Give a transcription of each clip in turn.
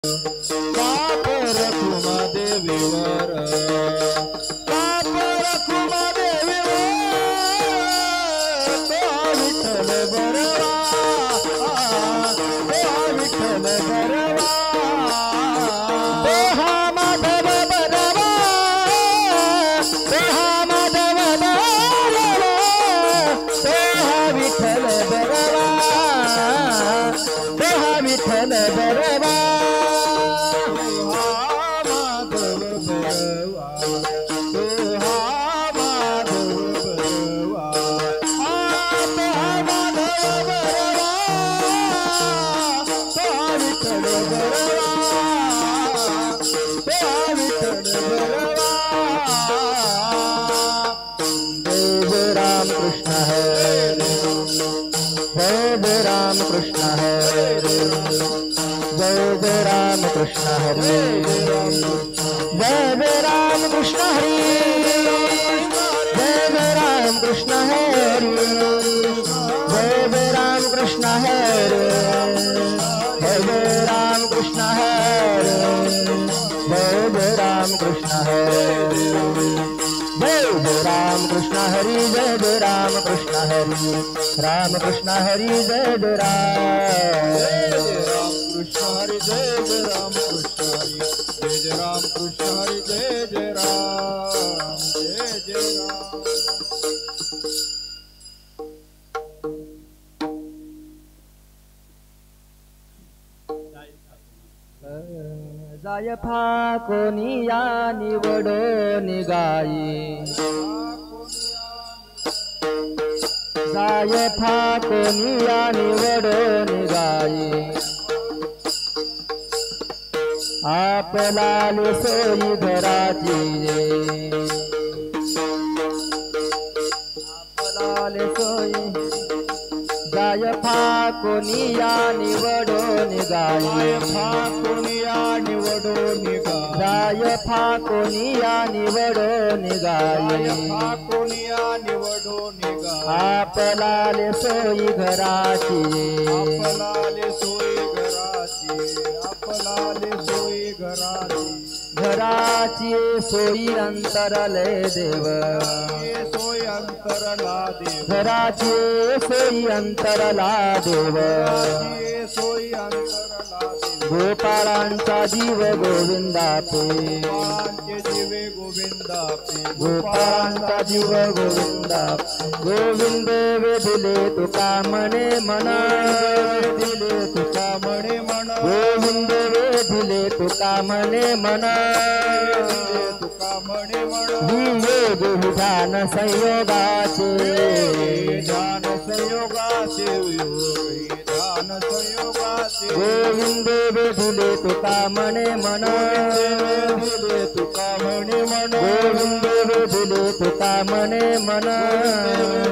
बाप रखुमा देवीवर बाप रखुमा देवीवर तो विठ्ठल बरवा तो विठ्ठल बरवा तो हा माधव बरवा तो हा माधव बरवा तो हा विठ्ठल बरवा तो हा विठ्ठल बरवा कृष्ण हरे जय जय राम कृष्ण हरे जय जय राम कृष्ण हरे जय जय राम कृष्ण हरे जय जय राम कृष्ण हरे जय जय राम कृष्ण हरे जय जय राम कृष्ण हरे जय जय राम कृष्ण हरि जय जय राम कृष्ण हरि राम कृष्ण हरि जय जय राम कृष्ण हरि जय जय राम कृष्ण हरि जय जय राम कृष्ण हरि जय जय राम जय जय राम जाय फाकोनी या निवडो निगाई जाय फाकोनी या निवडो निगाई आपलाले सोयी घराची आपलाले सोयी जाय फाकोनी या निवडो निगाई फाकोनी या निवडो निगाई जाय फाकोनी या निवडो निगाई फाकोनी या निवडो निगाई आपलाले सोयी घराची आपलाले सोयी घराची आपलाले सोयी घराची घराची सोयी अंतरले देव सोयी अंतरला देव घराची सोयी अंतरला देव सोयी अंतरला गोपाळांचा जीव गोविंदापे जीव गोविंदापे गोपाळांचा जीव गोविंदा गोविंद वेदिले तुका म्हणे म्हणा दिले तुका म्हणे म्हणा गोविंद वेदिले तुका म्हणे म्हणा तुका म्हणे म्हणा योग विधान संयोगाचे ध्यान संयोगाचे विधान संयोगाचे गोविंद वेदिले तुका म्हणे म्हणा दिले तुका म्हणे म्हणा गोविंद वेदिले तुका म्हणे म्हणा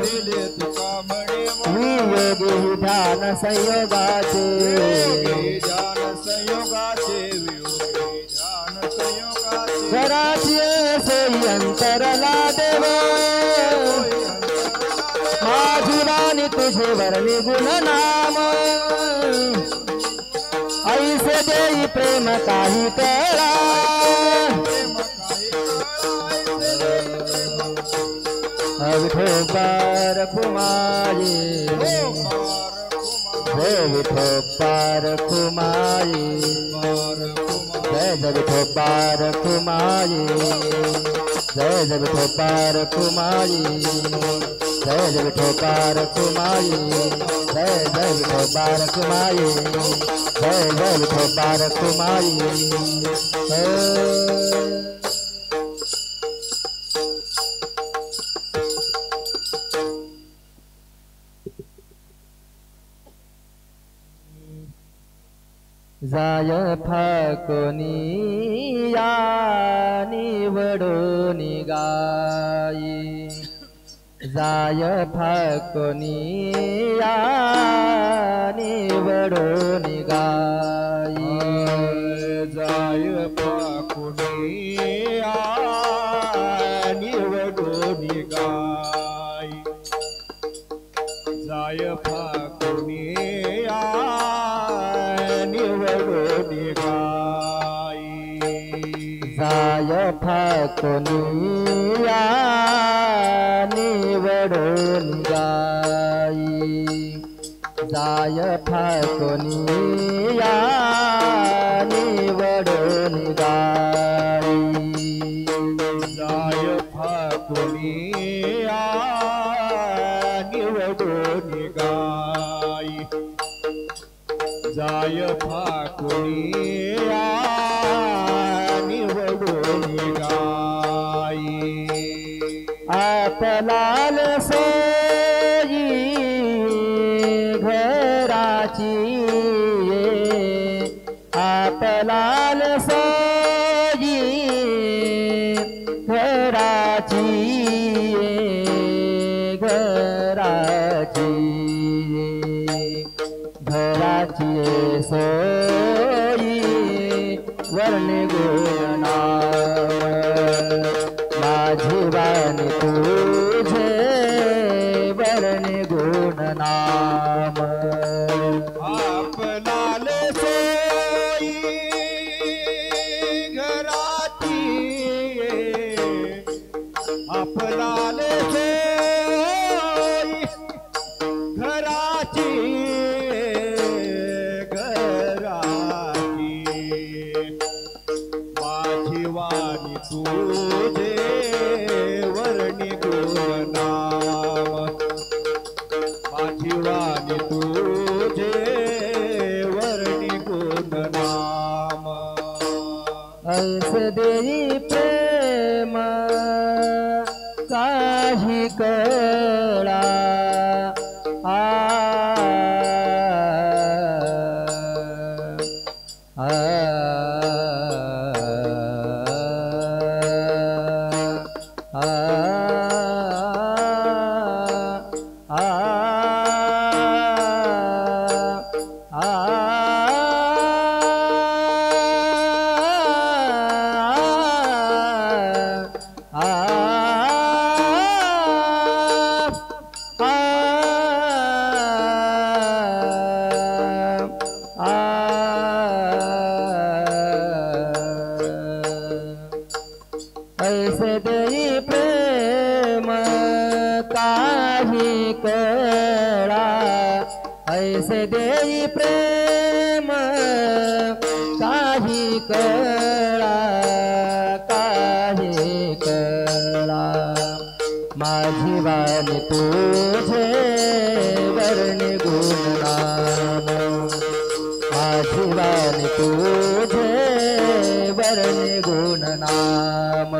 दिले तुका म्हणे योग विधान संयोगाचे ध्यान संयोगाचे ध्यान संयोगाचे घराची सोयी अंतरला देव माझी वाणी तुझे वर्णी गुण नाम ऐसे देई प्रेम काही तळा विठोबार कुमारी जय विठोबार कुमारी जय जय विठोबार कुमारी जय जय विठोबार कुमारी जय जय विठोबार कुमारी जय जय विठोबार कुमारी जय जय विठोबार कुमारी जाय फाकोनी या निवडो निगाई जाय फाकोनी या निवडो निगाई जाय फाकोनी या निवडो निगाई जाय फाकोनी या निवडो निगाई जाय फाकुनिया निवडून गाई जाय फाकुनिया निवडून गाई जाय फाकुनिया निवडून गाई जाय फाकुनिया निवडून गाई आपलाल सोयी घराची आपलाल सोयी घराची घराची घराची सोयी वर्णी गुण नाम माझी वाणी तुझे वर्णी गुण नाम आपलाल सोयी घराची आपलाल सोयी घराची घराची माझी वाणी तुझे वर्णी गुण नाम माझी वाणी तुझे वर्णी गुण नाम ऐसे देई प्रेम काही कळा ऐसे देई प्रेम काही कळा ऐसे देई प्रेम काही कळा काही कळा माझी वाणी तुझे वर्णी गुण नाम माझी वाणी तुझे वर्णी गुण नाम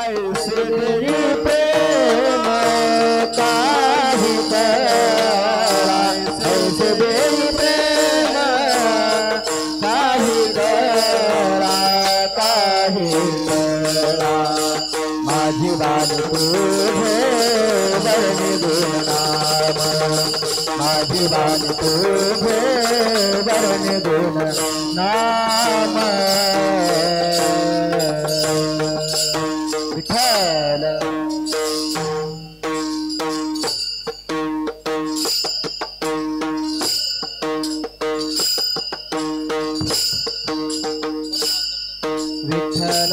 ऐसे देई प्रेम काही कळा माझी वाणी तुझे वर्णी गुण नाम माझी वाणी तुझे वर्णी गुण नाम विठ्ठल विठ्ठल विठ्ठल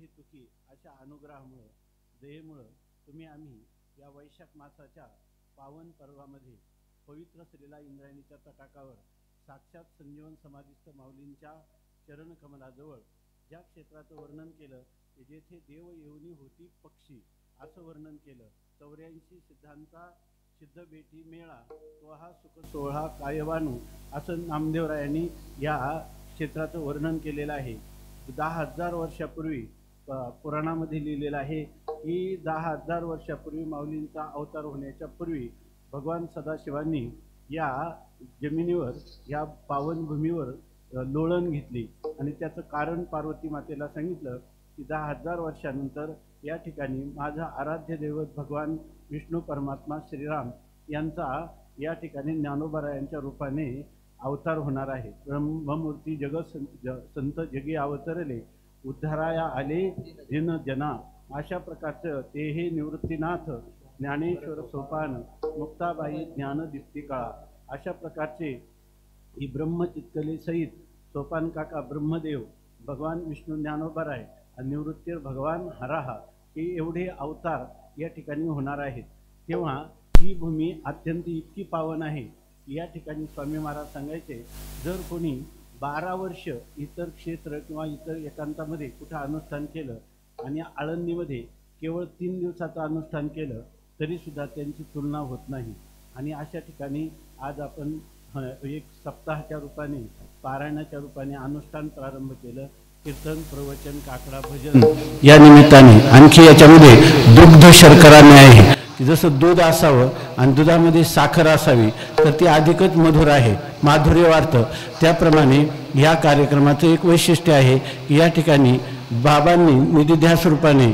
हेतुकी अशा अनुग्रहामुळं दयेमुळं तुम्ही आम्ही या वैशाख मासाच्या पावन पर्वामध्ये पवित्र श्रीला इंद्रायणीच्या तटाकावर साक्षात संजीवन समाधिस्थ माऊलींच्या चरणकमलाजवळ ज्या क्षेत्राचं वर्णन केलं की जेथे देव येऊनी होती पक्षी असं वर्णन केलं, 84 सिद्धांचा सिद्ध बेटी मेळा तो हा सुख सोहळा कायवानू असं नामदेवरायांनी या क्षेत्राचं वर्णन केलेलं आहे. 10,000 वर्षापूर्वी पुराणामध्ये लिहिलेलं आहे की 10,000 वर्षापूर्वी माऊलींचा अवतार होण्याच्या पूर्वी भगवान सदाशिवांनी या जमिनीवर या पावनभूमीवर लोळण घेतली आणि त्याचं कारण पार्वती मातेला सांगितलं की 10,000 वर्षानंतर या ठिकाणी माझा आराध्य दैवत भगवान विष्णू परमात्मा श्रीराम यांचा या ठिकाणी ज्ञानोबारायांच्या रूपाने अवतार होणार आहे. ब्रह्ममूर्ती जगत संत जगी अवतरले उद्धाराया आले दिन जना अशा प्रकारचं ते हे निवृत्तीनाथ ज्ञानेश्वर सोपान मुक्ताबाई ज्ञानदीप्ती काळा अशा प्रकारचे ही ब्रह्मचित्कले सहित सोपान काका ब्रह्मदेव भगवान विष्णू ज्ञानोबाराय आणि निवृत्तीर भगवान हराहा हे एवढे अवतार या ठिकाणी होणार आहेत. तेव्हा ही भूमी अत्यंत इतकी पावन आहे की या ठिकाणी स्वामी महाराज सांगायचे जर कोणी 12 वर्ष इतर क्षेत्र किंवा इतर एकांतामध्ये कुठं अनुष्ठान केलं आणि आळंदीमध्ये केवळ 3 दिवसाचं अनुष्ठान केलं तरीसुद्धा त्यांची तुलना होत नाही. आणि अशा ठिकाणी आज आपण एक सप्ताहाच्या रूपाने पारायणाच्या रूपाने अनुष्ठान प्रारंभ केलं. कीर्तन प्रवचन काकडा भजन या निमित्ताने आणखी याच्यामध्ये दुग्ध शर्करा न्याय आहे की जसं दूध असावं आणि दुधामध्ये साखर असावी तर ती अधिकच मधुर आहे, माधुर्य वाढतं. त्याप्रमाणे या कार्यक्रमाचं एक वैशिष्ट्य आहे की या ठिकाणी बाबांनी निधिध्यास रूपाने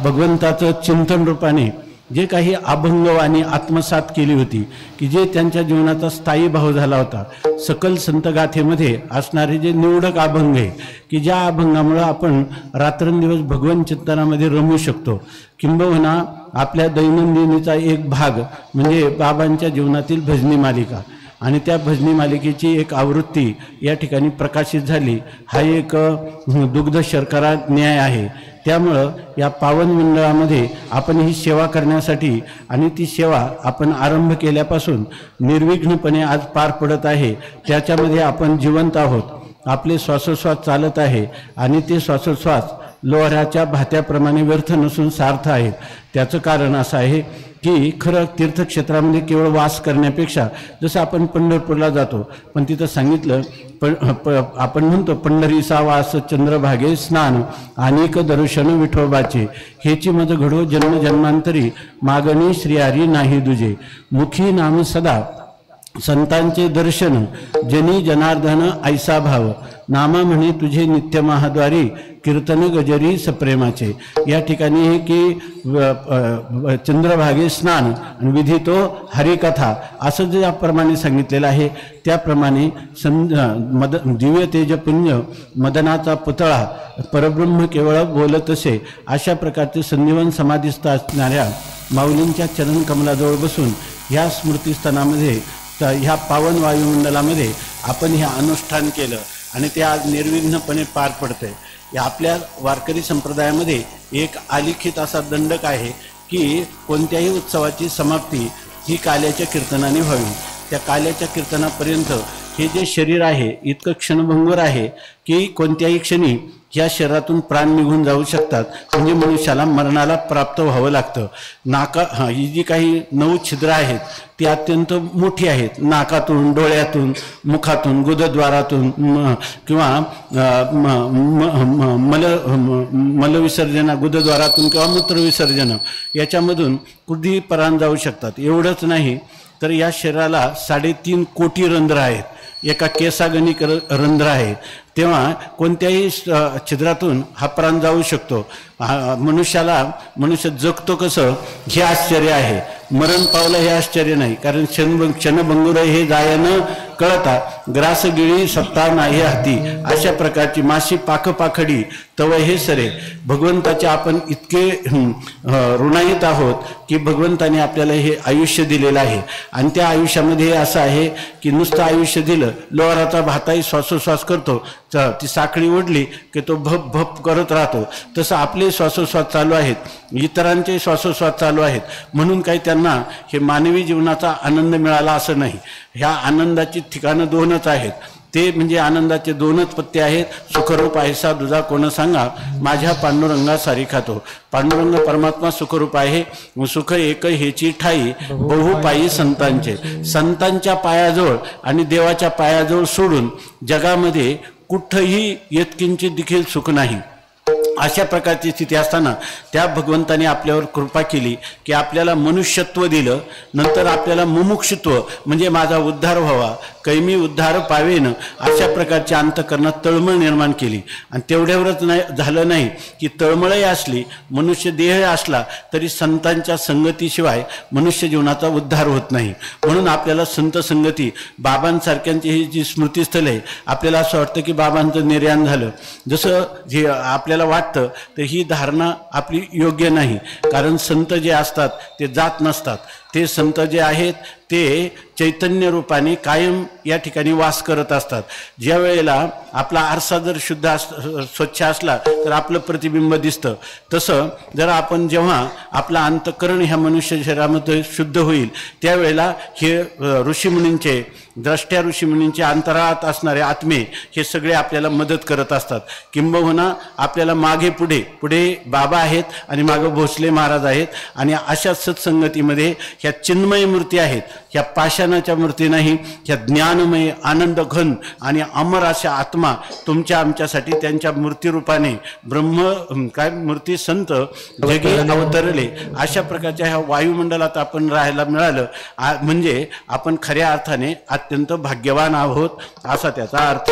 भगवंताचं चिंतन रूपाने जे काही अभंगवाणी आत्मसात केली होती की जे त्यांच्या जीवनाचा स्थायी भाव झाला होता. सकल संतगाथेमध्ये असणारे जे निवडक अभंग आहे की ज्या अभंगामुळं आपण रात्रंदिवस भगवंत चिंतनामध्ये रमू शकतो. किंबहुना आपल्या दैनंदिनीचा एक भाग म्हणजे बाबांच्या जीवनातील भजनी मालिका आणि त्या भजनी मालिकेची एक आवृत्ती या ठिकाणी प्रकाशित झाली. हा एक दुग्ध शर्करा न्याय आहे. त्यामुळं या पावन मंडळामध्ये आपण ही सेवा करण्यासाठी आणि ती सेवा आपण आरंभ केल्यापासून निर्विघ्नपणे आज पार पडत आहे. त्याच्यामध्ये आपण जिवंत आहोत. आपले श्वासोश्वास चालत आहे आणि ते श्वासोश्वास लोहराच्या भात्याप्रमाणे व्यर्थ नसून सार्थ आहेत. त्याचं कारण असं आहे की खरं तीर्थक्षेत्रामध्ये केवळ वास करण्यापेक्षा जसं आपण पंढरपूरला जातो पण तिथं सांगितलं आपण म्हणतो पंढरीचा वास चंद्रभागे स्नान अनेक दर्शन विठोबाचे हेची मज घडो जन्म जन्मांतरी मागणी श्रीहरी नाही दुजे मुखी नाम सदा संतांचे दर्शन जनी जनार्दन ऐसा भाव नामा म्हणे तुझे नित्य महाद्वारी कीर्तन गजरी सप्रेमाचे. या ठिकाणी हे की चंद्रभागे स्नान आणि विधी तो हरिकथा असं ज्याप्रमाणे सांगितलेलं आहे त्याप्रमाणे दिव्य तेजपुंज मदनाचा पुतळा परब्रह्म केवळ बोलत असे अशा प्रकारचे संजीवन समाधिस्थ असणाऱ्या माऊलींच्या चरणकमलाजवळ बसून ह्या स्मृतीस्थानामध्ये ह्या पावन वायुमंडलामध्ये आपण हे अनुष्ठान केलं आणि ते आज निर्विघ्नपणे पार पडतंय. या आपल्या वारकरी संप्रदायामध्ये एक अलिखित असा दंडक आहे की कोणत्याही उत्सवाची समाप्ती ही काल्याच्या कीर्तनाने व्हावी. त्या काल्याच्या कीर्तनापर्यंत हे जे शरीर आहे इतकं क्षणभंगूर आहे की कोणत्याही क्षणी या शरीरातून प्राण निघून जाऊ शकतात. म्हणजे मनुष्याला मरणाला प्राप्त व्हावं लागतं. ही जी काही 9 छिद्र आहेत ती अत्यंत मोठी आहेत. नाकातून, डोळ्यातून, मुखातून, गुदद्वारातून किंवा मलविसर्जना गुदद्वारातून किंवा मूत्रविसर्जन याच्यामधून कुठेही प्राण जाऊ शकतात. एवढंच नाही तर या शरीराला 3.5 कोटी रंध्र आहेत. एका केसागणिक रंध्र आहे. तेव्हा कोणत्याही छिद्रातून हा प्राण जाऊ शकतो. मनुष्य जगतो कसं हे आश्चर्य आहे. मरण पावलं हे आश्चर्य नाही. कारण क्षणभंगुर हे जायन कळता ग्रास गिळी सत्ता नाही हाती अशा प्रकारची माशी पाखडी तव हे सरे. भगवंताचे आपण इतके ऋणायित आहोत की भगवंताने आपल्याला हे आयुष्य दिलेलं आहे आणि त्या आयुष्यामध्ये असं आहे की नुसतं आयुष्य दिलं लोहराचा भाताही श्वासोश्वास करतो ती साखळी ओढली की तो भप भप करत राहतो. तसं आपले श्वासोश्वास चालू आहेत, इतरांचे श्वासोश्वास चालू आहेत, म्हणून काही त्यांना हे मानवी जीवनाचा आनंद मिळाला असं नाही. ह्या आनंदाची ठिकाणं दोनच आहेत, ते म्हणजे आनंदाचे दोनच पत्ते आहेत. सुखरूप ऐसा दुजा कोण सांगा, माझ्या पांडुरंगा सारी खातो. पांडुरंग परमात्मा सुखरूप आहे. सुख एक हेची ठाई बहुपायी संतांचे. संतांच्या पायाजवळ आणि देवाच्या पायाजवळ सोडून जगामध्ये कुठंही यत्किंचित देखील सुख नाही. अशा प्रकारची स्थिती असताना त्या भगवंताने आपल्यावर कृपा केली की आपल्याला मनुष्यत्व दिलं. नंतर आपल्याला मुमुक्षुत्व म्हणजे माझा उद्धार व्हावा, कैमी उद्धार पावेन, अशा प्रकारच्या अंतःकरणात तळमळ निर्माण केली. आणि तेवढ्यावरच नाही झालं नाही की तळमळही असली, मनुष्य देह असला तरी संतांच्या संगतीशिवाय मनुष्य जीवनाचा उद्धार होत नाही. म्हणून आपल्याला संत संगती, बाबांसारख्यांची ही जी स्मृतीस्थल आहे, आपल्याला असं वाटतं की बाबांचं निर्याण झालं. जसं जे आपल्याला वाटतं तर ही धारणा आपली योग्य नाही. कारण संत जे असतात ते जात नसतात. ते संत जे आहेत ते चैतन्य रूपाने कायम या ठिकाणी वास करत असतात. ज्या वेळेला आपला आरसा जर शुद्ध स्वच्छ असला तर आपलं प्रतिबिंब दिसतं. तसं जर आपण जेव्हा आपला अंतःकरण ह्या मनुष्य शरीरामध्ये शुद्ध होईल त्यावेळेला हे ऋषीमुनींचे, द्रष्ट्या ऋषीमुनींचे अंतराळात असणारे आत्मे हे सगळे आपल्याला मदत करत असतात. किंबहुना आपल्याला मागे पुढे बाबा आहेत आणि मागं भोसले महाराज आहेत. आणि अशा सत्संगतीमध्ये ह्या चिन्मय मूर्ती आहेत, ह्या पाषाणाच्या मूर्ती नाही, ह्या ज्ञानमय आनंद घन आणि अमर अशा आत्मा तुमच्या आमच्यासाठी त्यांच्या मूर्तीरूपाने ब्रह्म काय मूर्ती संत जगी अवतरले. अशा प्रकारच्या ह्या वायुमंडलात आपण राहायला मिळालं म्हणजे आपण खऱ्या अर्थाने अत्यंत भाग्यवान आहोत असा त्याचा अर्थ.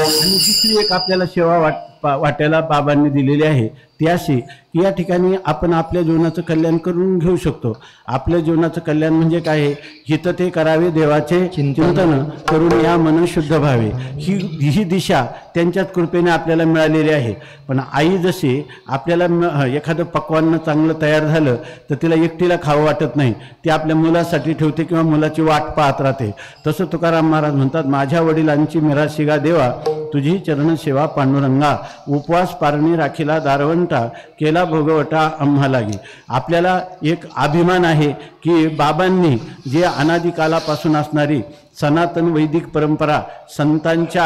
आणि दुसरी एक आपल्याला सेवा वाटायला बाबांनी दिलेली आहे ती अशी की या ठिकाणी आपण आपल्या जीवनाचं कल्याण करून घेऊ शकतो. आपल्या जीवनाचं कल्याण म्हणजे काय आहे? हित ते करावे देवाचे चिंतन करून या मन शुद्ध व्हावे. ही दिशा त्यांच्याच कृपेने आपल्याला मिळालेली आहे. पण आई जशी आपल्याला एखादं पक्वान्न चांगलं तयार झालं तर तिला एकटीला खावं वाटत नाही, ती आपल्या मुलासाठी ठेवते किंवा मुलाची वाट पाहत राहते. तसं तुकाराम महाराज म्हणतात, माझ्या वडिलांची मिराशिगा देवा, तुझी चरण सेवा पांडुरंगा, उपवास पारणी राखीला दारवंटा, केला भोगवटा आम्हा लागी. आपल्याला एक अभिमान आहे की बाबांनी जे अनादिकालापासून असणारी सनातन वैदिक परंपरा संतांच्या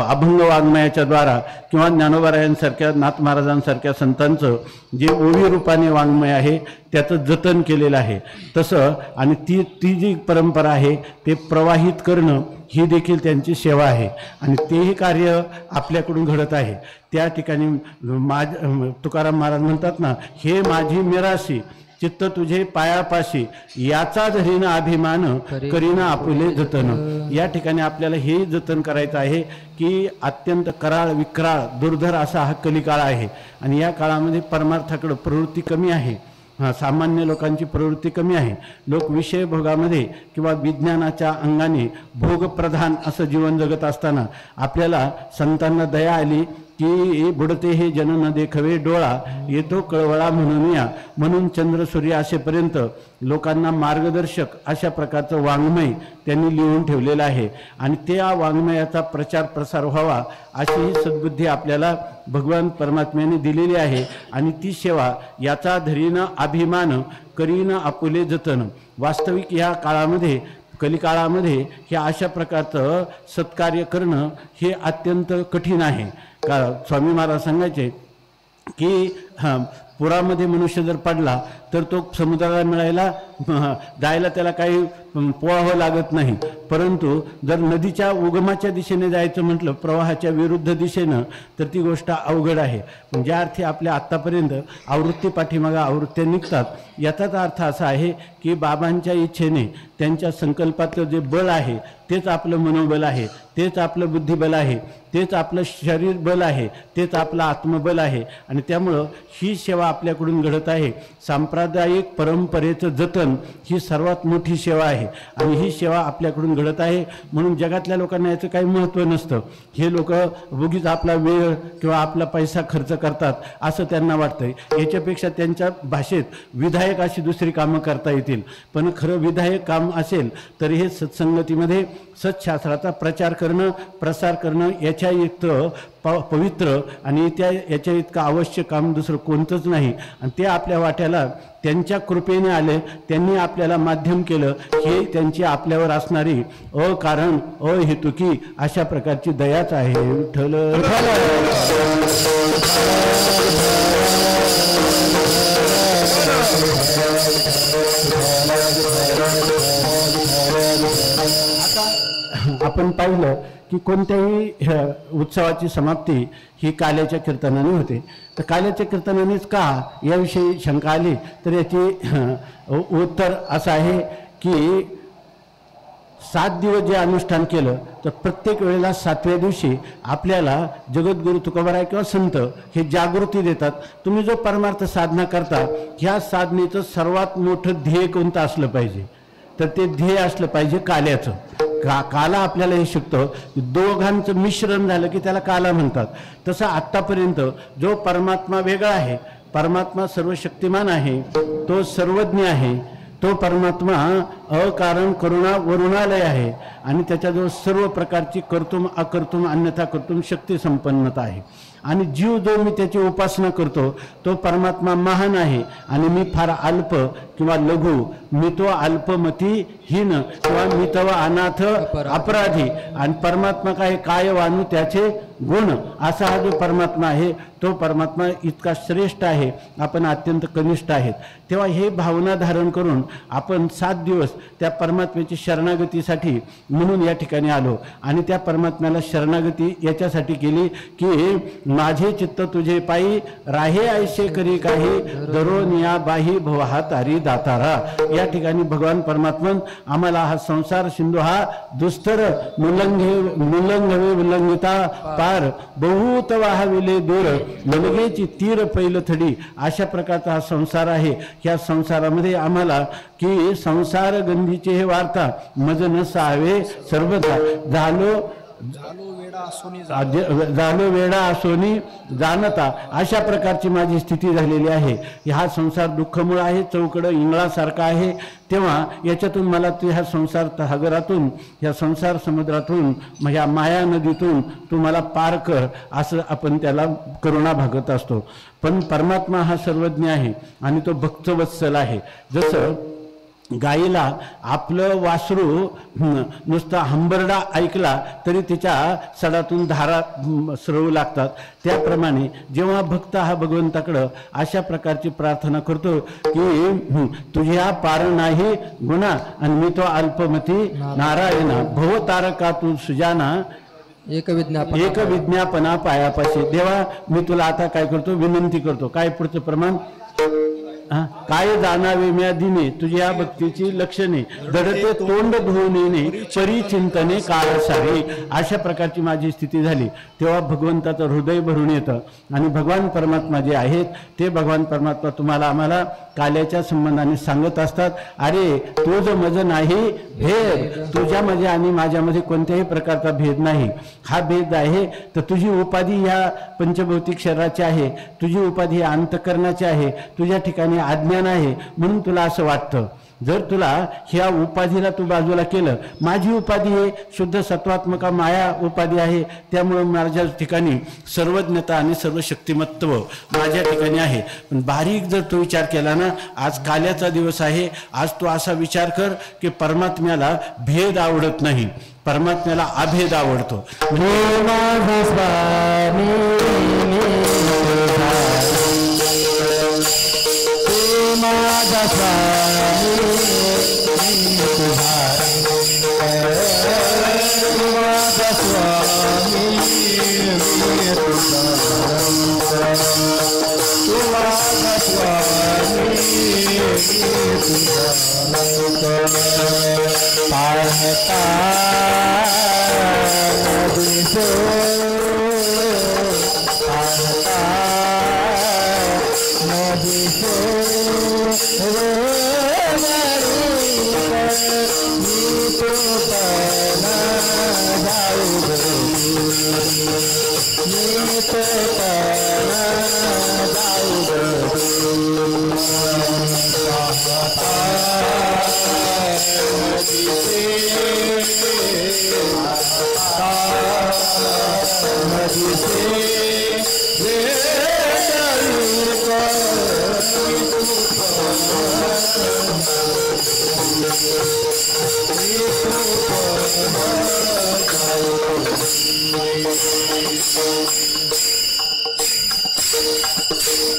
अभंग वाङ्मयाच्या द्वारा किंवा ज्ञानोबारायांसारख्या नाथ महाराजांसारख्या संतांचं जे ओवी रूपाने वाङ्मय आहे त्याचं जतन केलेलं आहे. तसं आणि ती जी परंपरा आहे ते प्रवाहित करणं ही देखील त्यांची सेवा आहे. आणि तेही कार्य आपल्याकडून घडत आहे. त्या ठिकाणी तुकाराम महाराज म्हणतात ना, हे माझी मिराशी चित्त तुझे पायापाशी, याचा धरीन अभिमान करीना आपुले जतन. या ठिकाणी आपल्याला हे जतन करायचं आहे की अत्यंत कराळ विक्राळ दुर्धर असा हा कलिकाळ आहे. आणि या काळामध्ये परमार्थाकडे प्रवृत्ती कमी आहे. सामान्य लोकांची प्रवृत्ती कमी आहे. लोक विषय भोगामध्ये किंवा विज्ञानाच्या अंगाने भोगप्रधान असं जीवन जगत असताना आपल्याला संतांना दया आली की बुडते हे जन न देखवे डोळा, येतो कळवळा म्हणून या. म्हणून चंद्र सूर्य असेपर्यंत लोकांना मार्गदर्शक अशा प्रकारचं वाङ्मय त्यांनी लिहून ठेवलेलं आहे. आणि त्या वाङ्मयाचा प्रचार प्रसार व्हावा अशी ही सद्बुद्धी आपल्याला भगवान परमात्म्याने दिलेली आहे. आणि ती सेवा याचा धरीनं अभिमान करीनं आपुले जतन. वास्तविक या काळामध्ये कलिकाळामध्ये हे अशा प्रकारचं सत्कार्य करणं हे अत्यंत कठीण आहे. का स्वामी महाराज सांगायचे की पुरामध्ये मनुष्य जर पडला तर तो समुद्राला मिळायला जायला त्याला काही पोहावं लागत नाही. परंतु जर नदीच्या उगमाच्या दिशेने जायचं म्हटलं, प्रवाहाच्या विरुद्ध दिशेनं, तर ती गोष्ट अवघड आहे. पण ज्या अर्थी आपल्या आत्तापर्यंत आवृत्ती पाठीमागं आवृत्त्या निघतात, याचाच अर्थ असा आहे की बाबांच्या इच्छेने त्यांच्या संकल्पातलं जे बळ आहे तेच आपलं मनोबल आहे, तेच आपलं बुद्धिबल आहे, तेच आपलं शरीर बल आहे, तेच आपलं आत्मबल आहे. आणि त्यामुळं ही सेवा आपल्याकडून घडत आहे. सांप्रदायिक संप्रादायिक परंपरेचं जतन ही सर्वात मोठी सेवा आहे आणि ही सेवा आपल्याकडून घडत आहे. म्हणून जगातल्या लोकांना याचं काही महत्त्व नसतं. हे लोक उगीच आपला वेळ किंवा आपला पैसा खर्च करतात असं त्यांना वाटतंय. याच्यापेक्षा त्यांच्या भाषेत विधायक अशी दुसरी कामं करता येतील. पण खरं विधायक काम असेल तर हे सत्संगतीमध्ये सत्शास्त्राचा प्रचार करणं प्रसार करणं याच्या इतकं पवित्र आणि याच्या इतकं आवश्यक काम दुसरं कोणतंच नाही. आणि ते आपल्या वाट्याला त्यांच्या कृपेने आले, त्यांनी आपल्याला माध्यम केलं. हे त्यांची आपल्यावर असणारी अकारण अहेतुकी अशा प्रकारची दयाच आहे. विठ्ठल आता आपण पाहिलं की कोणत्याही उत्सवाची समाप्ती ही काल्याच्या कीर्तनाने होते. तर काल्याच्या कीर्तनानेच का याविषयी शंका आली तर याची उत्तर असं आहे की 7 दिवस जे अनुष्ठान केलं तर प्रत्येक वेळेला 7व्या दिवशी आपल्याला जगद्गुरु तुकोबाराय किंवा संत हे जागृती देतात. तुम्ही जो परमार्थ साधना करता ह्या साधनेचं सर्वात मोठं ध्येय कोणतं असलं पाहिजे तर ते ध्येय असलं पाहिजे काल्याचं. काला आपल्याला हे शिकतं की दोघांचं मिश्रण झालं की त्याला काला म्हणतात. तसं आत्तापर्यंत जो परमात्मा वेगळा आहे, परमात्मा सर्वशक्तिमान आहे, तो सर्वज्ञ आहे, तो परमात्मा अकारण करुणा वरुणालय आहे आणि त्याच्याजवळ सर्व प्रकारची कर्तुम अकर्तुम अन्यथा कर्तुम शक्ती संपन्नता आहे. आणि जीव जो मी त्याची उपासना करतो तो परमात्मा महान आहे आणि मी फार अल्प किंवा लघु, मी तो अल्पमती हीन किंवा मी तो अनाथ अपराधी आणि परमात्मा काय वानू त्याचे गुण असा हा जो परमात्मा आहे तो परमात्मा इतका श्रेष्ठ आहे, आपण अत्यंत कनिष्ठ आहेत. तेव्हा हे भावना धारण करून आपण 7 दिवस त्या परमात्म्याची शरणागतीसाठी म्हणून या ठिकाणी आलो आणि त्या परमात्म्याला शरणागती याच्यासाठी केली की माझे चित्त तुझे पायी राहे ऐशे करी काही दरोनिया बाही भवहा तारी दातारा. या ठिकाणी भगवान परमात्मन आम्हाला हा संसार सिंधू हा दुस्तर मुलंघवे उल्लंघिता पार बहुत वाहविले दूर मनगेची तीर पैलथडी अशा प्रकारचा हा संसार आहे. या संसारामध्ये आम्हाला की संसार गंधीचे हे वार्ता मज न सावे सर्वदा झालो वेडा असोनी जाणता अशा प्रकारची माझी स्थिती झालेली आहे. हा संसार दुःखमूळ आहे, चौकड इंगळासारखा आहे. तेव्हा याच्यातून मला तू ह्या संसार सागरातून ह्या संसार समुद्रातून ह्या माया नदीतून तू मला पार कर असं आपण त्याला करुणा भागत असतो. पण परमात्मा हा सर्वज्ञ आहे आणि तो भक्तवत्सल आहे. जसं गाईला आपलं वासरू नुसता हंबरडा ऐकला तरी तिच्या सडातून धारा सरळू लागतात, त्याप्रमाणे जेव्हा भक्त हा भगवंताकडं अशा प्रकारची प्रार्थना करतो की तुझ्या पार नाही गुणा आणि मी तो अल्पमती नारायणा भवतारका तू सुजाना एक विज्ञापना पायापाशी. देवा मी तुला आता काय करतो विनंती करतो. काय पुढचं प्रमाण काय जाणावे म्या दिने तुझ्या भक्तीची लक्षणे दडते तोंड धुवणे परिचिंतने काळ सारे. अशा प्रकारची माझी स्थिती झाली. तेव्हा भगवंताचं हृदय भरून येतं आणि भगवान परमात्मा जे आहेत ते भगवान परमात्मा तुम्हाला आम्हाला काल्याच्या संबंधाने सांगत असतात. अरे तुझ मज नाही भेद, तुझ्यामध्ये आणि माझ्यामध्ये कोणत्याही प्रकारचा भेद नाही. हा भेद आहे तर तुझी उपाधी ह्या पंचभौतिक शरीराची आहे, तुझी उपाधी ह्या अंतःकरणाची आहे, तुझ्या ठिकाणी अज्ञान आहे म्हणून तुला असं वाटतं. जर तुला ह्या उपाधीला तू बाजूला केलं, माझी उपाधी हे शुद्ध सत्वात्मका माया उपाधी आहे, त्यामुळे माझ्या ठिकाणी सर्वज्ञता आणि सर्व शक्तिमत्व माझ्या ठिकाणी आहे. पण बारीक जर तू विचार केला ना, आज काल्याचा दिवस आहे, आज तू असा विचार कर की परमात्म्याला भेद आवडत नाही, परमात्म्याला अभेद आवडतो. माझा स्वामी माझा स्वामी माझा स्वामी पाहता दिसो पाहता दिसो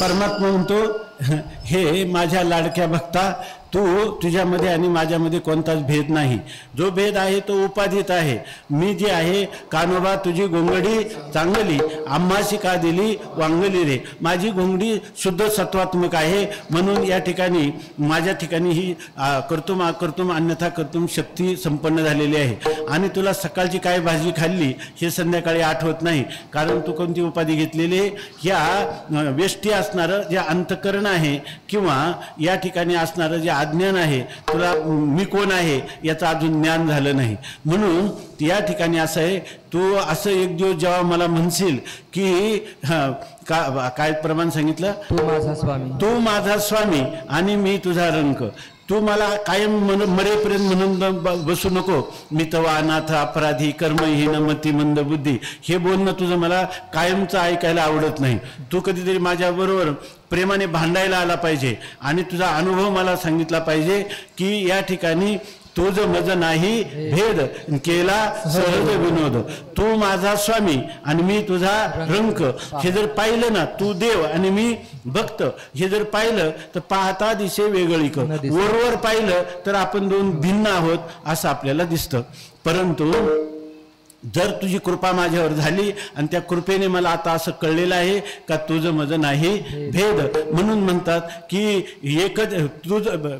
परमात्मा म्हणतो, हे माझ्या लाडक्या भक्ता, तू तुझ्यामध्ये आणि माझ्यामध्ये कोणताच भेद नाही. जो भेद आहे तो उपाधीत आहे. मी जे आहे, कानोबा तुझी गोंगडी चांगली, आम्हाशी का दिली वांगली रे. माझी गोंगडी शुद्ध सत्वात्मक आहे, म्हणून या ठिकाणी माझ्या ठिकाणी ही कर्तुम अकर्तुम अन्यथा कर्तुम शक्ती संपन्न झालेली आहे. आणि तुला सकाळची काय भाजी खाल्ली हे संध्याकाळी आठवत नाही, कारण तू कोणती उपाधी घेतलेली आहे. ह्या वेष्टी असणारं जे अंतःकरण आहे किंवा या ठिकाणी असणारं जे अज्ञान आहे, तुला मी कोण आहे याचं अजून ज्ञान झालं नाही. म्हणून या ठिकाणी असं आहे, तू असं एक दिवस जेव्हा मला म्हणशील की काय प्रमाण सांगितलं, तू माझा स्वामी आणि मी तुझा रंक. तू मला कायम मरेपर्यंत म्हणून बसू नको, मी तवा अनाथ अपराधी कर्महीन मती मंद बुद्धी. हे बोलणं तुझं मला कायमचं ऐकायला आवडत नाही. तू कधीतरी माझ्याबरोबर प्रेमाने भांडायला आला पाहिजे आणि तुझा अनुभव मला सांगितला पाहिजे की या ठिकाणी तुझ मज नाही भेद केला सहज विनोद. तू माझा स्वामी आणि मी तुझा रंक. हे जर पाहिलं ना, तू देव आणि मी भक्त, हे जर पाहिलं तर पाहता दिसे वेगळी क. वरवर पाहिलं तर आपण दोन भिन्न आहोत असं आपल्याला दिसतं. परंतु जर तुझी कृपा माझ्यावर झाली आणि त्या कृपेने मला आता असं कळलेलं आहे का तुझं माझं नाही भेद. म्हणून म्हणतात की एकच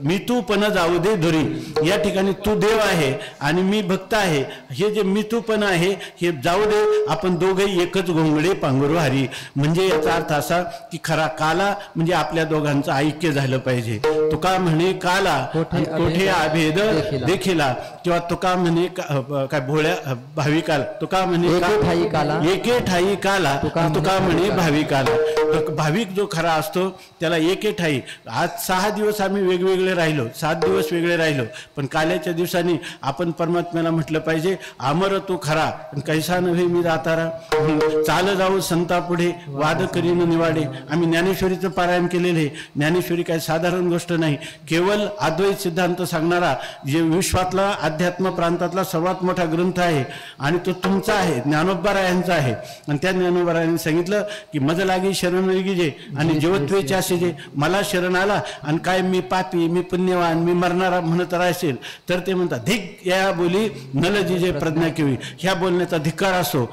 मी तू पण जाऊ दे धुरी. या ठिकाणी तू देव आहे आणि मी भक्त आहे. हे जे मी तू पण आहे हे जाऊ दे, आपण दोघे एकच घोंगडे पांघरू हरी. म्हणजे याचा अर्थ असा की खरा काला म्हणजे आपल्या दोघांचं ऐक्य झालं पाहिजे. तुका म्हणे काला कोठे अभेद देखिला, किंवा तुका म्हणे काय भोळ्या भाविका, तुका म्हणे एके ठाई काला, तुका म्हणे भाविकाला. भाविक जो खरा असतो त्याला एके ठाई. आज 6 दिवस आम्ही वेगवेगळे राहिलो, 7 दिवस वेगळे राहिलो, पण काल्याच्या दिवसांनी आपण परमात्म्याला म्हटलं पाहिजे, अमर तू खरा कैसा नव्हे मी दातारा, चाल जाऊ संता पुढे वाद करीन निवाडे. आम्ही ज्ञानेश्वरीचं पारायण केलेले. ज्ञानेश्वरी काही साधारण गोष्ट नाही, केवळ अद्वैत सिद्धांत सांगणारा जे विश्वातला अध्यात्म प्रांतातला सर्वात मोठा ग्रंथ आहे आणि तो तुमचा आहे, ज्ञानोबरायांचा आहे. आणि त्या ज्ञानोबरायांनी सांगितलं की मज लागी शरण जे आणि जीवत्वेचे असे जे मला शरण आला आणि काय मी पापी मी पुण्यवान मी मरणारा म्हणत राहशील तर ते म्हणतात धिक या बोली नलजी जे प्रज्ञा केवी. ह्या बोलण्याचा धिक्कार असो.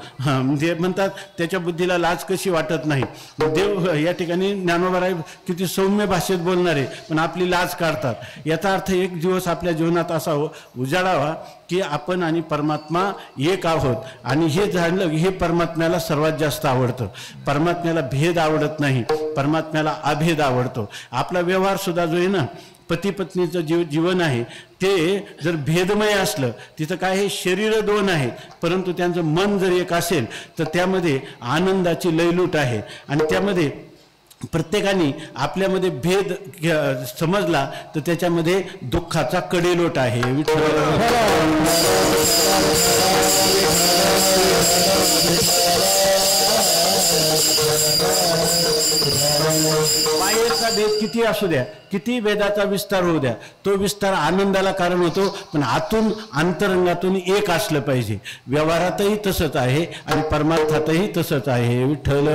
जे म्हणतात त्याच्या बुद्धीला लाज कशी वाटत नाही. देव या ठिकाणी ज्ञानोबराय किती सौम्य भाषेत बोलणारे पण आपली लाज काढतात. याचा अर्थ एक दिवस आपल्या जीवनात असा उजाडावा की आपण आणि परमात्मा एक आहोत. आणि हे जाणलं हे परमात्म्याला सर्वात जास्त आवडतं. परमात्म्याला भेद आवडत नाही, परमात्म्याला अभेद आवडतो. आपला व्यवहार सुद्धा जो आहे ना, पती पत्नीचं जीवन आहे ते जर भेदमय असलं, तिथं काय हे शरीर 2 आहेत परंतु त्यांचं मन जर एक असेल तर त्यामध्ये आनंदाची लयलूट आहे. आणि त्यामध्ये प्रत्येकाने आपल्यामध्ये भेद समजला तर त्याच्यामध्ये दुःखाचा कडेलोट आहे. पायाचा भेद किती असू द्या, किती भेदाचा विस्तार होऊ द्या, तो विस्तार आनंदाला कारण होतो. पण आतून अंतरंगातून एक असलं पाहिजे. व्यवहारातही तसंच आहे आणि परमार्थातही तसंच आहे. विठ्ठल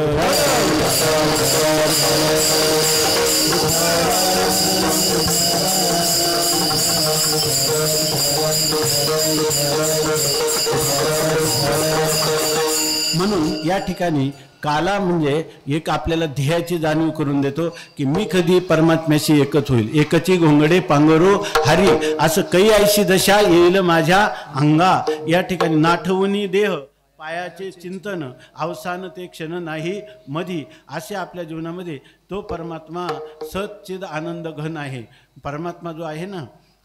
म्हणून या ठिकाणी काला म्हणजे एक आपल्याला ध्येयाची जाणीव करून देतो की मी कधी परमात्म्याशी एकच होईल. एकची घोंगडे पांघरू हरी, असं काही ऐशी दशा येईल माझ्या अंगा. या ठिकाणी नाठवणी देह पायाचे चिंतन अवसान ते क्षण नाही मधी, असे आपल्या जीवनामध्ये तो परमात्मा सच्चिद आनंद घन आहे. परमात्मा जो आहे ना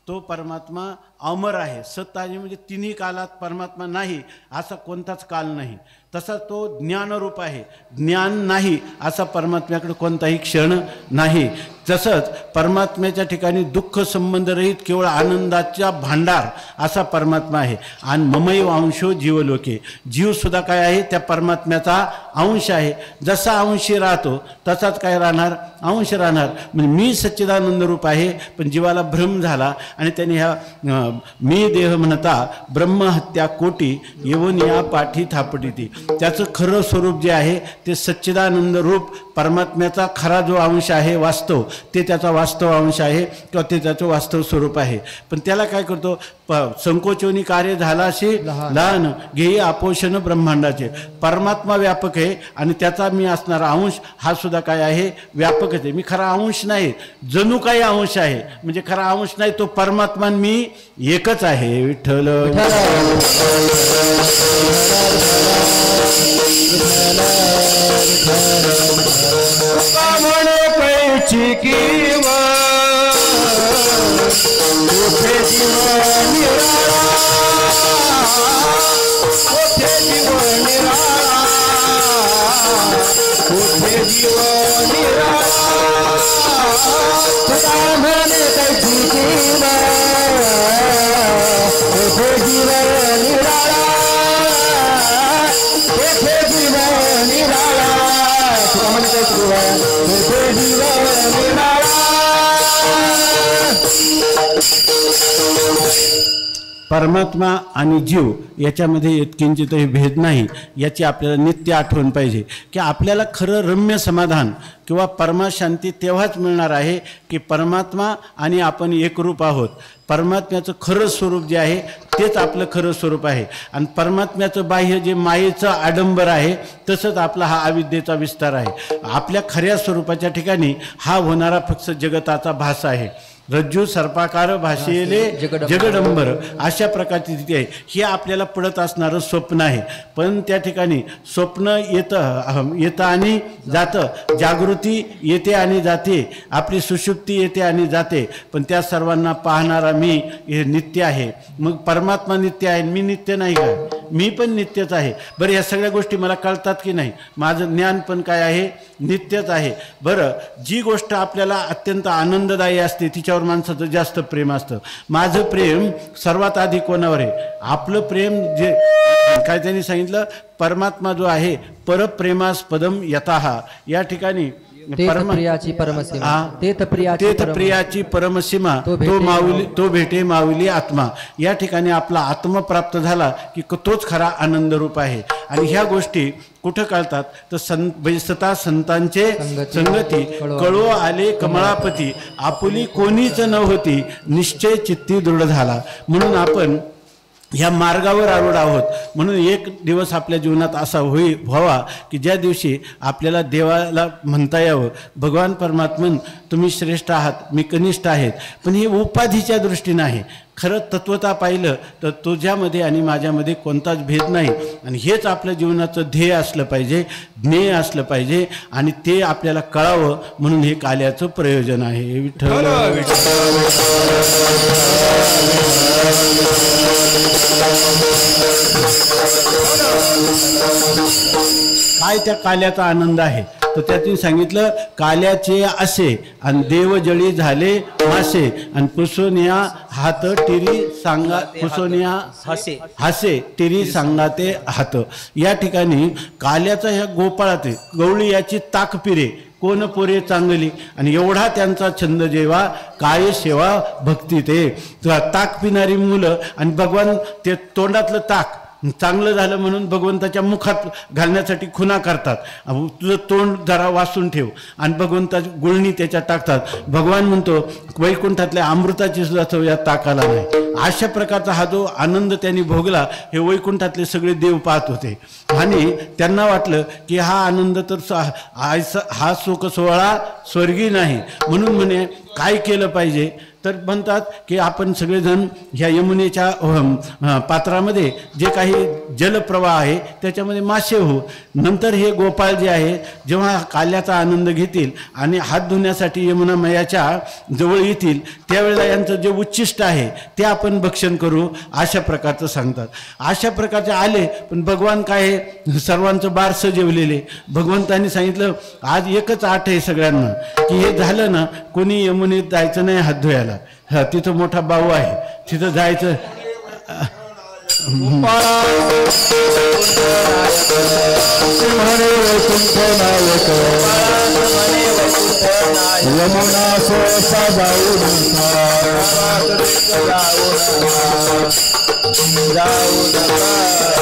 तो परमात्मा अमर आहे. सत आहे म्हणजे तिन्ही कालात परमात्मा नाही असा कोणताच काल नाही. तसा तो ज्ञानरूप आहे, ज्ञान नाही असा परमात्म्याकडे कोणताही क्षण नाही. तसंच परमात्म्याच्या ठिकाणी दुःख संबंधरहित केवळ आनंदाचा भांडार असा परमात्मा आहे. आणि ममैव अंशो जीवलोके, जीवसुद्धा काय आहे त्या परमात्म्याचा अंश आहे. जसा अंशी राहतो तसाच काय राहणार, अंश राहणार. म्हणजे मी सच्चिदानंद रूप आहे, पण जीवाला भ्रम झाला आणि त्याने ह्या मी देह म्हणता ब्रह्महत्या कोटी येऊन या पाठी थापटीती. त्याचं खरं स्वरूप जे आहे ते सच्चिदानंद रूप परमात्म्याचा खरा जो अंश आहे वास्तव, ते त्याचा वास्तव अंश आहे किंवा ते त्याचं वास्तव स्वरूप आहे. पण त्याला काय करतो, संकोचोनी कार्य झाला असे लहान घेई आपोषण ब्रह्मांडाचे. परमात्मा व्यापक आहे आणि त्याचा मी असणारा अंश हा सुद्धा काय आहे, व्यापकच आहे. मी खरा अंश नाही, जणू काही अंश आहे, म्हणजे खरा अंश नाही, तो परमात्मा मी एकच आहे. विठ्ठल म्हणे कैची किव कुठे जीव निराळा, कुठे जीव निराळा, कुठे जीव निराळा. तुका म्हणे कैची किव कुठे जीव निराळा, कुठे जीव निराळा. तुका म्हणे कैची कुठे जीव निराळा. परमात्मा आणि जीव याच्यामध्ये किंचितही भेद नाही, याची आपल्याला नित्य आठवण पाहिजे की आपल्याला खरं रम्य समाधान किंवा परमाशांती तेव्हाच मिळणार आहे की परमात्मा आणि आपण एकरूप आहोत. परमात्म्याचं खरं स्वरूप जे आहे तेच आपलं खरं स्वरूप आहे. आणि परमात्म्याचं बाह्य जे मायेचं आडंबर आहे तसंच आपला हा अविद्येचा विस्तार आहे. आपल्या खऱ्या स्वरूपाच्या ठिकाणी हा होणारा फक्त जगताचा भास आहे. रज्जू सर्पाकार भाषेले जगडंबर अशा प्रकारची स्थिती आहे. हे आपल्याला पडत असणारं स्वप्न आहे. पण त्या ठिकाणी स्वप्न येतं आणि जातं, जागृती येते आणि जाते, आपली सुषुप्ती येते आणि जाते, पण त्या सर्वांना पाहणारा मी हे नित्य आहे. मग परमात्मा नित्य आहे, मी नित्य नाही का? मी पण नित्यच आहे. बरं, या सगळ्या गोष्टी मला कळतात की नाही? माझं ज्ञान पण काय आहे, नित्यच आहे. बरं, जी गोष्ट आपल्याला अत्यंत आनंददायी असते तिच्यावर माणसाचं जास्त प्रेम असतं. माझं प्रेम सर्वात आधी कोणावर आहे? आपलं प्रेम जे काय त्यांनी सांगितलं, परमात्मा जो आहे परप्रेमास्पदम यतः, या ठिकाणी प्रियाची परमसीमा, प्रियाची परमसीमा, तो भेटे माऊली आत्मा. या ठिकाणी आपला आत्मा प्राप्त झाला की तोच खरा आनंद रूप आहे. आणि ह्या गोष्टी कुठं कळतात तर सता संतांचे संगती, कळो आले कमळापती, आपुली कोणीच न होती, निश्चय चित्ती दृढ झाला. म्हणून आपण ह्या मार्गावर आरूढ आहोत. म्हणून एक दिवस आपल्या जीवनात असा व्हावा की ज्या दिवशी आपल्याला देवाला म्हणता यावं, भगवान परमात्मन तुम्ही श्रेष्ठ आहात, मी कनिष्ठ आहेत. पण हे उपाधीच्या दृष्टीनं आहे. खरं तत्वता पाहिलं तर तुझ्यामध्ये आणि माझ्यामध्ये कोणताच भेद नाही. आणि हेच आपल्या जीवनाचं ध्येय असलं पाहिजे, ज्ञेय असलं पाहिजे, आणि ते आपल्याला कळावं म्हणून हे काल्याचं प्रयोजन आहे. विठ्ठल काय त्या काल्याचा आनंद आहे तर त्यातून सांगितलं, काल्याचे असे आणि देवजळी झाले मासे, आणि पुसोनिया हात टिरी सांगा, पुसोनिया हासे टिरी सांगाते हात. या ठिकाणी काल्याचा ह्या गोपाळाचे गवळी याची ताक पिरे कोण पोरे चांगली, आणि एवढा त्यांचा छंद जेव्हा काय सेवा भक्ती. ते ताक पिणारी मुलं आणि भगवान ते तोंडातलं ताक चांगलं झालं म्हणून भगवंताच्या मुखात घालण्यासाठी खुणा करतात. तुझं तोंड जरा वासून ठेव, आणि भगवंताची गुळणी त्याच्यात टाकतात. भगवान म्हणतो वैकुंठातल्या अमृताची सुद्धा चव या ताकाला नाही. अशा प्रकारचा हा जो आनंद त्यांनी भोगला हे वैकुंठातले सगळे देव पाहत होते. आणि त्यांना वाटलं की हा आनंद तर हा शोक सोहळा स्वर्गी नाही. म्हणून म्हणे काय केलं पाहिजे तर म्हणतात की आपण सगळेजण ह्या यमुनेच्या पात्रामध्ये जे काही जलप्रवाह आहे त्याच्यामध्ये मासे हो. नंतर हे गोपाळ जे आहे जेव्हा काल्याचा आनंद घेतील आणि हात धुण्यासाठी यमुना मैयाच्या जवळ येतील त्यावेळेला यांचं जे उच्चिष्ट आहे ते आपण भक्षण करू अशा प्रकारचं सांगतात. अशा प्रकारचे आले पण भगवान काय सर्वांचं बारसं जेवलेले. भगवंतांनी सांगितलं आज एकच आठ आहे सगळ्यांना की हे झालं ना कोणी यमुनेत जायचं नाही हात धुवायला. तिथं मोठा बाऊ आहे तिथं जायचं.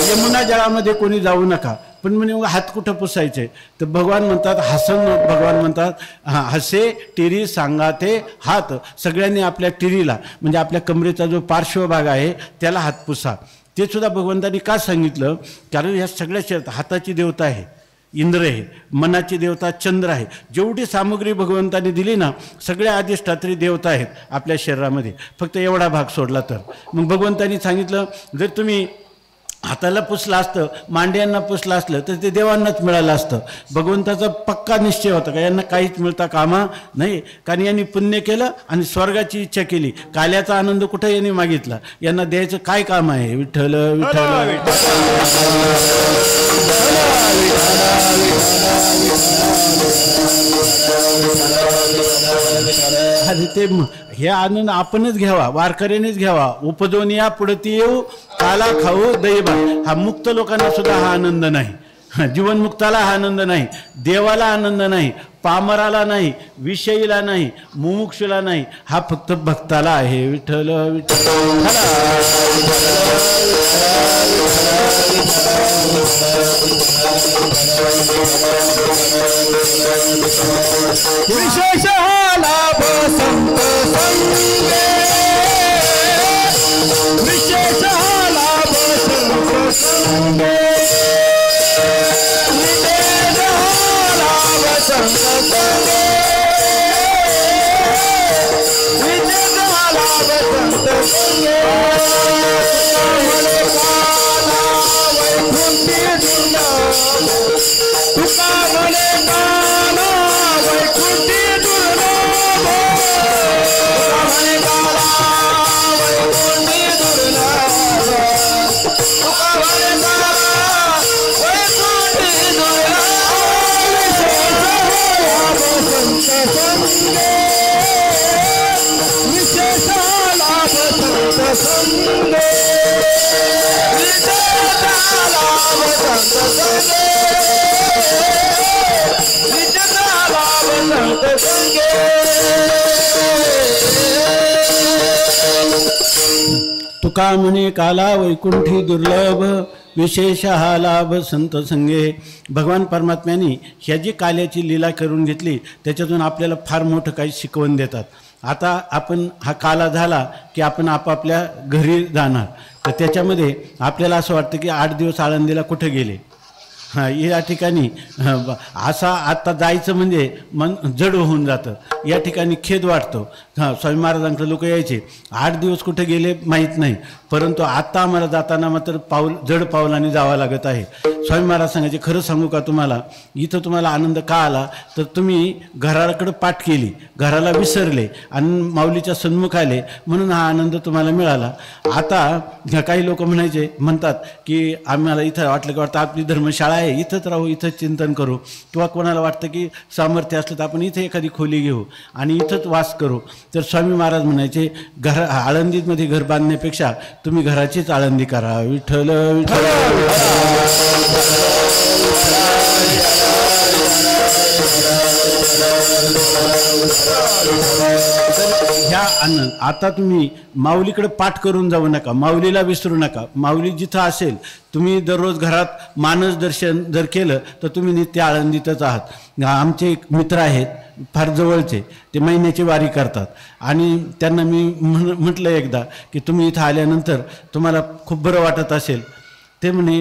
यमुना जळामध्ये कोणी जाऊ नका. पण म्हणे हात कुठं पुसायचे तर भगवान म्हणतात हसन भगवान म्हणतात हसे टिरी सांगाते हात. सगळ्यांनी आपल्या टिरीला म्हणजे आपल्या कमरेचा जो पार्श्वभाग आहे त्याला हात पुसा. ते सुद्धा भगवंतांनी का सांगितलं कारण ह्या सगळ्या हाताची देवता आहे इंद्र आहे, मनाची देवता चंद्र आहे. जेवढी सामग्री भगवंतांनी दिली ना सगळ्या अधिष्ठात्री देवता आहेत आपल्या शरीरामध्ये फक्त एवढा भाग सोडला तर. मग भगवंतांनी सांगितलं जर तुम्ही हाताला पुसलं असतं मांड्यांना पुसलं असलं तर ते देवांनाच मिळालं असतं. भगवंताचा पक्का निश्चय होता का यांना काहीच मिळता कामा नाही कारण यांनी पुण्य केलं आणि स्वर्गाची इच्छा केली. काल्याचा आनंद कुठं यांनी मागितला यांना द्यायचं काय काम आहे. विठ्ठल विठ्ठल ते हे आनंद आपणच घ्यावा वारकऱ्यानेच घ्यावा. उपजवून या पुढती येऊ काला खाऊ दैवा. हा मुक्त लोकांना सुद्धा हा आनंद नाही. जीवनमुक्ताला हा आनंद नाही, देवाला आनंद नाही, पामराला नाही, विषयीला नाही, मुमुक्षुला नाही. हा फक्त भक्ताला आहे. विठ्ठल विठ्ठल विशेष लाभ संत संगे विशेष लाभ संत संगे विशेष लाभ संत संगे विशेष लाभ संत संगे वैकुंठी दुर्लभ तुका म्हणे काना वैकुंठी दुर्लभ तुका म्हणे काला वैकुंठी दुर्लभ तुका म्हणे काला वैकुंठी दुर्लभ विशेष लाभ संत संगे विशेष लाभ संत संगे विशेष लाभ संत संगे. तुका म्हणे काला वैकुंठी दुर्लभ विशेष हा लाभ संत संगे. भगवान परमात्म्याने ह्या जी काल्याची लीला करून घेतली त्याच्यातून आपल्याला फार मोठं काही शिकवण देतात. आता आपण हा काला झाला की आपण आपापल्या घरी जाणार तर त्याच्यामध्ये आपल्याला असं वाटतं की 8 दिवस आळंदीला कुठे गेले. या ठिकाणी असा आता जायचं म्हणजे मन जड होऊन जातं. या ठिकाणी खेद वाटतो. स्वामी महाराजांकडे लोक यायचे 8 दिवस कुठे गेले माहीत नाही परंतु आता आम्हाला जाताना मात्र जड पावलाने जावं लागत आहे. स्वामी महाराज सांगायचे खरं सांगू का तुम्हाला इथं तुम्हाला आनंद का आला तर तुम्ही घराकडे पाठ केली घराला विसरले आणि माऊलीच्या सन्मुख आले म्हणून हा आनंद तुम्हाला मिळाला. आता काही लोक म्हणतात की आम्हाला इथं वाटलं की वाटतं आपली धर्मशाळा आहे इथंच राहू इथंच चिंतन करू किंवा कोणाला वाटतं की सामर्थ्य असलं तर आपण इथे एखादी खोली घेऊ आणि इथंच वास करू. तर स्वामी महाराज म्हणायचे आळंदीमध्ये घर बांधण्यापेक्षा तुम्ही घराचीच आळंदी करा. विठ्ठल विठ्ठल ह्या आनंद. आता तुम्ही माऊलीकडे पाठ करून जाऊ नका माऊलीला विसरू नका. माऊली जिथं असेल तुम्ही दररोज घरात मानस दर्शन जर केलं तर तुम्ही नित्य आळंदीतच आहात. आमचे एक मित्र आहेत फार जवळचे ते महिन्याची वारी करतात आणि त्यांना मी म्हटलं एकदा की तुम्ही इथं आल्यानंतर तुम्हाला खूप बरं वाटत असेल. ते म्हणे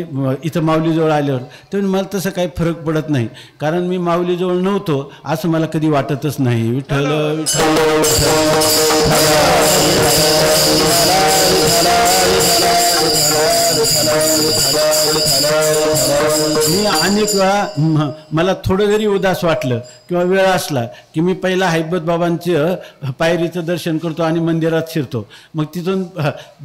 इथं माऊलीजवळ आल्यावर ते म्हणे मला तसं काही फरक पडत नाही कारण मी माऊलीजवळ नव्हतो असं मला कधी वाटतच नाही. विठ्ठल विठ्ठल किंवा मला थोडं जरी उदास वाटलं किंवा वेळ असला की मी पहिला हैबत बाबांचं पायरीचं दर्शन करतो आणि मंदिरात शिरतो. मग तिथून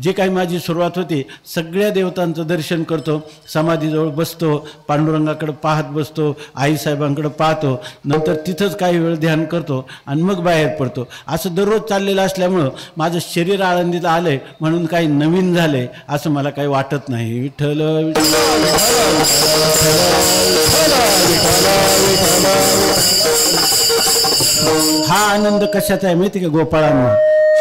जे काही माझी सुरुवात होती सगळ्या देवतांचं दर्शन करतो, समाधीजवळ बसतो, पांडुरंगाकडे पाहत बसतो, आईसाहेबांकडे पाहतो, नंतर तिथंच काही वेळ ध्यान करतो आणि मग बाहेर पडतो. असं दररोज चाललेलं असल्यामुळं माझं शरीर आळंदीला आलंय म्हणून काही नवीन झालंय असं मला काही वाटत नाही. विठ्ठल हा आनंद कशाचा आहे माहिती का गोपाळांना?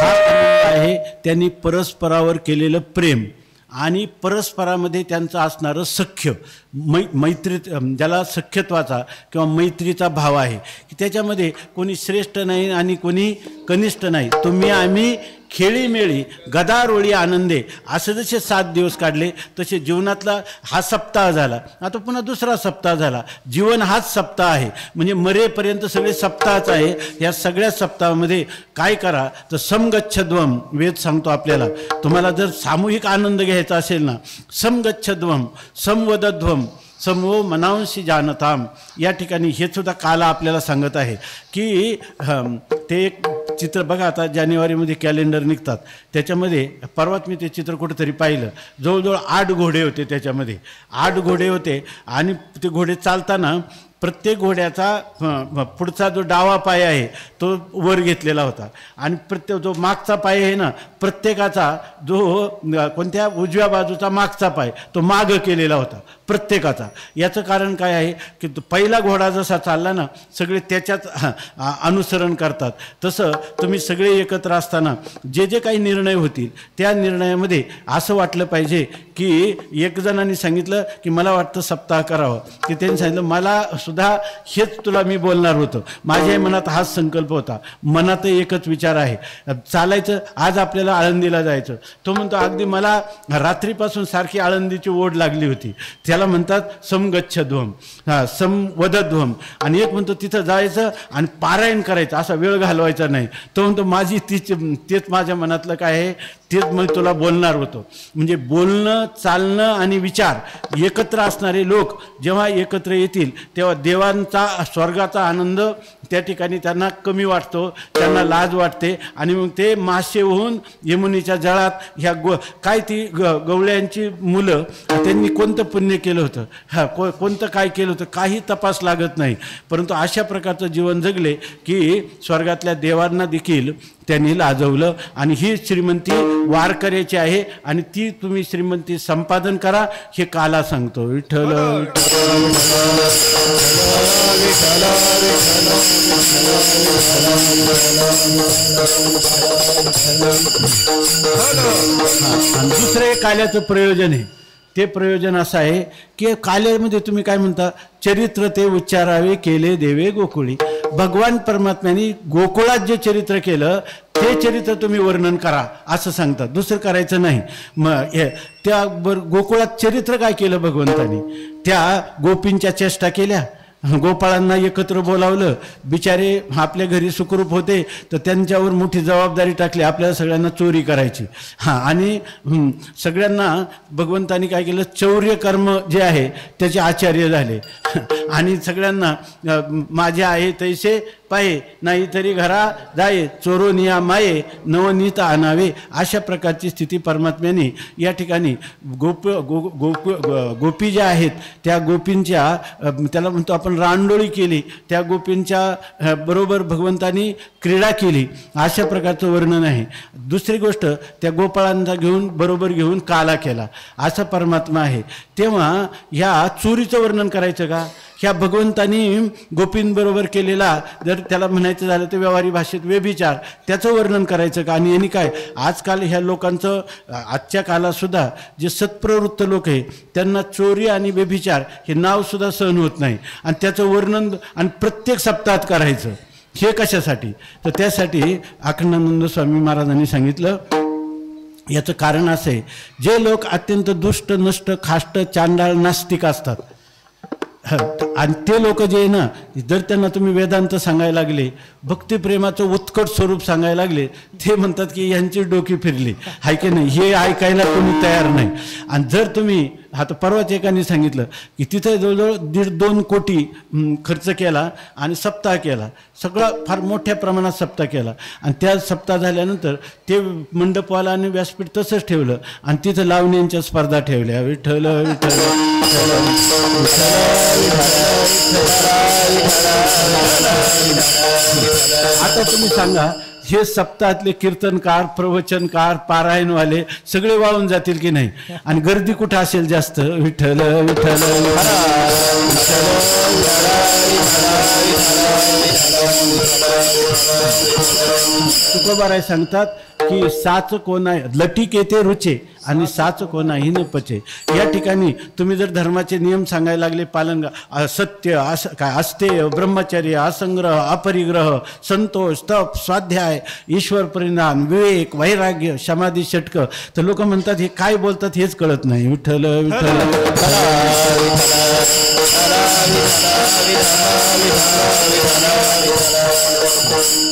हा आनंद आहे त्यांनी परस्परावर केलेलं प्रेम आणि परस्परामध्ये त्यांचं असणारं सख्य, मैत्री, ज्याला सख्यत्वाचा किंवा मैत्रीचा भाव आहे की त्याच्यामध्ये कोणी श्रेष्ठ नाही आणि कोणी कनिष्ठ नाही. तुम्ही आम्ही खेळीमेळी गदारोळी आनंदे असं जसे 7 दिवस काढले तसे जीवनातला हा सप्ताह झाला. आता पुन्हा दुसरा सप्ताह झाला. जीवन हाच सप्ताह आहे, म्हणजे मरेपर्यंत सगळे सप्ताहच आहे. या सगळ्या सप्ताहामध्ये काय करा तर समगच्छध्वम वेद सांगतो आपल्याला. तुम्हाला जर सामूहिक आनंद घ्यायचा असेल ना, समगच्छध्वम समवदध्वम समो मनांशी जानताम, या ठिकाणी हे सुद्धा काला आपल्याला सांगत आहे की ते एक चित्र बघा. आता जानेवारीमध्ये कॅलेंडर निघतात, त्याच्यामध्ये परवाच मी ते चित्र कुठंतरी पाहिलं. जवळजवळ 8 घोडे होते, त्याच्यामध्ये 8 घोडे होते आणि ते घोडे चालताना प्रत्येक घोड्याचा पुढचा जो डावा पाय आहे तो वर घेतलेला होता आणि प्रत्येक जो मागचा पाय आहे ना, प्रत्येकाचा जो कोणत्या उजव्या बाजूचा मागचा पाय तो मागं केलेला होता प्रत्येकाचा. याचं कारण काय आहे की पहिला घोडा जसा चालला ना सगळे त्याच्याच अनुसरण करतात. तसं तुम्ही सगळे एकत्र असताना जे जे काही निर्णय होतील त्या निर्णयामध्ये असं वाटलं पाहिजे की एक जणांनी सांगितलं की मला वाटतं सप्ताह करावं, की त्यांनी सांगितलं मला सुद्धा हेच तुला मी बोलणार होतो. माझ्या मनात हाच संकल्प होता. मनात एकच विचार आहे, चालायचं. आज आपल्याला आळंदीला जायचं. तो म्हणतो अगदी मला रात्रीपासून सारखी आळंदीची ओढ लागली होती. त्याला म्हणतात समगच्छध्वम, समवदध्वम. आणि एक म्हणतो तिथं जायचं आणि पारायण करायचं, असा वेळ घालवायचा नाही. तो म्हणतो माझी तेच माझ्या मनातलं काय आहे तेच मग तुला बोलणार होतो. म्हणजे बोलणं, चालणं आणि विचार एकत्र असणारे लोक जेव्हा एकत्र येतील तेव्हा देवांचा स्वर्गाचा आनंद त्या ठिकाणी त्यांना कमी वाटतो, त्यांना लाज वाटते आणि मग ते मासे होऊन यमुनेच्या जळात ह्या काय ती गवळ्यांची मुलं त्यांनी कोणतं पुण्य केलं होतं, कोणतं काय केलं होतं काही तपास लागत नाही. परंतु अशा प्रकारचं जीवन जगले की स्वर्गातल्या देवांना देखील त्यांनी लाजवलं. आणि ही श्रीमंती वारकऱ्याची आहे आणि ती तुम्ही श्रीमंती संपादन करा हे काला सांगतो. विठ्ठल दुसरं एक काल्याचं प्रयोजन आहे. ते प्रयोजन असं आहे की काल्यामध्ये तुम्ही काय म्हणता, चरित्र ते उच्चारावे केले देवे गोकुळी. भगवान परमात्म्याने गोकुळात जे चरित्र केलं ते चरित्र तुम्ही वर्णन करा असं सांगतात, दुसरं करायचं नाही. मग त्या गोकुळात चरित्र काय केलं भगवंतानी? त्या गोपींच्या चेष्टा केल्या, गोपाळांना एकत्र बोलावलं. बिचारे आपल्या घरी सुखरूप होते तर त्यांच्यावर मोठी जबाबदारी टाकली, आपल्याला सगळ्यांना चोरी करायची. आणि सगळ्यांना भगवंतानी काय केलं, चौर्य कर्म जे आहे त्याचे आचार्य झाले. आणि सगळ्यांना माझे आहे तैसे पाये नाही तरी घरा जाये, चोरोनिया माये नवनीत आणावे, अशा प्रकारची स्थिती परमात्म्याने या ठिकाणी गोपी ज्या आहेत त्या गोपींच्या त्याला म्हणतो आपण रांडोळी केली, त्या गोपींच्या बरोबर भगवंतानी क्रीडा केली, अशा प्रकारचं वर्णन आहे. दुसरी गोष्ट त्या गोपाळांचा बरोबर घेऊन काला केला असा परमात्मा आहे. तेव्हा ह्या चोरीचं वर्णन करायचं का? ह्या भगवंतानी गोपींबरोबर केलेला जर त्याला म्हणायचं झालं तर व्यवहारी भाषेत व्यभिचार, त्याचं वर्णन करायचं का? आणि यांनी काय आजकाल ह्या लोकांचं आजच्या काळातसुद्धा जे सत्प्रवृत्त लोक आहे त्यांना चोरी आणि व्यभिचार हे नावसुद्धा सहन होत नाही आणि त्याचं वर्णन आणि प्रत्येक सप्ताहात करायचं. हे कशासाठी? तर त्यासाठी अखंडानंद स्वामी महाराजांनी सांगितलं. याचं कारण असं आहे, जे लोक अत्यंत दुष्ट नष्ट खाष्ट चांडाळ नास्तिक असतात आणि ते लोक जे आहे ना, जर त्यांना तुम्ही वेदांत सांगायला लागले, भक्तिप्रेमाचं उत्कट स्वरूप सांगायला लागले, ते म्हणतात की यांची डोकी फिरली, हाय की नाही, हे ऐकायला कोणी तयार नाही. आणि जर तुम्ही आता परवाच एकाने सांगितलं की तिथे जवळजवळ 1.5-2 कोटी खर्च केला आणि सप्ताह केला, सगळा फार मोठ्या प्रमाणात सप्ताह केला. आणि त्या सप्ताह झाल्यानंतर ते मंडपवाला आणि व्यासपीठ तसंच ठेवलं आणि तिथं लावण्यांच्या स्पर्धा ठेवल्या. विठ्ठल विठ्ठल आता तुम्ही सांगा, हे सप्ताहातले कीर्तनकार, प्रवचनकार, पारायणवाले सगळे वाळून जातील की नाही? आणि गर्दी कुठं असेल जास्त? विठ्ठल विठ्ठल तुकोबाराय सांगतात की साच कोणा लटीक येते रुचे आणि साच कोणाही न पचे. या ठिकाणी तुम्ही जर धर्माचे नियम सांगायला लागले, पालन सत्य काय अस्तेय, ब्रह्मचर्य, असंग्रह, अपरिग्रह, संतोष, तप, स्वाध्याय, ईश्वर परिणाम, विवेक, वैराग्य, समाधी, षटक, तर लोक म्हणतात हे काय बोलतात हेच कळत नाही. विठ्ठल विठ्ठल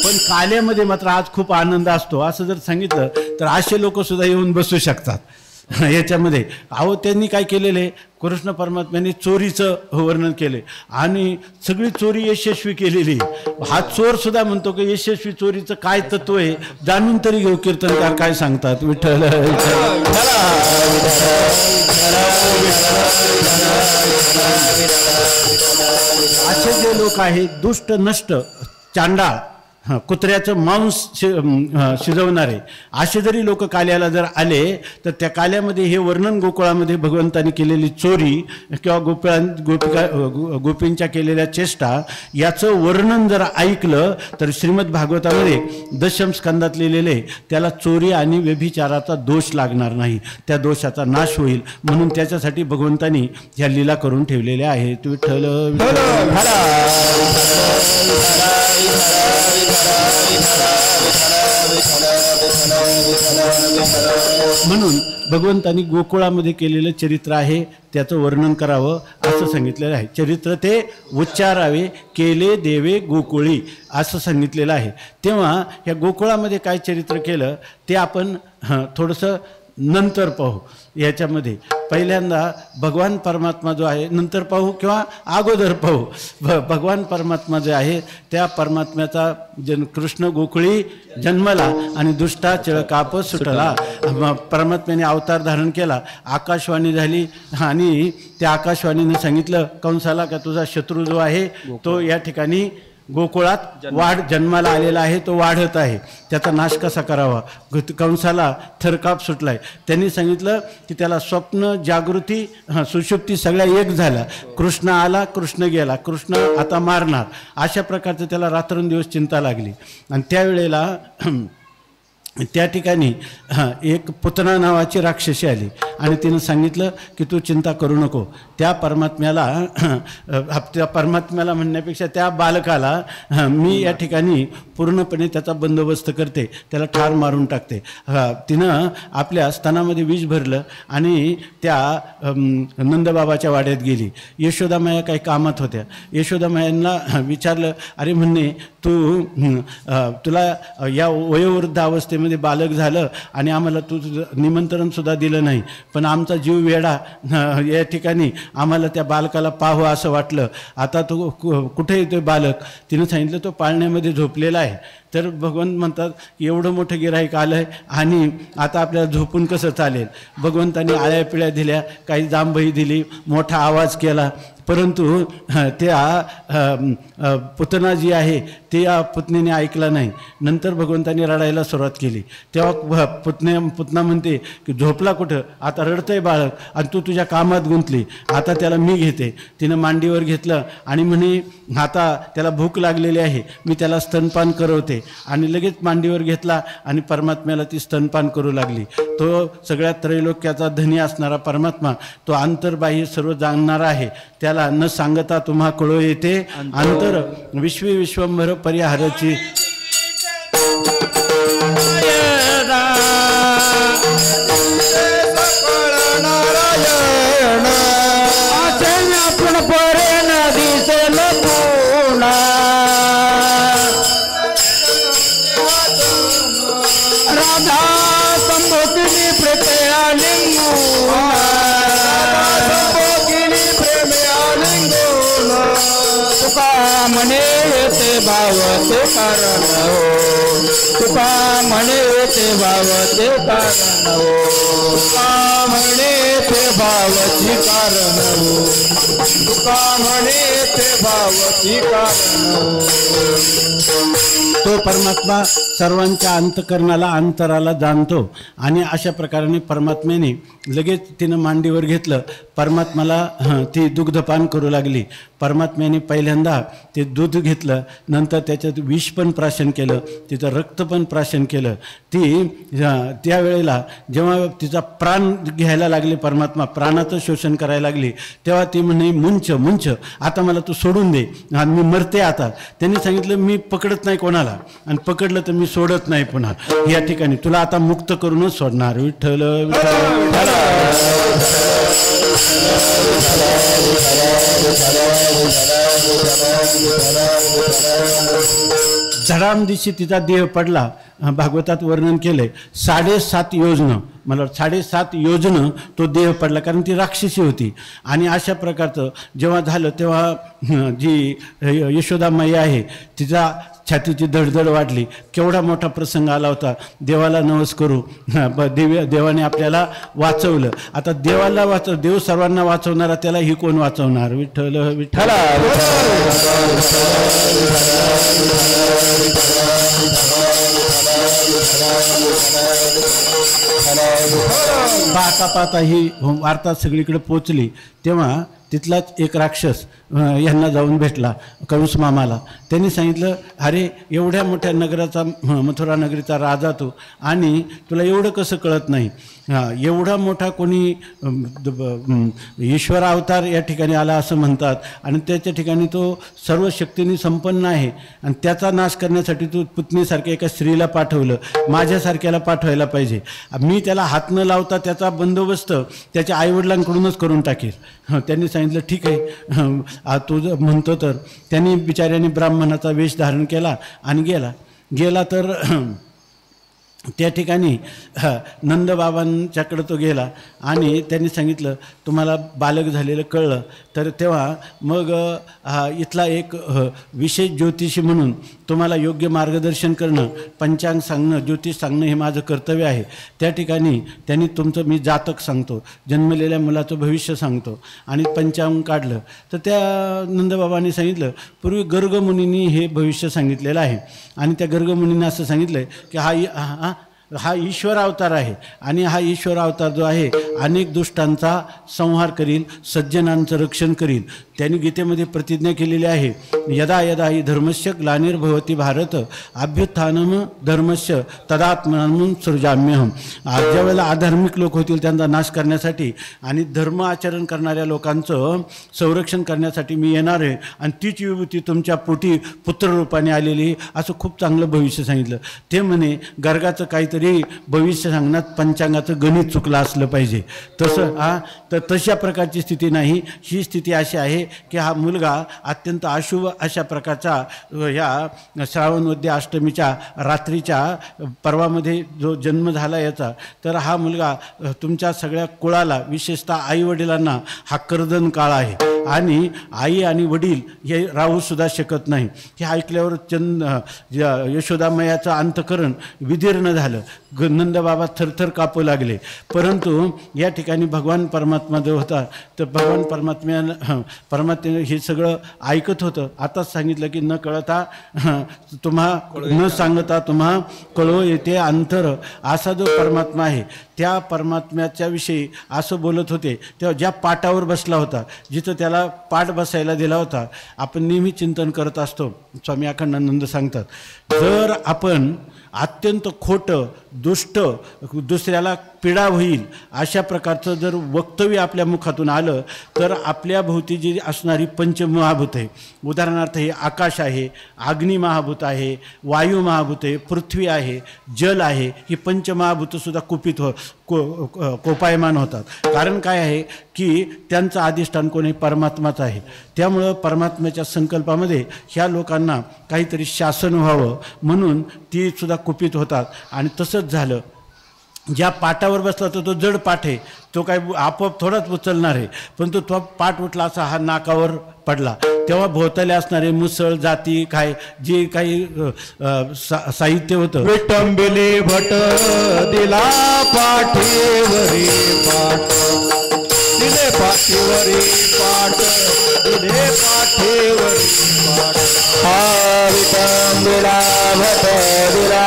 पण काल्यामध्ये मात्र आज खूप आनंद असतो असं जर सांगितलं तर असे लोक सुद्धा येऊन बसू शकतात याच्यामध्ये. अहो त्यांनी काय केलेले, कृष्ण परमात्म्यांनी चोरीचं वर्णन केले आणि सगळी चोरी यशस्वी केलेली. हा चोर सुद्धा म्हणतो की यशस्वी चोरीचं काय तत्व आहे जाणून तरी घेऊ. कीर्तनकार काय सांगतात? विठ्ठल असे जे लोक आहेत दुष्ट, नष्ट, चांडाळ, कुत्र्याचं मांस शिजवणारे, असे जरी लोक काल्याला जर आले तर त्या काल्यामध्ये हे वर्णन गोकुळामध्ये भगवंतांनी केलेली चोरी किंवा गोपींच्या केलेल्या चेष्टा याचं वर्णन जर ऐकलं तर श्रीमद भागवतामध्ये दशम स्कंदात लिहिलेले त्याला चोरी आणि व्यभिचाराचा दोष लागणार नाही, त्या दोषाचा नाश होईल. म्हणून त्याच्यासाठी भगवंतांनी ह्या लीला करून ठेवलेल्या आहेत. विठ्ठल म्हणून भगवंतांनी गोकुळामध्ये केलेलं चरित्र आहे त्याचं वर्णन करावं असं सांगितलेलं आहे. चरित्र ते उच्चारावे केले देवे गोकुळी असं सांगितलेलं आहे. तेव्हा ह्या गोकुळामध्ये काय चरित्र केलं ते आपण थोडंसं नंतर पाहू. याच्यामध्ये पहिल्यांदा भगवान परमात्मा जो आहे नंतर पाहू किंवा अगोदर पाहू. भगवान परमात्मा जे आहे त्या परमात्म्याचा कृष्ण गोकुळी जन्मला आणि दुष्टा चिळकाप सुटला. परमात्म्याने अवतार धारण केला, आकाशवाणी झाली आणि त्या आकाशवाणीने सांगितलं कंसाला का तुझा शत्रू जो आहे तो या ठिकाणी गोकुळात जन्माला आलेला आहे, तो वाढत आहे, त्याचा नाश कसा करावा. कंसाला थरकाप सुटलाय. त्यांनी सांगितलं की त्याला स्वप्न, जागृती, सुषुप्ती सगळ्या एक झाल्या. कृष्ण आला, कृष्ण गेला, कृष्ण आता मारणार, अशा प्रकारचं त्याला रात्रंदिवस चिंता लागली. आणि त्यावेळेला त्या ठिकाणी एक पुतना नावाची राक्षसी आली आणि तिनं सांगितलं की तू चिंता करू नको. त्या परमात्म्याला म्हणण्यापेक्षा त्या बालकाला मी या ठिकाणी पूर्णपणे त्याचा बंदोबस्त करते, त्याला ठार मारून टाकते. तिनं आपल्या स्तनामध्ये विष भरलं आणि त्या नंदबाबाच्या वाड्यात गेली. यशोदामाया काही कामात होत्या. यशोदामायांना विचारलं, अरे म्हणणे तुला या वयोवृद्ध अवस्थेमध्ये बालक झालं आणि आम्हाला तू निमंत्रणसुद्धा दिलं नाही, पण आमचा जीव वेडा या ठिकाणी आम्हाला त्या बालकाला पाहावं असं वाटलं. आता तो कुठे येतोय बालक? तिनं सांगितलं तो पाळण्यामध्ये झोपलेला आहे. तर भगवंत म्हणतात एवढं मोठं गिऱ्हाईक आलं आहे आणि आता आपल्याला झोपून कसं चालेल. भगवंतांनी आळ्या पिळ्या दिल्या, काही जांभई दिली, मोठा आवाज केला, परंतु त्या पुतना जी आहे ते या पुतणीने ऐकला नाही. नंतर भगवंतांनी रडायला सुरुवात केली. तेव्हा पुतना म्हणते की झोपला कुठं, आता रडतंय बाळक आणि तू तुझ्या कामात गुंतली, आता त्याला मी घेते. तिनं मांडीवर घेतलं आणि म्हणे आता त्याला भूक लागलेली आहे, मी त्याला स्तनपान करवते. आणि लगेच मांडीवर घेतला आणि परमात्म्याला ती स्तनपान करू लागली. तो सगळ्या त्रैलोक्याचा धनी असणारा परमात्मा, तो अंतर्बाह्य सर्व जाणणारा आहे, त्याला न सांगता तुम्हा कळो येते अंतर विश्वी विश्वंभर परिहारची. राधा संभोगिनी प्रेमे आलिंगन संभोगिनी प्रेमे आलिंगन तुका म्हणे ते भाव ते कारण हो तुका म्हणे ते भाव ते कारण हो तुका म्हणे ते भावची कारण हो तुका म्हणे ते भावची कारण हो तो परमात्मा सर्वांच्या अंतकरणाला अंतराला जाणतो आणि अशा प्रकारे परमात्म्याने लगेच तिनं मांडीवर घेतलं. परमात्म्याला ती दुग्धपान करू लागली. परमात्म्याने पहिल्यांदा ते दूध घेतलं, नंतर त्याच्यात विष पण प्राशन केलं, तिचं रक्त पण प्राशन केलं. ती त्यावेळेला जेव्हा तिचा प्राण घ्यायला लागले, परमात्मा प्राणाचं शोषण करायला लागली, तेव्हा ती म्हणे मुंच मुंच आता मला तू सोडून दे आणि मी मरते आता. त्यांनी सांगितलं मी पकडत नाही कोणाला आणि पकडलं तर मी सोडत नाही पुन्हा. या ठिकाणी तुला आता मुक्त करूनच सोडणार. विठ्ठल झडाम दिशी तिचा देह पडला. भागवतात वर्णन केलंय 7.5 योजनं, मला 7.5 योजनं तो देह पडला, कारण ती राक्षसी होती. आणि अशा प्रकारचं जेव्हा झालं तेव्हा जी यशोदा मैया आहे तिचा छातीची धडधड वाढली. केवढा मोठा प्रसंग आला होता. देवाला नवस करू, देवाने आपल्याला वाचवलं. आता देवाला देव सर्वांना वाचवणारा, त्याला ही कोण वाचवणार. विठ्ठल विठ्ठला पाहता पाहता ही वार्ता सगळीकडे पोचली. तेव्हा तिथलाच एक राक्षस यांना जाऊन भेटला, कंस मामाला. त्यांनी सांगितलं अरे एवढ्या मोठ्या नगराचा, मथुरा नगरीचा राजा तू, आणि तुला एवढं कसं कळत नाही. एवढा मोठा कोणी ईश्वर अवतार या ठिकाणी आला असं म्हणतात, आणि त्याच्या ठिकाणी तो सर्व शक्तीने संपन्न आहे, आणि त्याचा नाश करण्यासाठी तू पुतणीसारख्या एका स्त्रीला पाठवलं. माझ्यासारख्याला पाठवायला पाहिजे. मी त्याला हात न लावता त्याचा बंदोबस्त त्याच्या आईवडिलांकडूनच करून टाकेल. त्यांनी सांगितलं ठीक आहे तू म्हणतो तर. त्यांनी बिचाऱ्याने ब्राह्मणाचा वेश धारण केला आणि गेला तर त्या ठिकाणी नंदबाबांच्याकडं तो गेला आणि त्यांनी सांगितलं तुम्हाला बालक झालेलं कळलं तर तेव्हा मग इथला एक विशेष ज्योतिषी म्हणून तुम्हाला योग्य मार्गदर्शन करणं, पंचांग सांगणं, ज्योतिष सांगणं हे माझं कर्तव्य आहे. त्या ठिकाणी त्यांनी तुमचं मी जातक सांगतो, जन्मलेल्या मुलाचं भविष्य सांगतो आणि पंचांग काढलं. तर त्या नंदबाबांनी सांगितलं पूर्वी गर्गमुनींनी हे भविष्य सांगितलेलं आहे, आणि त्या गर्गमुनींनी असं सांगितलं की हा ईश्वर अवतार आहे, आणि हा ईश्वर अवतार जो आहे अनेक दुष्टांचा संहार करील, सज्जनांचं रक्षण करील. त्यांनी गीतेमध्ये प्रतिज्ञा केलेली आहे यदा यदा ही धर्मस्य ग्लानिर्भवती भारत अभ्युत्थानम धर्मस्य तदात्मनं सृजाम्यहम. ज्या वेळेला अधार्मिक लोक होतील त्यांचा नाश करण्यासाठी आणि धर्म आचरण करणाऱ्या लोकांचं संरक्षण करण्यासाठी मी येणार आहे, आणि तीच विभूती तुमच्या पोटी पुत्ररूपाने आलेली, असं खूप चांगलं भविष्य सांगितलं. ते म्हणे गर्गाचं काहीतरी भविष्य सांगण्यात पंचांगाचं गणित चुकलं असलं पाहिजे. तर तशा प्रकारची स्थिती नाही. ही स्थिती अशी आहे की हा मुलगा अत्यंत अशुभ अशा प्रकारचा ह्या श्रावणवद्य अष्टमीच्या रात्रीच्या पर्वामध्ये जो जन्म झाला याचा, तर हा मुलगा तुमच्या सगळ्या कुळाला विशेषतः आईवडिलांना हा कर्दन काळ आहे, आणि आई आणि वडील हे राहूसुद्धा शकत नाही. हे ऐकल्यावर यशोदामयाचं अंतकरण विदीर्ण झालं. नंदबाबा थरथर कापू लागले. परंतु या ठिकाणी भगवान परमात्मा जो होता तर भगवान परमात्म्याने हे सगळं ऐकत होतं. आताच सांगितलं की न कळता न सांगता तुम्हा कळो येते अंतर. असा जो परमात्मा आहे त्या परमात्म्याच्या विषयी असं बोलत होते तेव्हा ज्या पाटावर बसला होता, जिथं त्याला पाठ बसायला दिला होता, आपण नेहमी चिंतन करत असतो. स्वामी अखंडानंद सांगतात जर आपण अत्यंत खोटं, दुष्ट, दुसऱ्याला पीडा होईल अशा प्रकारचं जर वक्तव्य आपल्या मुखातून आलं तर आपल्या भोवती जी असणारी पंचमहाभूत आहे, उदाहरणार्थ हे आकाश आहे, अग्नी महाभूत आहे, वायू महाभूत आहे, पृथ्वी आहे, जल आहे, ही पंचमहाभूतसुद्धा कुपित कोपायमान होतात. कारण काय आहे की त्यांचं अधिष्ठान कोणी परमात्माच आहे. त्यामुळं परमात्म्याच्या संकल्पामध्ये ह्या लोकांना काहीतरी शासन व्हावं म्हणून ती सुद्धा कुपित होतात. आणि तसंच झालं. ज्या पाटावर बसला तर तो जड पाठ आहे, तो काय आपोआप थोडाच उचलणार आहे, पण तो पाठ उठला असा हा नाकावर पडला. तेव्हा भोवताले असणारे मुसळ जाती काय जे काही साहित्य होतं, विटंबिले भट दिला पाठीवरी पाठ, दिले पाठीवरी पाठ, दिले पाठीवरी पाठ. हा विटंबिला भट दिला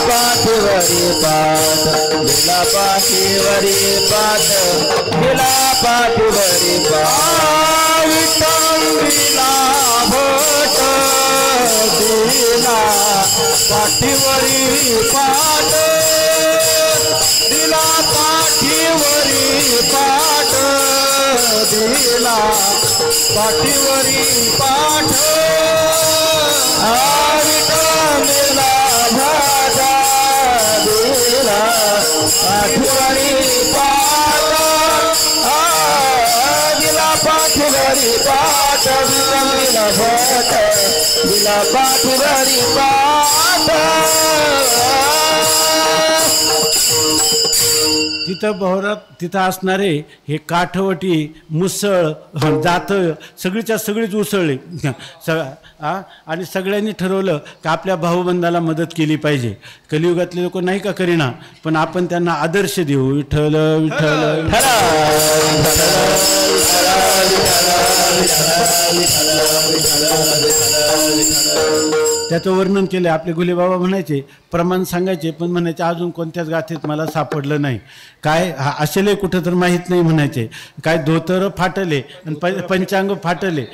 पाठीवरी पाठ, दिला पाठीवरी पाठ, दिला पाठीवरी पाठ. विटंबिला भट दिला पाठीवरी पाठ, दिला पाठीवरी पाठ, दिला पाठीवरी पाठ. विटंबिला भट दिला पाठीवरी पाठ, दिला पाठीवरी पाठ. विटंबिला भट दिला पाठीवरी पाठ. तिथं बहरात तिथं असणारे हे काठवटी मुसळ जातं सगळीच्या सगळीच उसळले आणि सगळ्यांनी ठरवलं की आपल्या भाऊबंधाला मदत केली पाहिजे. कलियुगातले लोक नाही का करीना, पण आपण त्यांना आदर्श देऊ. विठ्ठल विठ्ठल त्याचं वर्णन केलं. आपले गुलेबाबा म्हणायचे, प्रमाण सांगायचे, पण म्हणायचे अजून कोणत्याच गाथेत मला सापडलं नाही. काय असेले कुठं तर माहीत नाही म्हणायचे. काय धोतर फाटले आणि पंचांग फाटले,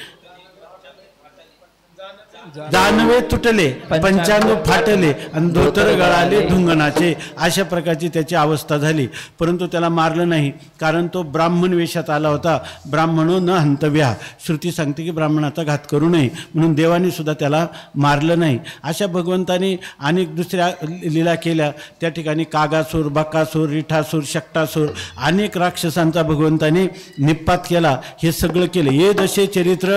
जानवे तुटले, पंचांग फाटले आणि धोतर गळाले ढुंगणाचे. अशा प्रकारची त्याची अवस्था झाली. परंतु त्याला मारलं नाही, कारण तो ब्राह्मण वेशात आला होता. ब्राह्मणो न हंतव्या, श्रुती सांगते की ब्राह्मणाचा घात करू नये, म्हणून देवाने सुद्धा त्याला मारलं नाही. अशा भगवंताने अनेक दुसऱ्या लीला केल्या. त्या ठिकाणी कागासूर, बकासूर, रिठासूर, शक्टासूर अनेक राक्षसांचा भगवंताने निपात केला. हे सगळं केलं. ये दशे चरित्र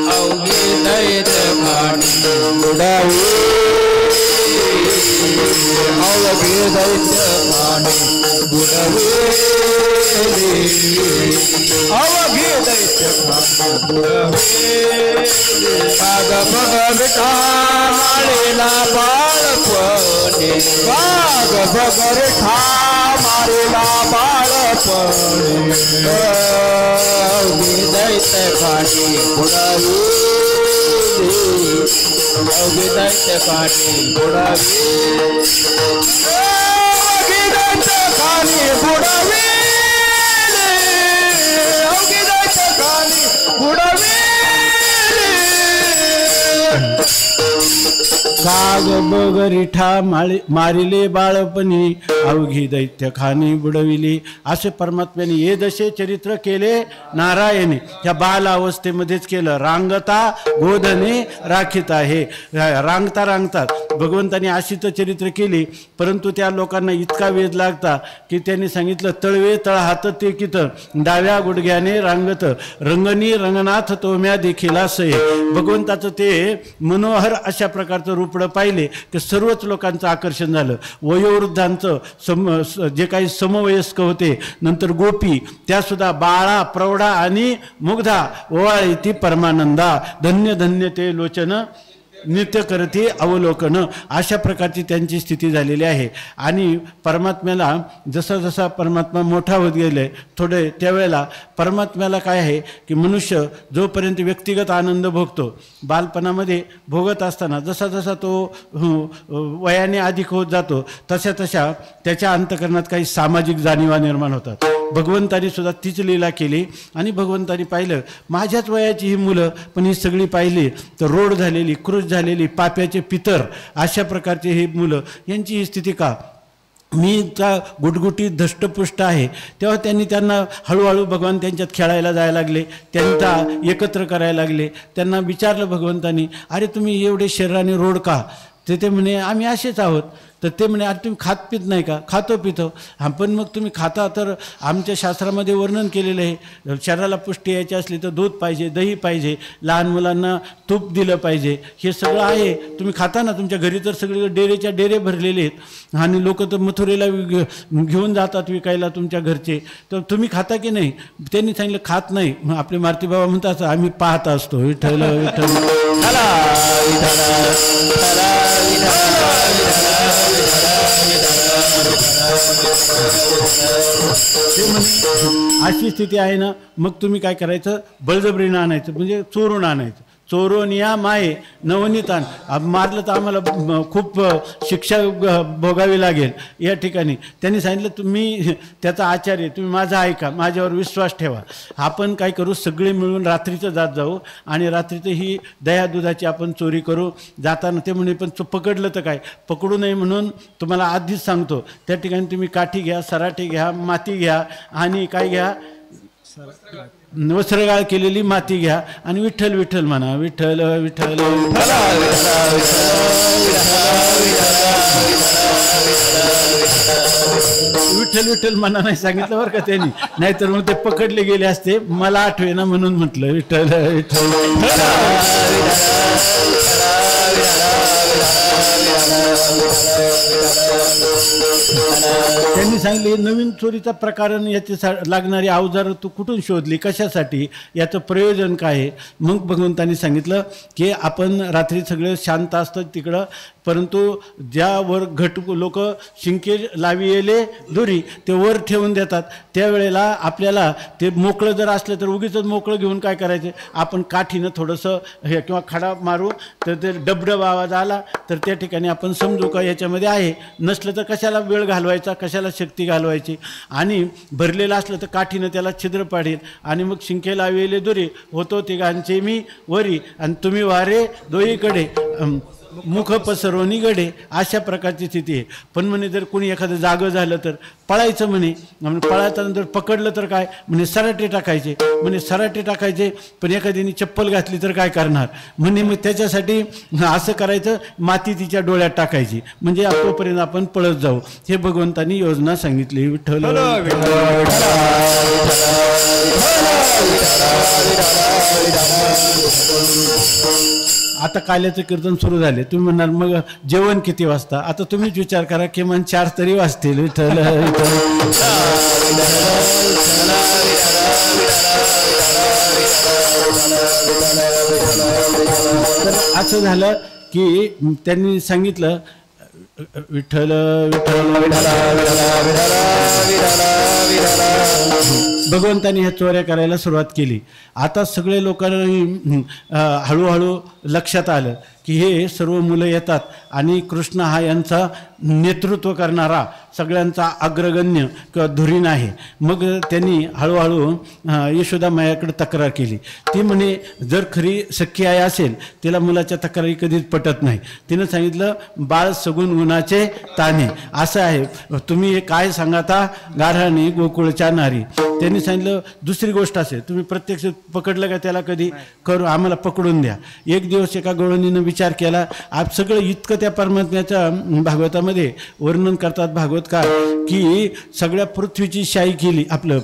अवघी दैत खाणी बुडावी, अवघी दैत खाणी बुडावी, अवघी दैत खाणी बुडावी. काग बग विठा माळेला बाळपणे, काग बग विठा माळेला बाळपणे. अवघी दैत खाणी बुडावी, अवघी दैत खाणी बुडावी, अवघी दैत खाणी बुडावी, अवघी दैत खाणी बुडावी. काग बग रिठा मारिले बाळपणी, अवघी दैत्य खाणी बुडविली. असे परमात्म्याने ये दशे चरित्र केले नारायणे. ह्या बाल अवस्थेमध्येच केलं. रांगता गोधने राखिता, हे रांगता रांगतात भगवंताने अशी तर चरित्र केली. परंतु त्या लोकांना इतका वेध लागता की त्यांनी सांगितलं, तळवे तळहात ते कित, डाव्या गुडघ्याने रांगत, रंगनी रंगनाथ तोम्या देखील असे. भगवंताचं ते मनोहर अशा प्रकारचं रूपडं पाहिले की सर्वच लोकांचं आकर्षण झालं. वयोवृद्धांचं जे काही समवयस्क होते, नंतर गोपी, त्यासुद्धा बाळा, प्रौढा आणि मुग्धा ओवाळी ती परमानंदा. धन्य धन्य ते लोचन नित्य करते अवलोकन. अशा प्रकारची त्यांची स्थिती झालेली आहे. आणि परमात्म्याला जसा जसा परमात्मा मोठा होत गेले थोडे, त्यावेळेला परमात्म्याला काय आहे की मनुष्य जोपर्यंत व्यक्तिगत आनंद भोगतो, बालपणामध्ये भोगत असताना जसा जसा तो वयाने अधिक होत जातो, तशा तशा त्याच्या अंतःकरणात काही सामाजिक जाणीवा निर्माण होतात. भगवंतानी सुद्धा तीच लीला केली. आणि भगवंतानी पाहिलं माझ्याच वयाची ही मुलं, पण ही सगळी पाहिली तर रोड झालेली, क्रूश झालेली, पाप्याचे पितर अशा प्रकारचे ही मुलं, यांची ही स्थिती का? मी त्या गुटगुटीत धष्टपुष्ट आहे. तेव्हा त्यांना हळूहळू भगवान त्यांच्यात खेळायला जायला लागले, त्यांचा एकत्र करायला लागले. त्यांना विचारलं भगवंतानी, अरे तुम्ही एवढे शरीराने रोड का? ते म्हणे आम्ही असेच आहोत. तर ते म्हणे अरे तुम्ही खात पित नाही का? खातो पितो. हां पण मग तुम्ही खाता तर आमच्या शास्त्रामध्ये वर्णन केलेलं आहे, शरीराला पुष्टी यायची असली तर दूध पाहिजे, दही पाहिजे, लहान मुलांना तूप दिलं पाहिजे, हे सगळं आहे. तुम्ही खाता ना, तुमच्या घरी तर सगळे डेरेच्या डेरे भरलेले आहेत आणि लोक तर मथुरेला घेऊन जातात विकायला तुमच्या घरचे, तर तुम्ही खाता की नाही? त्यांनी सांगितलं खात नाही. मग आपले मारुती बाबा म्हणतात आम्ही पाहत असतो. विठ्ठल विठ्ठल अशी स्थिती आहे ना, मग तुम्ही काय करायचं, बळजबरीनं आणायचं, म्हणजे चोरून आणायचं. चोरून या माये नवनीतान, मारलं तर आम्हाला खूप शिक्षा भोगावी लागेल या ठिकाणी. त्यांनी सांगितलं तुम्ही त्याचा आचार्य, तुम्ही माझा ऐका, माझ्यावर विश्वास ठेवा. आपण काय करू, सगळे मिळून रात्रीचं जात जाऊ आणि रात्रीचं ही दह्या दुधाची आपण चोरी करू. जाताना ते म्हणे पण पकडलं तर काय, पकडू नये म्हणून तुम्हाला आधीच सांगतो, त्या ठिकाणी तुम्ही काठी घ्या, सराठी घ्या, माती घ्या आणि काय घ्या, वस्त्रगाळ केलेली माती घ्या आणि विठ्ठल विठ्ठल म्हणा. विठ्ठल विठ्ठल विठ्ठल विठ्ठल म्हणा नाही सांगितलं बरं का त्यांनी, नाहीतर मग ते पकडले गेले असते. मला आठवे ना म्हणून म्हटलं विठ्ठल विठ्ठल. त्यांनी सांगितले नवीन चोरीचा प्रकार आणि याची लागणारी अवजारं तू कुठून शोधली, कशासाठी, याचं प्रयोजन काय आहे? मग भगवंतांनी सांगितलं की आपण रात्री सगळे शांत असतं तिकडं, परंतु ज्यावर घट लोक शिंके लावी येले दोरी ते वर ठेवून देतात, त्यावेळेला आपल्याला ते मोकळं जर असलं तर उगीच मोकळं घेऊन काय करायचं, आपण काठीनं थोडंसं हे किंवा खडा मारू तर ते डबडब आवाज आला तर त्या ठिकाणी आपण समजू का याच्यामध्ये आहे. नसलं तर कशाला वेळ घालवायचा, कशाला शक्ती घालवायची. आणि भरलेलं असलं तर काठीनं त्याला छिद्र पाडेल आणि मग शिंके लाविले दोरी होतो तिघांचे मी वरी आणि तुम्ही वारे दोईकडे मुख पसरवणी गडे, अशा प्रकारची स्थिती आहे. पण म्हणे जर कोणी एखादं जागं झालं तर पळायचं म्हणे. पळायचं जर पकडलं तर काय म्हणे, सराटे टाकायचे म्हणे, सराटे टाकायचे. पण एखाद्याने चप्पल घातली तर काय करणार म्हणे, मग त्याच्यासाठी असं करायचं, माती तिच्या डोळ्यात टाकायची, म्हणजे तोपर्यंत आपण पळत जाऊ. हे भगवंतांनी योजना सांगितली. विठ्ठल आता काल्याचं कीर्तन सुरू झाले. तुम्ही म्हणणार मग जेवण किती वाजता? आता तुम्हीच विचार करा, किमान 4 तरी वाजतील. विठ्ठल असं झालं की त्यांनी सांगितलं विठ्ठल विठ्ठल भगवंतांनी ह्या चोऱ्या करायला सुरुवात केली. आता सगळे लोकांनी हळूहळू लक्षात आलं की हे सर्व मुलं येतात आणि कृष्ण हा यांचा नेतृत्व करणारा सगळ्यांचा अग्रगण्य किंवा धुरीण आहे. मग त्यांनी हळूहळू यशोदा मायाकडे तक्रार केली. ती म्हणे जर खरी सख्खी आई असेल तिला मुलाच्या तक्रारी कधीच पटत नाही. तिनं सांगितलं बाळ सगुण गुणाचे ताने, असं आहे. तुम्ही हे काय सांगाता गाढाणी गोकुळच्या नारी. त्यांनी सांगितलं दुसरी गोष्ट असेल, तुम्ही प्रत्यक्ष पकडलं का त्याला कधी, करू आम्हाला पकडून द्या. एक दिवस एका गवळणीनं विचार केला. आप सगळं इतकं त्या परमात्म्याच्या भागवतामध्ये वर्णन करतात भागवतकार की सगळ्या पृथ्वीची शाई केली, आपलं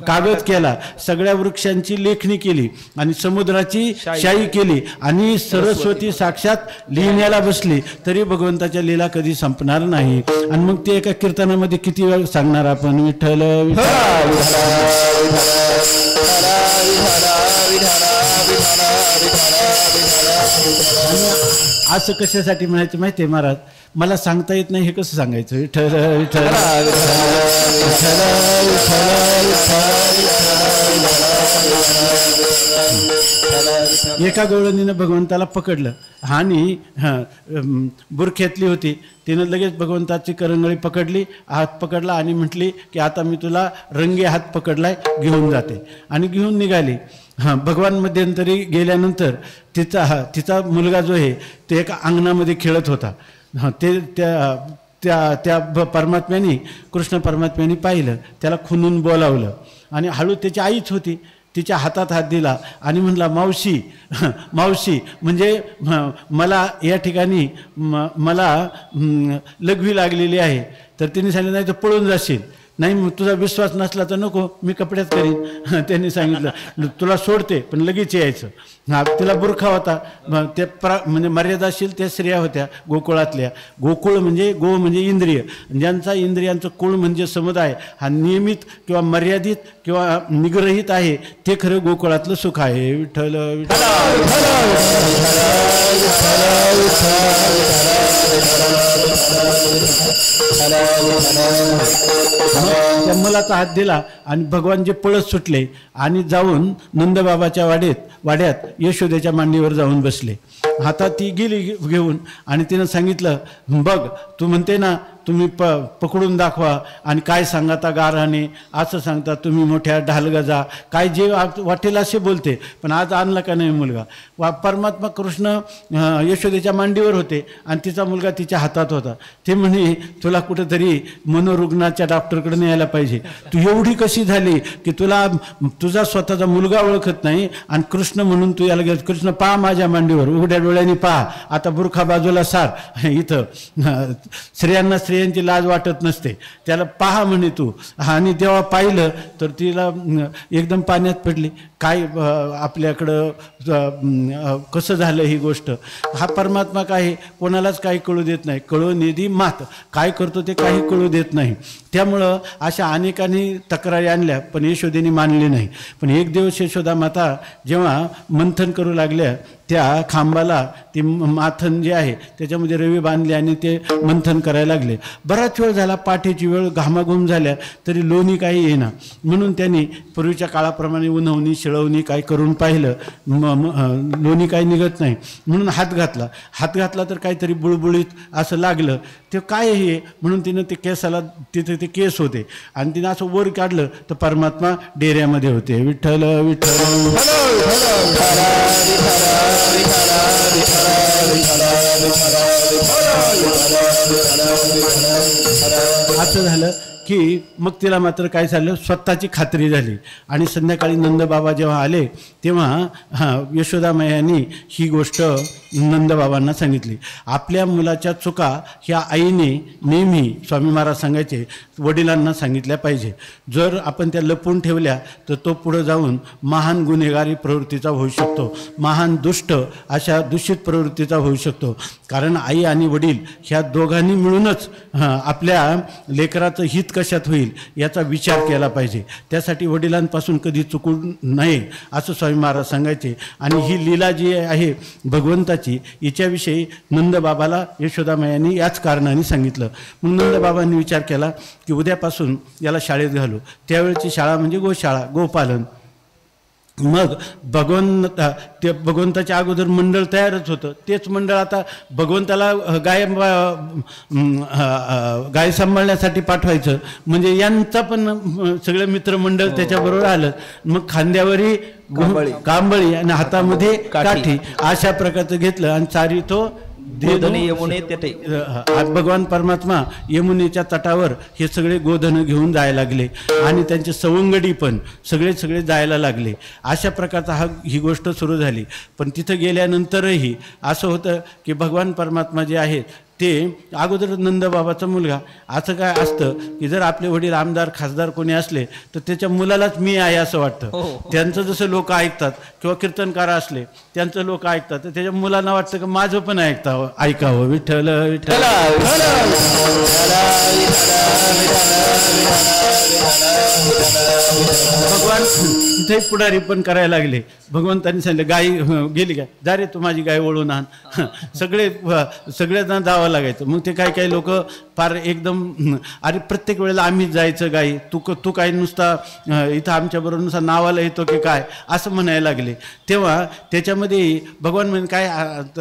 कागद केला, सगळ्या वृक्षांची लेखणी केली आणि समुद्राची शाई केली आणि सरस्वती साक्षात लिहिण्याला बसली, तरी भगवंताच्या लीला कधी संपणार नाही. आणि मग ते एका कीर्तनामध्ये किती वेळ सांगणार आपण, विठ्ठल असं कशासाठी म्हणायचं माहिती आहे महाराज, मला सांगता येत नाही हे कसं सांगायचं. विठ्ठल विठ्ठल एका गवळणीनं भगवंताला पकडलं आणि बुरख्यातली होती, तिनं लगेच भगवंताची करंगळी पकडली, हात पकडला आणि म्हटली की आता मी तुला रंगे हात पकडलाय, घेऊन जाते. आणि घेऊन निघाली. भगवान मध्यंतरी गेल्यानंतर तिचा मुलगा जो आहे ते एका अंगणामध्ये खेळत होता. ते त्या परमात्म्याने कृष्ण परमात्म्याने पाहिलं, त्याला खुनून बोलावलं आणि हळू त्याची आईच होती. तिच्या हातात हात दिला आणि म्हणला मावशी मावशी म्हणजे मला या ठिकाणी मला लघवी लागलेली आहे. तर तिने सांगितलं नाही तर पळून जाशील. नाही मग तुझा विश्वास नसला तर नको मी कपड्यात करीन. त्यांनी सांगितलं तुला सोडते पण लगेच यायचं. तिला बुरखा होता. ते म्हणजे मर्यादाशील त्या स्त्रिया होत्या गोकुळातल्या. गोकुळ म्हणजे गो म्हणजे इंद्रिय. ज्यांचा इंद्रियांचं कुळ म्हणजे समुदाय हा नियमित किंवा मर्यादित किंवा निग्रहित आहे ते खरं गोकुळातलं सुख आहे. विठ्ठल त्या मुलाचा हात दिला आणि भगवान जे पळत सुटले आणि जाऊन नंदबाबाच्या वाड्यात यशोदेच्या मांडीवर जाऊन बसले. हातात ती गेली घेऊन आणि तिनं सांगितलं बघ तू म्हणते ना तुम्ही पकडून दाखवा आणि काय सांगता गाराने असं सांगता तुम्ही मोठ्या ढालगजा काय जे वाटेल असे बोलते. पण आज आणला का नाही मुलगा. परमात्मा कृष्ण यशोदेच्या मांडीवर होते आणि तिचा मुलगा तिच्या हातात होता. ते म्हणे तुला कुठेतरी मनोरुग्णाच्या डॉक्टरकडे न्यायला पाहिजे. तू एवढी कशी झाली की तुला तुझा स्वतःचा मुलगा ओळखत नाही आणि कृष्ण म्हणून तू याला गेला. कृष्ण पहा माझ्या मांडीवर उघड्या डोळ्यांनी पहा. आता बुरखा बाजूला सार. इथं स्त्रियांना स्त्रियांची लाज वाटत नसते. त्याला पहा म्हणे तू. आणि तेव्हा पाहिलं तर तिला एकदम पाण्यात पडली. काय आपल्याकडं कसं झालं ही गोष्ट. हा परमात्मा काय कोणालाच काही कळू देत नाही. कळू निधी मात काय करतो ते काही कळू देत नाही. त्यामुळं अशा अनेकांनी तक्रारी आणल्या पण यशोदेने मानली नाही. पण एक दिवस यशोदा माता जेव्हा मंथन करू लागल्या त्या खांबाला ती माथन जे आहे त्याच्यामध्ये रवी बांधले आणि ते मंथन करायला लागले. बराच वेळ झाला पाठीची वेळ घामाघूम झाल्या तरी लोणी काही येईना. म्हणून त्यांनी पूर्वीच्या काळाप्रमाणे उन्हवणी शिळवणी काय करून पाहिलं. लोणी काही निघत नाही. म्हणून हात घातला तर काहीतरी बुळबुळीत असं लागलं. ते काय हे म्हणून तिनं ते केसाला तिथे ते केस होते आणि तिनं असं वर काढलं तर परमात्मा डेऱ्यामध्ये होते. विठ्ठल विठ्ठल असं झालं की मग तिला मात्र काय झालं स्वतःची खात्री झाली. आणि संध्याकाळी नंदबाबा जेव्हा आले तेव्हा यशोदामयांनी ही गोष्ट नंदबाबांना सांगितली. आपल्या मुलाच्या चुका ह्या आईने नेहमी स्वामी महाराज सांगायचे वडिलांना सांगितल्या पाहिजे. जर आपण त्या लपवून ठेवल्या तर तो पुढं जाऊन महान गुन्हेगारी प्रवृत्तीचा होऊ शकतो. महान दुष्ट अशा दूषित प्रवृत्तीचा होऊ शकतो. कारण आई आणि वडील ह्या दोघांनी मिळूनच आपल्या लेकराचं हित कशात होईल याचा विचार केला पाहिजे. त्यासाठी वडिलांपासून कधी चुकू नये असं स्वामी महाराज सांगायचे. आणि ही लीला जी आहे भगवंताची हिच्याविषयी नंदबाबाला यशोदामयांनी याच कारणाने सांगितलं. मग नंदबाबांनी विचार केला की उद्यापासून याला शाळेत घालू. त्यावेळची शाळा म्हणजे गोशाळा गोपालन. मग ते भगवंताच्या अगोदर मंडळ तयारच होतं. तेच मंडळ आता भगवंताला गाय सांभाळण्यासाठी पाठवायचं म्हणजे यांचा पण सगळं मित्रमंडळ त्याच्याबरोबर आलं. मग खांद्यावरी कांबळी आणि हातामध्ये काठी अशा प्रकारचं घेतलं आणि चारी तो यमुने तेथे भगवान परमात्मा यमुनेच्या तटावर हे सगळे गोधन घेऊन जायला लागले आणि त्यांचे सवंगडी पण सगळे जायला लागले. अशा प्रकारचा ही गोष्ट सुरू झाली. पण तिथं गेल्यानंतरही असं होतं की भगवान परमात्मा जे आहेत ते अगोदर नंदबाबाचा मुलगा असं काय असतं की जर आपले वडील आमदार खासदार कोणी असले तर त्याच्या मुलालाच मी आहे असं वाटतं. त्यांचं जसं लोक ऐकतात किंवा कीर्तनकार असले त्यांचं लोक ऐकतात तर त्याच्या मुलांना वाटतं की माझं पण ऐकावं. विठ्ठल विठ्ठल भगवान तिथे पुढारी पण करायला लागले. भगवंतांनी सांगितलं गाय गेली काय जा रे तू माझी गाय वळून आण. सगळ्यांना जावं लागायचं. मग ते काही लोक फार एकदम अरे प्रत्येक वेळेला आम्हीच जायचं गाई तू काय नुसता इथं आमच्याबरोबर नुसता नावाला येतो की काय असं म्हणायला लागले. तेव्हा त्याच्यामध्ये भगवान म्हणे काय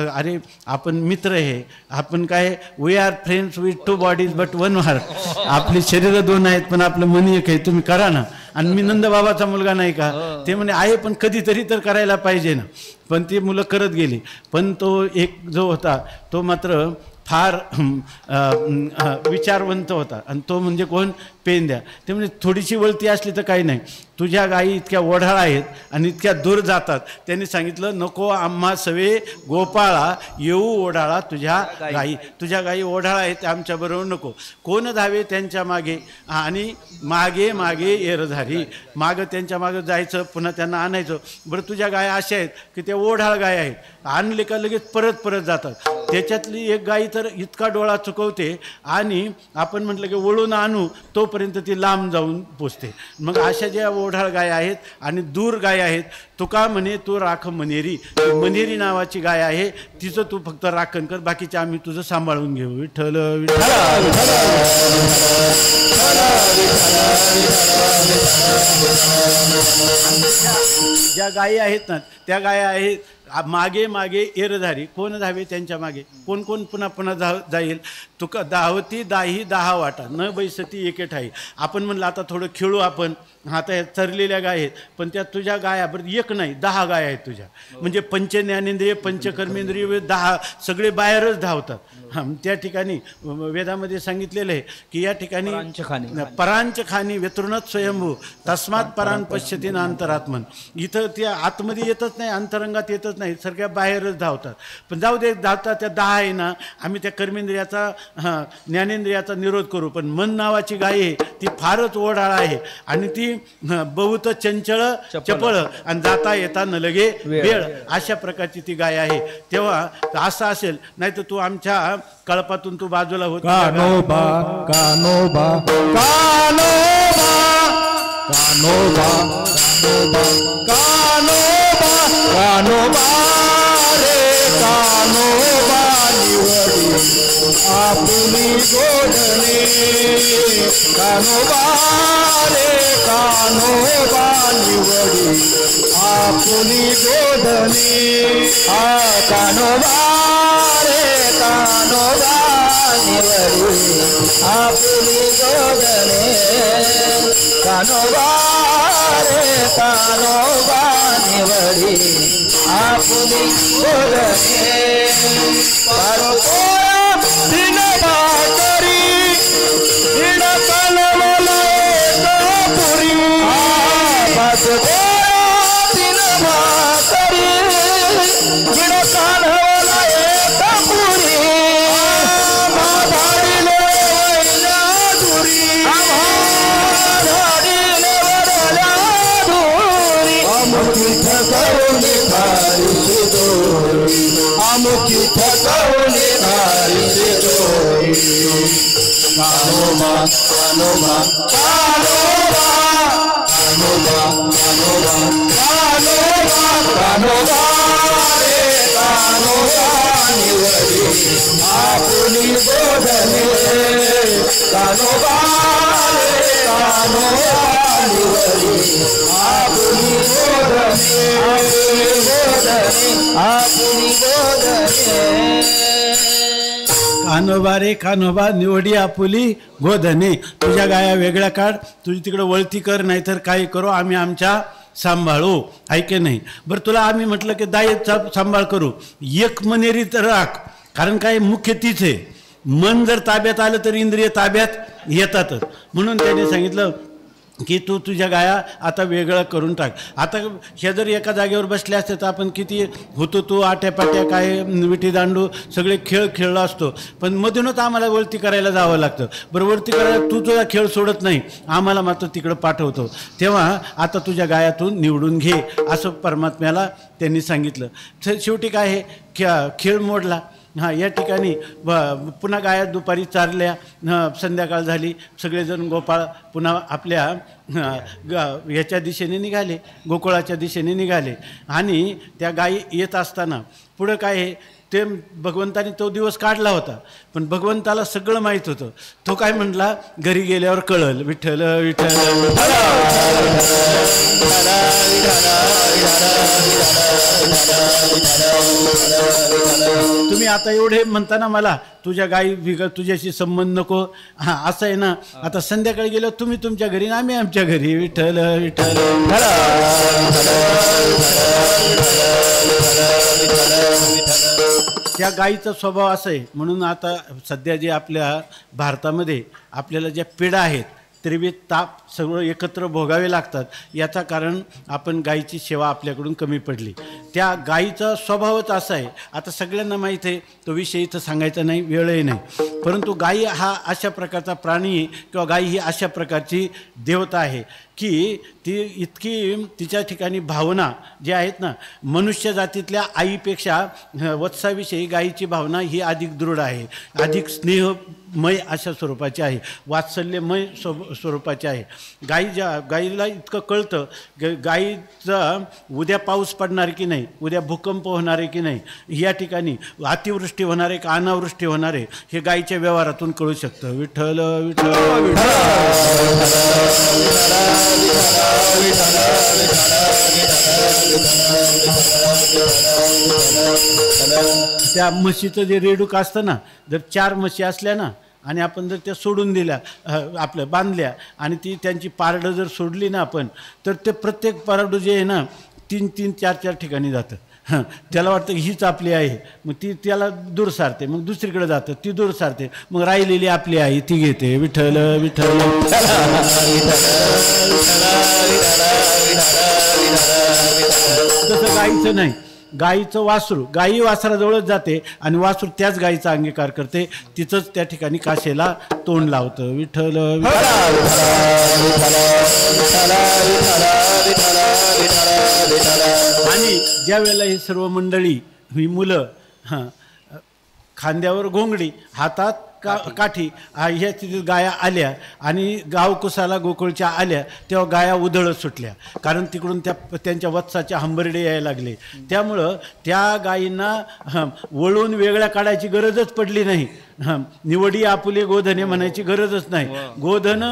अरे आपण मित्र आहे आपण काय we are friends with 2 bodies but 1 heart. आपली शरीरं 2 आहेत पण आपलं मन एक आहे तुम्ही करा ना. आणि मी नंदबाबाचा मुलगा नाही का. ते म्हणे आहे पण कधीतरी तर करायला पाहिजे ना. पण ती मुलं करत गेली. पण तो एक जो होता तो मात्र फार विचारवंत होता आणि तो म्हणजे कोण पेंद्या. ते म्हणजे थोडीशी वळती असली तर काही नाही. तुझ्या गायी इतक्या ओढाळ आहेत आणि इतक्या दूर जातात. त्यांनी सांगितलं नको आम्हा सवे गोपाळा येऊ ओढाळा तुझ्या गायी ओढाळा आहेत आमच्याबरोबर नको. कोण धावे त्यांच्या मागे आणि मागे मागे एरधारी. मागं त्यांच्या मागं जायचं पुन्हा त्यांना आणायचं. बरं तुझ्या गाया अशा आहेत की त्या ओढाळ गाय आहेत, आणले का लगेच परत जातात. त्याच्यातली एक गाई तर इतका डोळा चुकवते आणि आपण म्हटलं की वळून आणू तोपर्यंत ती लांब जाऊन पोचते. मग अशा ज्या ओढाळ गाय आहेत आणि दूर गाय आहेत, तुका म्हणे तू राख मनेरी. मनेरी नावाची गाय आहे, तिचं तू फक्त राखण कर, बाकीचे आम्ही तुझं सांभाळून घेऊ. विठ्ठल विठ्ठल. ज्या गायी आहेत ना त्या गाया आहेत मागे मागे एरधारी. कोण धावे त्यांच्या मागे. कोण पुन्हा जाईल. तुका धावती दाही 10 वाटा न बैसती एके ठाई. आपण म्हणलं आता थोडं खेळू आपण. आता या चरलेल्या गाय आहेत पण त्या तुझ्या गाया बरं एक नाही 10 गाय आहेत तुझ्या. म्हणजे पंचज्ञानेंद्रिय पंचकर्मेंद्रिय 10 सगळे बाहेरच धावतात. त्या ठिकाणी वेदामध्ये सांगितलेलं आहे की या ठिकाणी परांच खानी व्यतृणत स्वयंभू तस्मात परान पश्यती ना अंतरात्मन. इथं त्या आतमध्ये येतच नाही, अंतरंगात येतच नाही, सगळ्या बाहेरच धावतात. पण जाऊ दे धावतात त्या 10 आहे ना. आम्ही त्या कर्मेंद्रियाचा ज्ञानेंद्रियाचा निरोध करू. पण मन नावाची गाय आहे ती फारच ओढाळ आहे आणि ती बहुत चंचळ चपळ आणि जाता येता न लगे वेळ अशा प्रकारची ती गाय आहे. तेव्हा असं असेल नाही तर तू आमच्या कळपातून तू बाजूला होत. कानोबा कानोबा कानोबा कानोबा कानोबा कानोबा रे कानोबा निवडी आपुनी गोडणे. कानोबा रे कानोबा निवडी आपुनी गोडणे. कानोबा रे कानोबा निवडी आपुनी गोडणे. कानोबा रे कानोबा निवडी आपुनी गोडणे. दिन भाकरी दिन कलवला पुरी. दिन भाकरी दिन कलवला पुरी. धाडीले वळल्या दुरी धाडीले वळल्या दुरी. अमुकी ठगवली खारीची दोरी अमुकी ठगवली खारीची दोरी. कानोबा कानोबा कानोबा कानोबा कानोबा कानोबा कानोबा रे कानोबा निवडी आपुनी गोडणे. कानोबा रे कानोबा निवडी आपुनी गोडणे. आपुनी गोडणे. कानोबा रे कानोबा निवडी आपुली गोधने. तुझ्या गाया वेगळ्या काढ, तुझी तिकडं वळती कर, नाहीतर काही करू आम्ही आमच्या सांभाळू. ऐके नाही. बरं तुला आम्ही म्हटलं की दायचा सांभाळ करू. एक मनेरी तर राख. कारण काय मुख्य तीच आहे. मन जर ताब्यात आलं तर इंद्रिय ताब्यात येतातच. म्हणून त्याने सांगितलं की तू तुझ्या गाया आता वेगळं करून टाक. आता हे जर एका जागेवर बसले असते तर आपण किती होतो तू आट्यापाट्या काय विटी दांडू सगळे खेळ खेळलो असतो. पण मधूनच आम्हाला वरती करायला जावं लागतं. बरं वरती करायला तू तुझा खेळ सोडत नाही, आम्हाला मात्र तिकडं पाठवतो. तेव्हा आता तुझ्या गायातून निवडून घे असं परमात्म्याला त्यांनी सांगितलं. शेवटी काय आहे खेळ मोडला. या ठिकाणी पुन्हा गाया दुपारी चारल्या. संध्याकाळ झाली. सगळेजण गोपाळ पुन्हा आपल्या ह्याच्या दिशेने निघाले, गोकुळाच्या दिशेने निघाले. आणि त्या गायी येत असताना पुढं काय आहे ते भगवंताने तो दिवस काढला होता. पण भगवंताला सगळं माहीत होतं. तो काय म्हटला घरी गेल्यावर कळल. विठ्ठल विठ्ठल तुम्ही आता एवढे म्हणताना मला तुझ्या गाई बिगर तुझ्याशी संबंध नको. हां असं आहे ना. आता संध्याकाळी गेलो तुम्ही तुमच्या घरी आणि आम्ही आमच्या घरी. विठ्ठल विठ्ठल त्या गाईचा स्वभाव असा आहे. म्हणून आता सध्या जे आपल्या भारतामध्ये आपल्याला ज्या पिढा आहेत तरी ताप सगळं एकत्र भोगावे लागतात. याचा कारण आपण गाईची सेवा आपल्याकडून कमी पडली. त्या गाईचा स्वभावच असा आहे. आता सगळ्यांना माहीत आहे, तो विषय इथं सांगायचा नाही, वेळही नाही. परंतु गाई हा अशा प्रकारचा प्राणी आहे किंवा गाई ही अशा प्रकारची देवता आहे की ती इतकी तिच्या ठिकाणी भावना ज्या आहेत ना, मनुष्य जातीतल्या आईपेक्षा वत्साविषयी गाईची भावना ही अधिक दृढ आहे, अधिक स्नेहमय अशा स्वरूपाची आहे, वात्सल्यमय स्वरूपाची आहे. गाईला इतकं कळतं गाईचा उद्या पाऊस पडणार की नाही, उद्या भूकंप होणार आहे की नाही, या ठिकाणी अतिवृष्टी होणार आहे का अनावृष्टी होणार आहे, हे गाईच्या व्यवहारातून कळू शकतं. विठ्ठल विठ्ठल त्या म्हशीचं जे रेडूक असतं ना, जर 4 म्हशी असल्या ना आणि आपण जर त्या सोडून दिल्या, आपल्या बांधल्या आणि ती त्यांची पारडं जर सोडली ना आपण, तर ते प्रत्येक पारडं जे आहे ना 3-3, 4-4 ठिकाणी जातं. हां त्याला वाटतं की हीच आपली आहे, मग ती त्याला दूर सारते, मग दुसरीकडे जातं, ती दूर सारते, मग राहिलेली आपली आहे ती घेते. विठ्ठल विठ्ठल तसं गाईचं नाही. गाईचं वासरू गाई वासराजवळच जाते आणि वासरू त्याच गाईचा अंगीकार करते, तिचंच त्या ठिकाणी काशेला तोंड लावतं. विठ्ठल आणि ज्या वेळेला ही सर्व मंडळी ही मुलं खांद्यावर घोंगडी हातात काठी ह्या तिथे गाया आल्या आणि गावकुसाला गोकुळच्या आल्या तेव्हा गाया उधळत सुटल्या, कारण तिकडून त्यांच्या वत्साच्या हंबरडे यायला लागले. त्यामुळं त्या गायींना वळून वेगळ्या काढायची गरजच पडली नाही. निवडी आपुले गोधने म्हणायची गरजच नाही. गोधन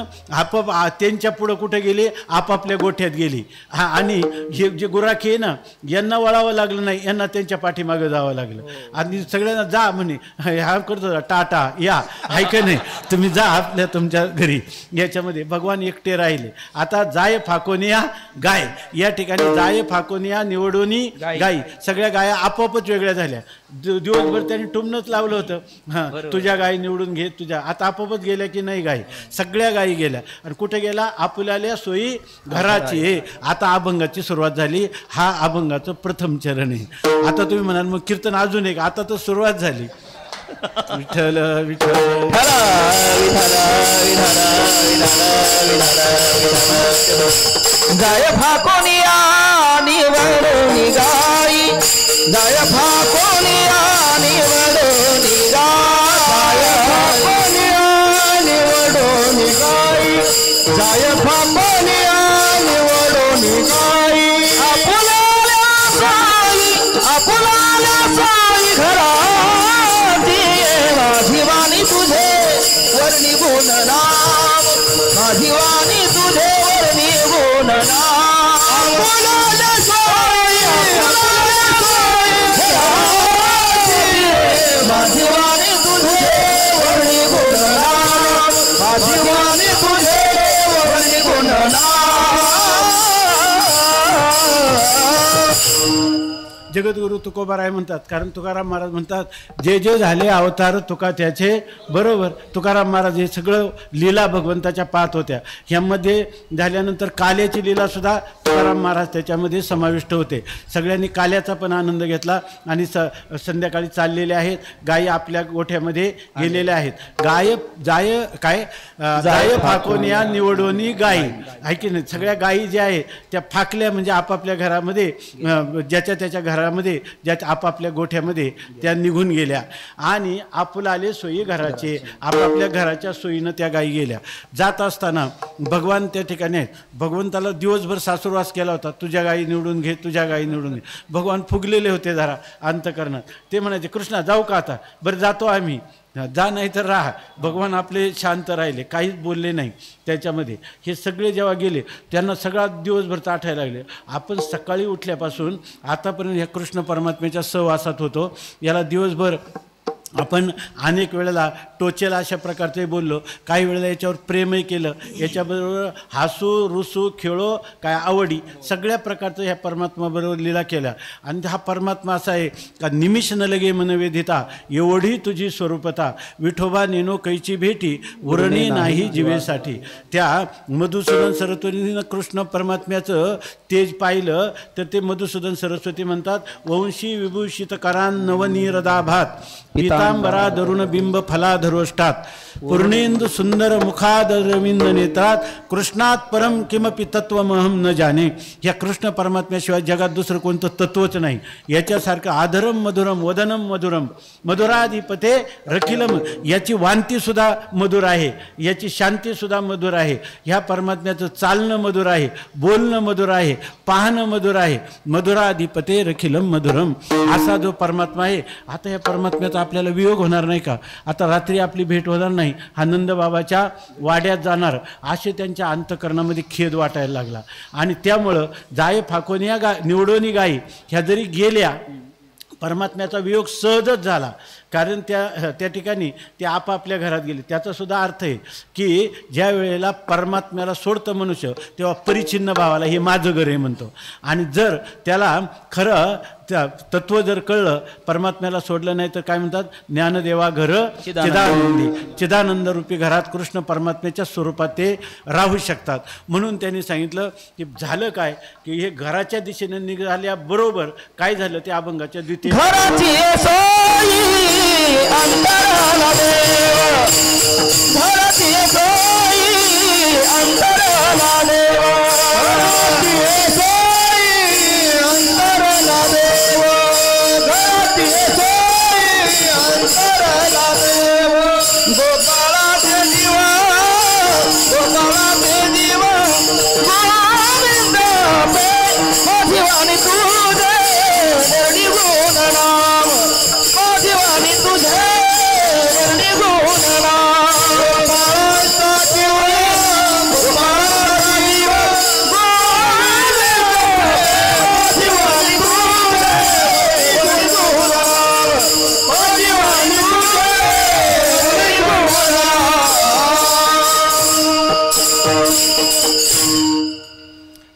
त्यांच्या पुढं कुठे गेली, आपापल्या गोठ्यात गेली. आणि हे जे गुराखी आहे ना, यांना वळावं लागलं नाही, यांना त्यांच्या पाठीमागं जावं लागलं. आणि सगळ्यांना जा म्हणे, हा करतो टाटा या, ऐक नाही तुम्ही जा आपल्या तुमच्या घरी. याच्यामध्ये भगवान एकटे राहिले. आता जाय फाकोनिया गाय, या ठिकाणी जाय फाकोनिया निवडोनी गाई, सगळ्या गाया आपोआपच वेगळ्या झाल्या. दिवसभर त्यांनी टुमनंच लावलं होतं, हां तुझ्या गाई निवडून घे तुझ्या, आता आपोआपच गेल्या की नाही गाई, सगळ्या गायी गेल्या. आणि कुठे गेला, आपुल्याल्या सोयी घराची. आता अभंगाची सुरुवात झाली. हा अभंगाचं प्रथम चरण आहे. आता तुम्ही म्हणाल मग कीर्तन अजून एक, आता तर सुरुवात झाली. विठ्ठल विठ्ठल जाय फाकोनिया निवडोनी गाई, जाय फाकोनिया निवडोनी गाय, फाकोनिया निवडोनी गाई, जाय फाकोनिया निवडोनी गाई. आपुलाल्या साई घराची माझी वाणी तुझे वर्णी गुण नाम, माझी वाणी तुझे वर्णी गुण नाम. आपुलाल्या साई माझी वाणी तुझे वर्णी गुण नाम, माझी वाणी तुझे वर्णी गुण नाम. जगद्गुरु तुकोबाराय म्हणतात, कारण तुकाराम महाराज म्हणतात जे जे झाले अवतार तुका त्याचे बरोबर. तुकाराम महाराज हे सगळं लीला भगवंताच्या पाहत होत्या. ह्यामध्ये झाल्यानंतर काल्याची लीलासुद्धा तुकाराम महाराज त्याच्यामध्ये समाविष्ट होते. सगळ्यांनी काल्याचा पण आनंद घेतला आणि संध्याकाळी चाललेले आहेत. गायी आपल्या गोठ्यामध्ये गेलेल्या आहेत. जाय फाकोनिया निवडोनी गाई, आहे की नाही. सगळ्या गायी ज्या आहेत त्या फाकल्या, म्हणजे आपापल्या घरामध्ये ज्याच्या त्याच्या घरामध्ये ज्याच्या आपापल्या गोठ्यामध्ये त्या निघून गेल्या. आणि आपुलाले सोयी घराचे, आपापल्या घराच्या सोयीनं त्या गायी गेल्या. जात असताना भगवान त्या ठिकाणी आहेत. भगवंताला दिवसभर सासूरवास केला होता, तुझ्या गायी निवडून घे तुझ्या गायी निवडून घे. भगवान फुगलेले होते जरा अंतकरणात. ते म्हणायचे कृष्णा जाऊ का आता, बरं जातो आम्ही, जा नाही तर राहा. भगवान आपले शांत राहिले, काहीच बोलले नाही त्याच्यामध्ये. हे सगळे जेव्हा गेले त्यांना सगळा दिवसभर ताठायला लागले. आपण सकाळी उठल्यापासून आतापर्यंत ह्या कृष्ण परमात्म्याच्या सहवासात होतो, याला दिवसभर आपण अनेक वेळेला टोचेला अशा प्रकारचे बोललो, काही वेळेला याच्यावर प्रेमही केलं, याच्याबरोबर हसू रुसू खेळो काय आवडी सगळ्या प्रकारचं ह्या परमात्माबरोबर लीला केल्या. आणि हा परमात्मा असा आहे का निमिष न लगे मन वेधिता एवढी तुझी स्वरूपता विठोबा नेनो कैची भेटी उरणी नाही जीवेसाठी. त्या मधुसूदन सरस्वतीनं कृष्ण परमात्म्याचं तेज पाहिलं तर ते मधुसूदन सरस्वती म्हणतात वंशी विभूषित करान नवनीरदाभात पीतांबरा धरुण बिंब फलाधरोष्टात पूर्णेंदु सुंदर मुखाद रविंद नेत्रात कृष्णात परम किमपि तत्वमहम न जाने. या कृष्ण परमात्म्याशिवाय जगात दुसरं कोणतं तत्वच नाही. याच्यासारखं आधरम मधुरम वदनम मधुरम मधुराधिपते रखिलम. याची वांतीसुद्धा मधुर आहे, याची शांतीसुद्धा मधुर आहे. ह्या परमात्म्याचं चालणं मधुर आहे, बोलणं मधुर आहे, पाहणं मधुर आहे. मधुराधिपते रखिलम मधुरम असा जो परमात्मा आहे. आता या परमात्म्याचा आपल्याला वियोग होणार नाही का? आता रात्री आपली भेट होणार नाही, हा नंदबाबाच्या वाड्यात जाणार असे त्यांच्या अंतकरणामध्ये खेद वाटायला लागला. आणि त्यामुळं जाय फाकोनिया निवडोनी गाई ह्या जरी गेल्या परमात्म्याचा वियोग सहजच झाला. कारण त्या ठिकाणी ते आपापल्या घरात गेले. त्याचासुद्धा अर्थ आहे की ज्या वेळेला परमात्म्याला सोडतं मनुष्य तेव्हा परिच्छिन्न भावाला हे माझं घर आहे म्हणतो. आणि जर त्याला खरं तत्व जर कळलं परमात्म्याला सोडलं नाही तर काय म्हणतात ज्ञानदेवा घर चिदानंदी. चिदानंद रूपी घरात कृष्ण परमात्म्याच्या स्वरूपात ते राहू शकतात. म्हणून त्यांनी सांगितलं की झालं काय की हे घराच्या दिशेने निघाल्याबरोबर काय झालं ते अभंगाच्या द्वितीय अंतराला देव धरती सोई अंतराला देव धरती सोई अंतराला देव धरती सोई अंतराला देव गोपाळाचे दिवा गोपाळाचे दिवा गोविंद माझीवाणी तुझे निर्णी गुण नाम माझीवाणी तुझे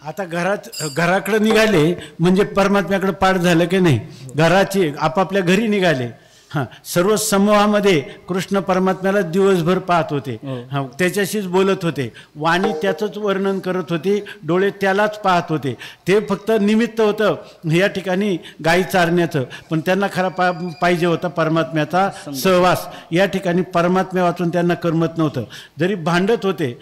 आता घराकडे निघाले म्हणजे परमात्म्याकडे पाठ झालं की नाही. घराची आपापल्या घरी निघाले. हां सर्व समूहामध्ये कृष्ण परमात्म्याला दिवसभर पाहत होते. हां त्याच्याशीच बोलत होते. वाणी त्याचंच वर्णन करत होती. डोळे त्यालाच पाहत होते. ते फक्त निमित्त होतं या ठिकाणी गाई चारण्याचं. पण त्यांना खरा पाहिजे होता परमात्म्याचा सहवास. या ठिकाणी परमात्म्या वाचून त्यांना करमत नव्हतं. जरी भांडत होते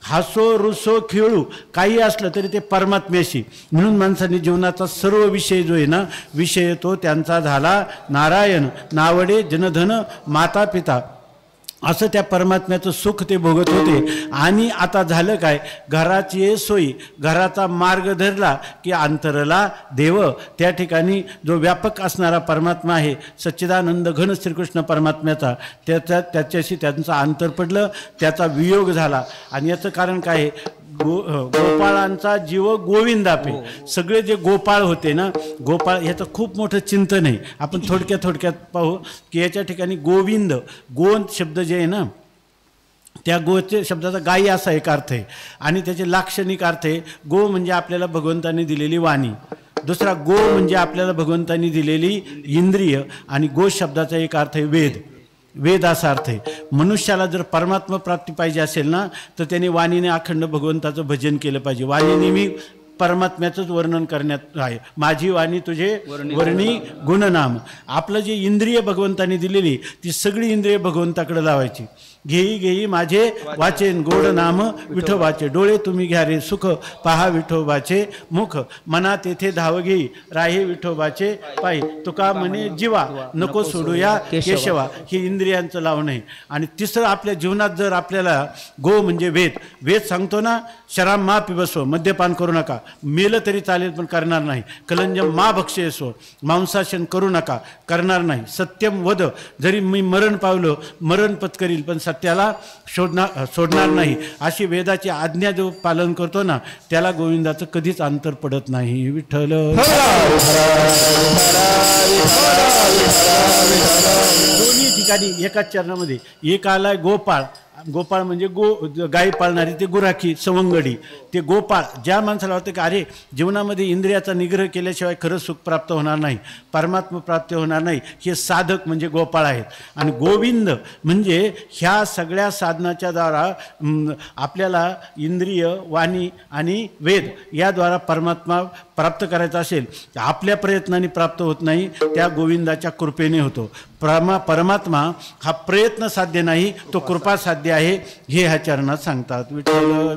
हसो रुसो खेळू काही असलं तरी ते परमात्म्याशी. म्हणून माणसाने जीवनाचा सर्व विषय जो आहे ना विषय तो त्यांचा झाला नारायण नावडे जनधन माता पिता असं त्या परमात्म्याचं सुख ते भोगत होते. आणि आता झालं काय घराची सोयी घराचा मार्ग धरला की अंतरला देव. त्या ठिकाणी जो व्यापक असणारा परमात्मा आहे सच्चिदानंद घन श्रीकृष्ण परमात्म्याचा त्याच्याशी त्यांचं अंतर पडलं, त्याचा वियोग झाला. आणि याचं कारण काय आहे गोपाळांचा जीव गोविंदापे. सगळे जे गोपाळ होते ना गोपाळ ह्याचं खूप मोठं चिंतन आहे. आपण थोडक्यात पाहू की याच्या ठिकाणी गोविंद गोंद शब्द जे आहे ना त्या गोच्या शब्दाचा गायी असा एक अर्थ आहे. आणि त्याचे लाक्षणिक अर्थ आहे गो म्हणजे आपल्याला भगवंतांनी दिलेली वाणी. दुसरा गो म्हणजे आपल्याला भगवंतांनी दिलेली इंद्रिय. आणि गो शब्दाचा एक अर्थ आहे वेद. वेद असा अर्थ आहे. मनुष्याला जर परमात्मा प्राप्ती पाहिजे असेल ना तर त्याने वाणीने अखंड भगवंताचं भजन केलं पाहिजे. वाणीने मी परमात्म्याचंच वर्णन करण्यात आहे. माझी वाणी तुझे वर्णी गुणनाम. आपलं जे इंद्रिय भगवंतांनी दिलेली ती सगळी इंद्रिय भगवंताकडे लावायची. घेई माझे वाचेन गोड नाम विठोबाचे. डोळे तुम्ही घ्या रे सुख पहा विठोबाचे मुख. मना तेथे धाव घेई राहे विठोबाचे पायी. तुका म्हणे जीवा नको सोडूया केशवा. ही इंद्रियांचं लावणं आहे. आणि तिसरं आपल्या जीवनात जर आपल्याला गो म्हणजे वेद. वेद सांगतो ना शराब मा पिबस्व मद्यपान करू नका. मेलं तरी चालेल पण करणार नाही. कलंजम मा भक्षयस्व मांसाशन करू नका करणार नाही. सत्यम वद जरी मी मरण पावलं मरण पत्करील पण सत्याला सोडणार नाही. अशी वेदाची आज्ञा जो पालन करतो ना त्याला गोविंदाचं कधीच अंतर पडत नाही. विठ्ठल ठिकाणी एकाच चरणामध्ये एक आलाय गोपाळ. गोपाळ म्हणजे गायी पाळणारी ते गुराखी सवंगडी. ते गोपाळ ज्या माणसाला वाटतं की अरे जीवनामध्ये इंद्रियाचा निग्रह केल्याशिवाय खरं सुख प्राप्त होणार नाही, परमात्मा प्राप्त होणार नाही, हे साधक म्हणजे गोपाळ आहेत. आणि गोविंद म्हणजे ह्या सगळ्या साधनाच्या द्वारा आपल्याला इंद्रिय, वाणी आणि वेद याद्वारा परमात्मा प्राप्त करायचा असेल आपल्या प्रयत्नाने प्राप्त होत नाही, त्या गोविंदाच्या कृपेने होतो. परमात्मा हा प्रयत्न साध्य नाही, तो कृपा साध्य आहे, हे ह्या चरणात सांगतात. विठ्ठल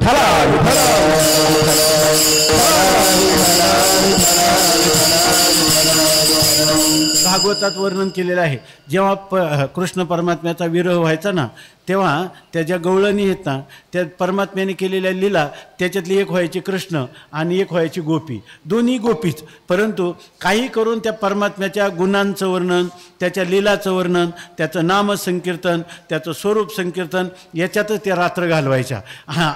भागवतात वर्णन केलेलं आहे. जेव्हा कृष्ण परमात्म्याचा विरह व्हायचा ना, तेव्हा त्या ज्या गवळणी आहेत ना, त्या परमात्म्याने केलेल्या लीला त्याच्यातली एक व्हायची कृष्ण आणि एक व्हायची गोपी, दोन्ही गोपीच. परंतु काही करून त्या परमात्म्याच्या गुणांचं वर्णन, त्याच्या लीलाचं वर्णन, त्याचं नामसंकीर्तन, त्याचं स्वरूप संकीर्तन याच्यातच त्या रात्र घालवायच्या.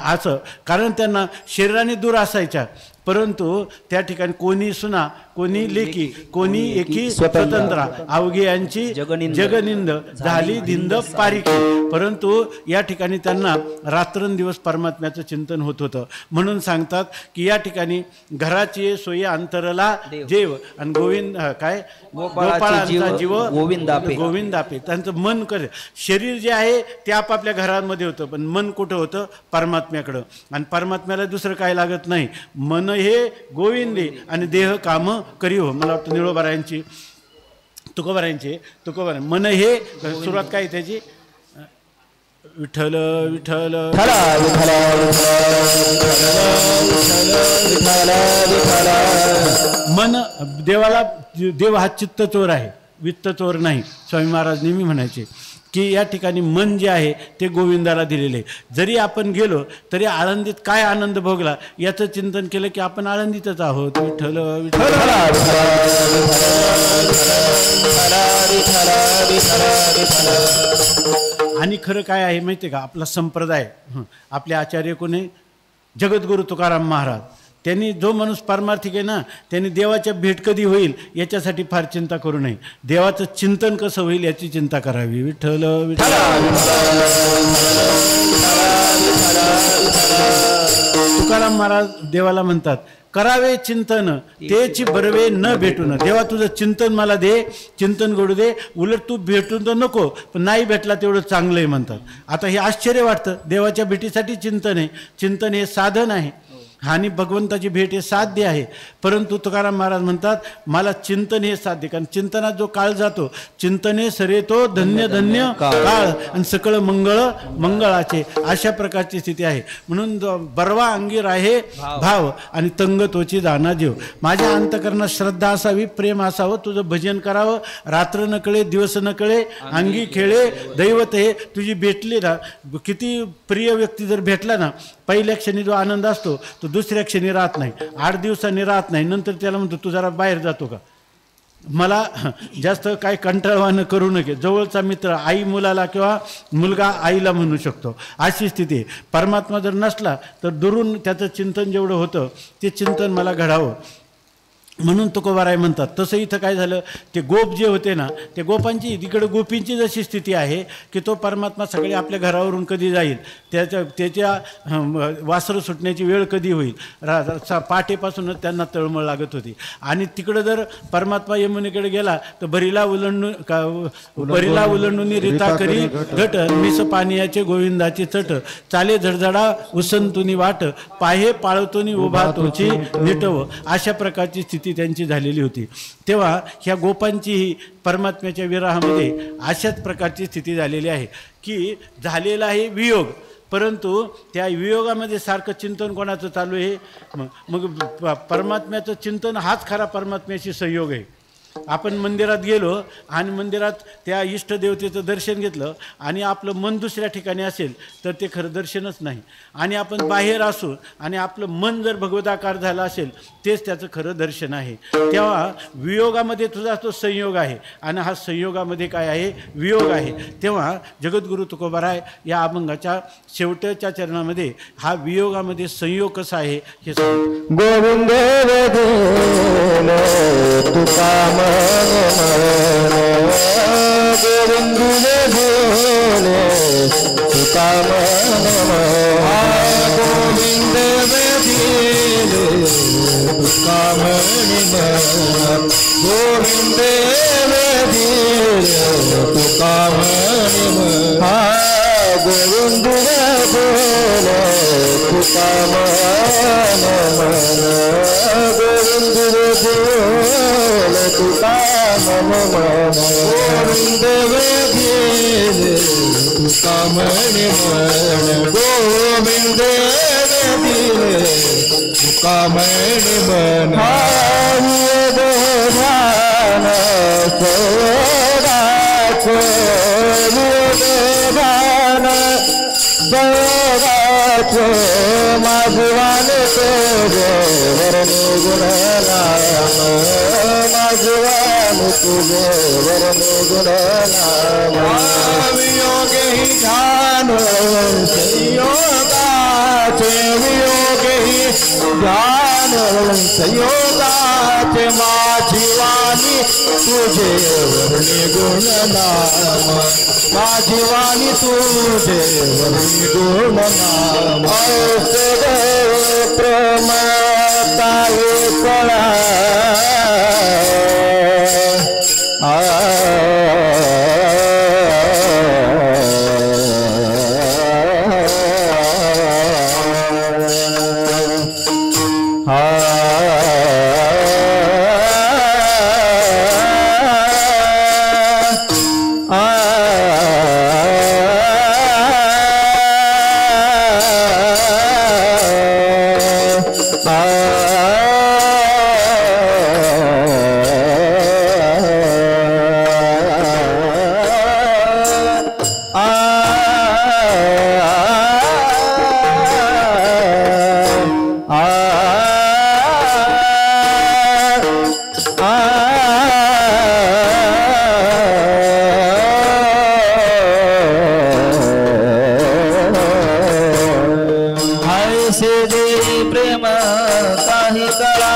असं कारण त्यांना शरीराने दूर असायच्या, परंतु त्या ठिकाणी कोणी सुना, कोणी लेकी, कोणी एकी स्वतंत्रा, अवघी यांची जगनिंद झाली धिंद पारिकी. परंतु या ठिकाणी त्यांना रात्रंदिवस परमात्म्याचं चिंतन होत होतं. म्हणून सांगतात की या ठिकाणी घराची सोयी अंतरला जेव आणि गोविंद काय गोपाळांचा जीव गोविंदापे. त्यांचं मन करे, शरीर जे आहे ते आपापल्या घरांमध्ये होतं, पण मन कुठं होतं? परमात्म्याकडं. आणि परमात्म्याला दुसरं काय लागत नाही. मन हे गोविंदे आणि देह काम करी हो. मला वाटतं निळोबारायांची तुकोबारायांचे मन हे सुरुवात काय त्याची? विठ्ठल विठ्ठल मन देवाला, देव हा चित्त चोर आहे, वित्त चोर नाही. स्वामी महाराज नेहमी म्हणायचे की या ठिकाणी मन जे आहे ते गोविंदाला दिलेले. जरी आपण गेलो तरी आळंदीत काय आनंद भोगला याचं चिंतन केलं की आपण आळंदीतच आहोत. विठ्ठल विठ्ठल. आणि खरं काय आहे माहिती आहे का? आपला संप्रदाय, आपले आचार्य कोणी? जगद्गुरु तुकाराम महाराज. त्यांनी जो माणूस पारमार्थिक आहे ना, त्यांनी देवाच्या भेट कधी होईल याच्यासाठी फार चिंता करू नये, देवाचं चिंतन कसं होईल याची चिंता करावी. विठ्ठल विठ्ठल. तुकाराम महाराज देवाला म्हणतात करावे चिंतन तेची बरवे न भेटून. देवा तुझं चिंतन मला दे, चिंतन घडू दे, उलट तू भेटून तर नको, पण नाही भेटला तेवढं चांगलं आहे म्हणतात. आता हे आश्चर्य वाटतं, देवाच्या भेटीसाठी चिंतन आहे, चिंतन हे साधन आहे आणि भगवंताची भेट हे साध्य आहे. परंतु तुकाराम महाराज म्हणतात मला चिंतन हे साध्य, कारण चिंतनात जो काळ जातो, चिंतने सरे तो धन्य धन्य काळ आणि सकळ मंगळ मंगळाचे, अशा प्रकारची स्थिती आहे. म्हणून बरवा अंगी राहे भाव आणि तंग तोची जाणा जीव. माझ्या अंतकरणात श्रद्धा असावी, प्रेम असावं, तुझं भजन करावं, रात्र न कळे दिवस न कळे, अंगी खेळे दैवत हे. तुझी भेटली ना, किती प्रिय व्यक्ती जर भेटला ना, पहिल्या क्षणी जो आनंद असतो तो दुसऱ्या क्षणी राहत नाही, 8 दिवसांनी राहत नाही. नंतर त्याला म्हणतो तू जरा बाहेर जातो का? मला जास्त काय कंटाळवानं करू नये. जवळचा मित्र आई मुलाला किंवा मुलगा आईला म्हणू शकतो, अशी स्थिती. परमात्मा जर नसला तर दुरून त्याचं चिंतन जेवढं होतं ते चिंतन मला घडावं म्हणून तुकोबाराय म्हणतात. तसं इथं काय झालं, ते गोप जे होते ना, ते गोपांची तिकडे गोपींची जशी स्थिती आहे की तो परमात्मा सगळे आपल्या घरावरून कधी जाईल, त्याच्या वासरं सुटण्याची वेळ कधी होईल, पाठेपासूनच त्यांना तळमळ लागत होती. आणि तिकडं जर परमात्मा यमुनेकडे गेला तर भरीला उलंडून रीता करी घट, मिस पानियाचे गोविंदाची चट, चाले झडझडा उसंतुनी वाट, पाहे पाळतोनी उभा तोची निटव, अशा प्रकारची स्थिती त्यांची झालेली होती. तेव्हा ह्या गोपांचीही परमात्म्याच्या विरहामध्ये अशाच प्रकारची स्थिती झालेली आहे की झालेला आहे वियोग, परंतु त्या वियोगामध्ये सारखं चिंतन कोणाचं चालू आहे? मग परमात्म्याचं चिंतन हाच खरा परमात्म्याशी संयोग आहे. आपण मंदिरात गेलो आणि मंदिरात त्या इष्टदेवतेचं दर्शन घेतलं आणि आपलं मन दुसऱ्या ठिकाणी असेल तर ते खरं दर्शनच नाही. आणि आपण बाहेर असू आणि आपलं मन जर भगवताकार झाला असेल तेच त्याचं खरं दर्शन आहे. तेव्हा वियोगामध्ये तुझा तो संयोग आहे आणि हा संयोगामध्ये काय आहे? वियोग आहे. तेव्हा जगद्गुरु तुकोबाराय या अभंगाच्या शेवटच्या चरणामध्ये हा वियोगामध्ये संयोग कसा आहे हे सांगतो. गोविंद तुका गोविंद तुका मन गोविंद वेदिले तुका म्हणे मन गोविंद वेदिले तुका म्हणे मन गोविंद बोले तुका मन गोविंद बोले तुका मन गोविंद वेदिले तुका म्हणे मन गोविंद वेदिले तुका म्हणे मन ध्यान सोडाचो ध्यान सोडाचो माझवान तुझे वरणी गुणनाम माझवान तुझे वरणी गुणनाम वियोगे ध्यान संयोगाचे वियोगे ध्यान संयोगाचे माझी वाणी तुझे वर्णी गुणनाम माझी वाणी तुझे वर्णी गुणनाम सदैव प्रेम ताळे कळा ऐसे देई प्रेम काही करा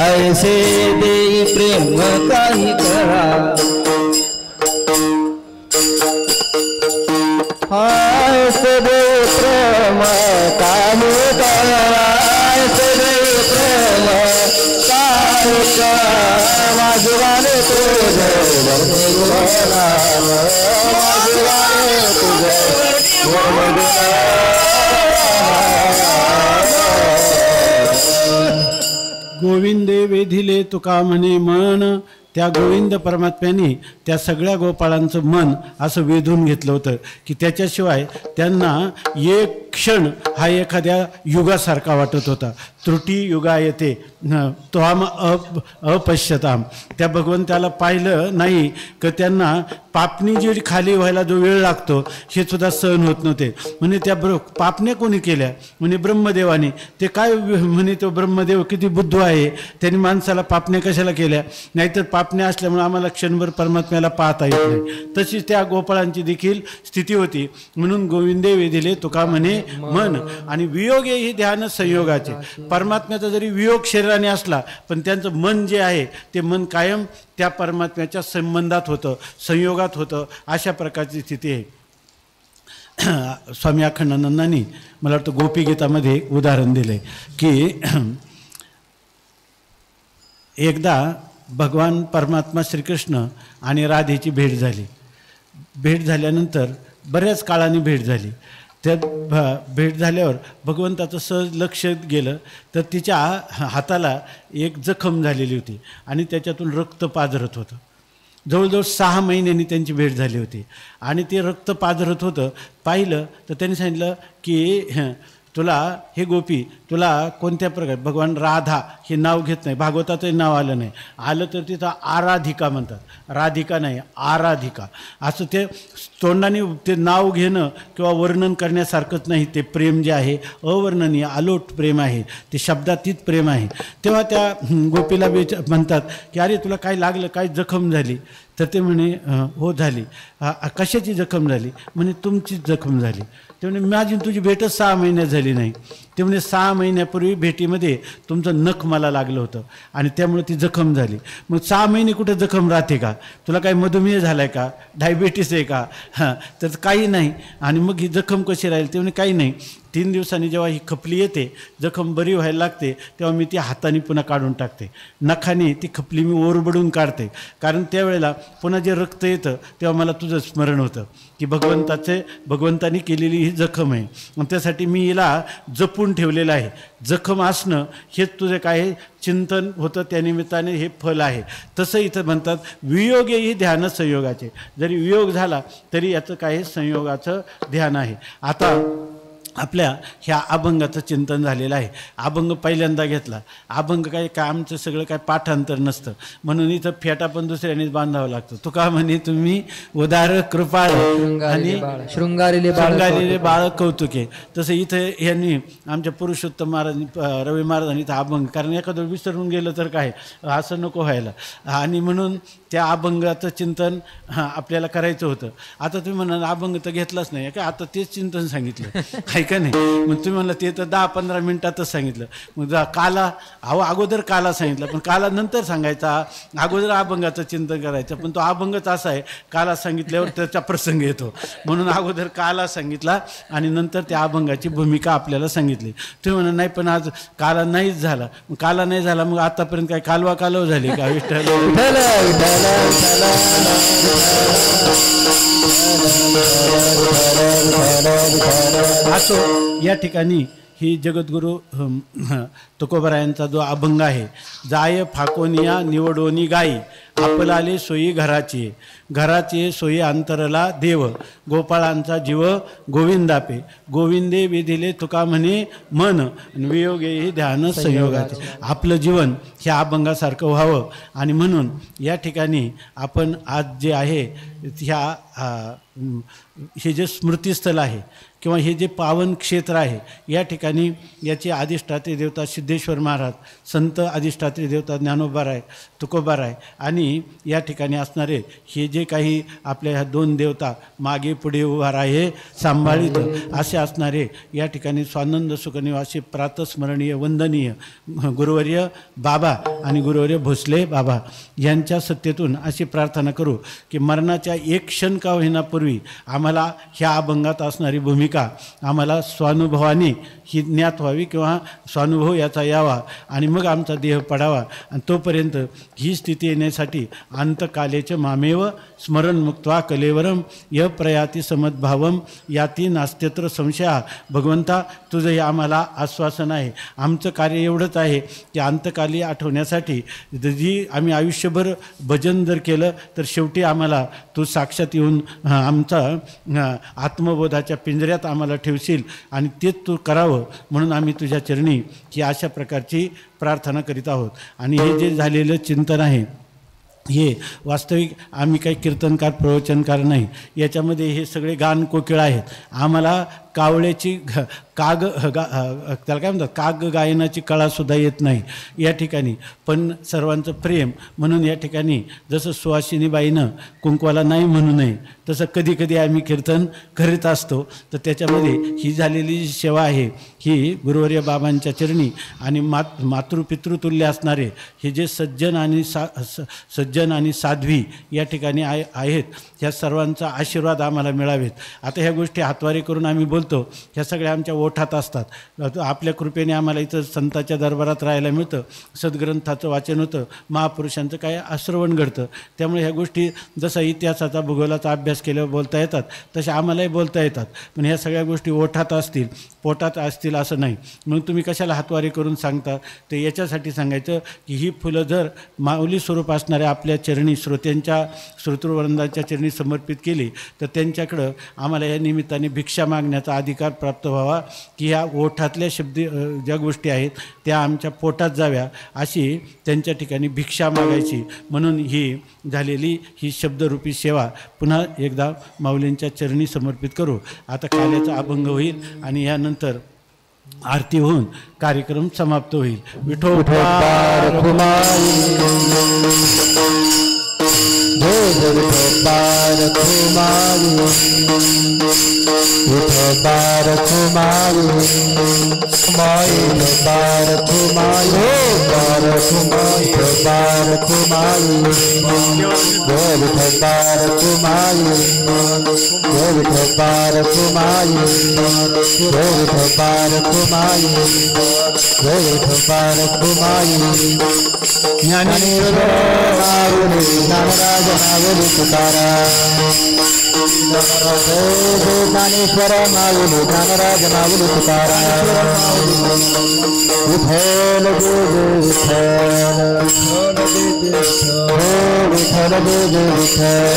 ऐसे देई प्रेम काही करा ऐसे देई प्रेम काही करा माझवाने तुझे वर्णी गुणनाम माझवाने तुझे वर्णी गोविंदे वेधिले तुका म्हणे मन. त्या गोविंद परमात्म्याने त्या सगळ्या गोपाळांचं मन असं वेधून घेतलं होतं की त्याच्याशिवाय त्यांना एक क्षण हा एखाद्या युगासारखा वाटत होता. त्रुटी युगा येते त्वाम अपश्यताम. त्या भगवंताला पाहिलं नाही की त्यांना पापणी जी खाली व्हायला जो वेळ लागतो हे सुद्धा सहन होत नव्हते. म्हणे त्या पापण्या कोणी केल्या? म्हणे ब्रह्मदेवाने. ते काय म्हणे तो ब्रह्मदेव किती बुद्ध आहे, त्यांनी माणसाला पापण्या कशाला केल्या? नाहीतर पापण्या असल्यामुळे आम्हाला क्षणभर परमात्म्याला पाहता येत नाही. तशीच त्या गोपाळांची देखील स्थिती होती. म्हणून गोविंदे वेधिले तुका म्हणे मन. आणि वियोगे ही ध्यान संयोगाचे. परमात्म्याचा जरी वियोग शरीराने असला पण त्यांचं मन जे आहे ते मन कायम त्या परमात्म्याच्या संबंधात होतं, संयोगात होतं. अशा प्रकारची स्थिती आहे. स्वामी अखंडानंदांनी मला वाटतं गोपीगीतामध्ये एक उदाहरण दिलं आहे की एकदा भगवान परमात्मा श्रीकृष्ण आणि राधेची भेट झाली. भेट झाल्यानंतर बऱ्याच काळाने भेट झाली. त्या भेट झाल्यावर भगवंताचं सहज लक्ष गेलं तर तिच्या हाताला एक जखम झालेली होती आणि त्याच्यातून रक्त पाझरत होतं. जवळजवळ 6 महिन्यांनी त्यांची भेट झाली होती आणि ते रक्त पाझरत होतं. पाहिलं तर त्यांनी सांगितलं की तुला हे गोपी तुला कोणत्या प्रकारे भगवान राधा हे नाव घेत नाही, भागवताचंही नाव आलं नाही, आलं तर तिथं आराधिका म्हणतात, राधिका नाही आराधिका. असं ते तोंडाने ते नाव घेणं किंवा वर्णन करण्यासारखंच नाही. ते प्रेम जे आहे अवर्णनीय अलोट प्रेम आहे, ते शब्दातीत प्रेम आहे. तेव्हा त्या गोपीला म्हणतात की अरे तुला काय लागलं, काय जखम झाली? तर ते म्हणे हो झाली. कशाची जखम झाली? म्हणे तुमचीच जखम झाली. ते म्हणे माझी तुझी भेटच 6 महिन्यात झाली नाही. ते म्हणे 6 महिन्यापूर्वी भेटीमध्ये तुमचं नख मला लागलं होतं आणि त्यामुळे ती जखम झाली. मग 6 महिने कुठं जखम राहते का? तुला काही मधुमेह झाला आहे का, डायबिटीस आहे का? हां, तर काही नाही. आणि मग ही जखम कशी राहील? ते म्हणे काही नाही. 3 दिवसांनी जेव्हा ही खपली येते, जखम बरी व्हायला लागते, तेव्हा मी ती हाताने पुन्हा काढून टाकते, नखाने ती खपली मी ओरबडून काढते. कारण त्यावेळेला पुन्हा जे रक्त येतं तेव्हा मला तुझं स्मरण होतं की भगवंताने केलेली ही जखम आहे आणि त्यासाठी मी हिला जपून ठेवलेलं आहे. जखम असणं हेच तुझं काय चिंतन होतं, त्यानिमित्ताने हे फल आहे. तसं इथं म्हणतात वियोगे ही ध्यान संयोगाचे. जरी वियोग झाला तरी याचं काय संयोगाचं ध्यान आहे. आता आपल्या ह्या अभंगाचं चिंतन झालेलं आहे. अभंग पहिल्यांदा घेतला. अभंग काय आमचं सगळं काय पाठांतर नसतं, म्हणून इथं फेटा पण दुसऱ्यानेच बांधावं लागतं. तुका म्हणे तुम्ही उदार कृपाळ आणि शृंगारिले बाळ कौतुके. तसं इथं यांनी आमच्या पुरुषोत्तम महाराजांनी रवी महाराजांनी इथं अभंग, कारण एखादं विसरून गेलं तर काय असं नको व्हायला, आणि म्हणून त्या अभंगाचं चिंतन आपल्याला करायचं होतं. आता तुम्ही म्हणाल अभंग तर घेतलाच नाही का, आता तेच चिंतन सांगितलं आहे का नाही? मग तुम्ही म्हणलं ते तर 10-15 मिनिटातच सांगितलं. मग काला अगोदर काला सांगितलं, पण काला नंतर सांगायचा, अगोदर अभंगाचं चिंतन करायचं. पण तो अभंगच असा आहे, काला सांगितल्यावर त्याचा प्रसंग येतो, म्हणून अगोदर काला सांगितला आणि नंतर त्या अभंगाची भूमिका आपल्याला सांगितली. तुम्ही म्हणा नाही पण आज काला नाहीच झाला. मग काला नाही झाला, मग आतापर्यंत काय कालवा कालव झाली का? विठ्ठल असो. या ठिकाणी ही जगद्गुरू तुकोबरायांचा जो अभंग आहे, जाय फाकोनिया निवडोनी गाई आपलाले सोयी घराची, घराची सोयी अंतरला देव, गोपाळांचा जीव गोविंदापे, गोविंदे विधिले तुका म्हणे मन, वियोगे ही ध्यान संयोगाचे. आपलं जीवन ह्या अभंगासारखं व्हावं आणि म्हणून या ठिकाणी आपण आज जे आहे ह्या हे जे स्मृतिस्थल आहे किंवा हे जे पावन क्षेत्र आहे, या ठिकाणी याचे अधिष्ठात्री देवता सिद्धेश्वर महाराज, संत अधिष्ठात्री देवता ज्ञानोबाराय, तुकोबाराय आणि या ठिकाणी असणारे हे जे काही आपल्या ह्या 2 देवता मागे पुढे उभा आहे सांभाळित असे असणारे या ठिकाणी स्वानंद सुखनिवासी प्रातस्मरणीय वंदनीय गुरुवर्य बाबा आणि गुरुवर्य भोसले बाबा यांच्या सत्तेतून अशी प्रार्थना करू की मरणाच्या 1 क्षण का होईनापूर्वी आम्हाला ह्या अभंगात असणारी भूमिका आम्हाला स्वानुभवाने ही ज्ञात व्हावी किंवा स्वानुभव याचा यावा आणि मग आमचा देह पडावा. आणि तोपर्यंत ही स्थिती येण्यासाठी अंतकालेच मामेव स्मरण मुक्त्वा कलेवरम य प्रयाती समद्भावम याती नास्त्यत्र संशया. भगवंता तुझं हे आम्हाला आश्वासन आहे. आमचं कार्य एवढंच आहे की अंतकाली आठवण्यासाठी जी आम्ही आयुष्यभर भजन जर केलं तर शेवटी आम्हाला तू साक्षात येऊन आमचा आत्मबोधाच्या पिंजऱ्यात आम्हाला ठेवशील आणि तेच तू करावं म्हणून आम्ही तुझ्या चरणी ही अशा प्रकारची प्रार्थना करीत आहोत. आणि हे जे झालेलं चिंतन आहे हे वास्तविक आम्ही काही कीर्तनकार प्रवचनकार नाही, याच्यामध्ये हे सगळे गान कोकिळ आहेत. आम्हाला कावळ्याची त्याला काय म्हणतात काग गायनाची कळासुद्धा येत नाही या ठिकाणी, पण सर्वांचं प्रेम म्हणून या ठिकाणी जसं सुहासिनीबाईनं कुंकवाला नाही म्हणू नये तसं कधी कधी आम्ही कीर्तन करीत असतो. तर त्याच्यामध्ये ही झालेली सेवा आहे ही गुरुवर्य बाबांच्या चरणी आणि मातृपितृतुल्य असणारे हे जे सज्जन आणि साध्वी या ठिकाणी आहेत, ह्या सर्वांचा आशीर्वाद आम्हाला मिळावेत. आता ह्या गोष्टी हातवारी करून आम्ही बोलतो ह्या सगळ्या आमच्या ओठात असतात. आपल्या कृपेने आम्हाला इथं संतांच्या दरबारात राहायला मिळतं, सद्ग्रंथाचं वाचन होतं, महापुरुषांचं काय आश्रवण घडतं. त्यामुळे ह्या गोष्टी जसा इतिहासाचा भूगोलाचा अभ्यास केल्यावर बोलता येतात तशा आम्हालाही बोलता येतात. पण ह्या सगळ्या गोष्टी ओठात असतील, पोटात असतील असं नाही. मग तुम्ही कशाला हातवारी करून सांगता? ते याच्यासाठी सांगायचं की ही फुलं जर माऊली स्वरूप असणाऱ्या आपल्या चरणी श्रोत्यांच्या श्रोतृवृंदाच्या चरणी समर्पित केली तर त्यांच्याकडं आम्हाला या निमित्ताने भिक्षा मागण्याचा अधिकार प्राप्त व्हावा, की ह्या ओठातल्या ज्या गोष्टी आहेत त्या आमच्या पोटात जाव्या अशी त्यांच्या ठिकाणी भिक्षा मागायची. म्हणून ही झालेली ही शब्दरूपी सेवा पुन्हा एकदा माऊलींच्या चरणी समर्पित करू. आता काल्याचा अभंग होईल आणि यानंतर आरती होऊन कार्यक्रम समाप्त होईल. विठोबार खुमाई विठोबार खुमाई विठोबार खुमाई बार खुमाई बार खुमाई बार खुमाई विठोबार खुमाई विठोबार खुमाई विठोबार खुमाई विठोबार खुमाई ज्ञानेश्वर माऊली ज्ञानराज माऊली तुकाराम ज्ञानेश्वर माऊली ज्ञानराज माऊली तुकाराम विठ्ठल जय विठ्ठल विठ्ठल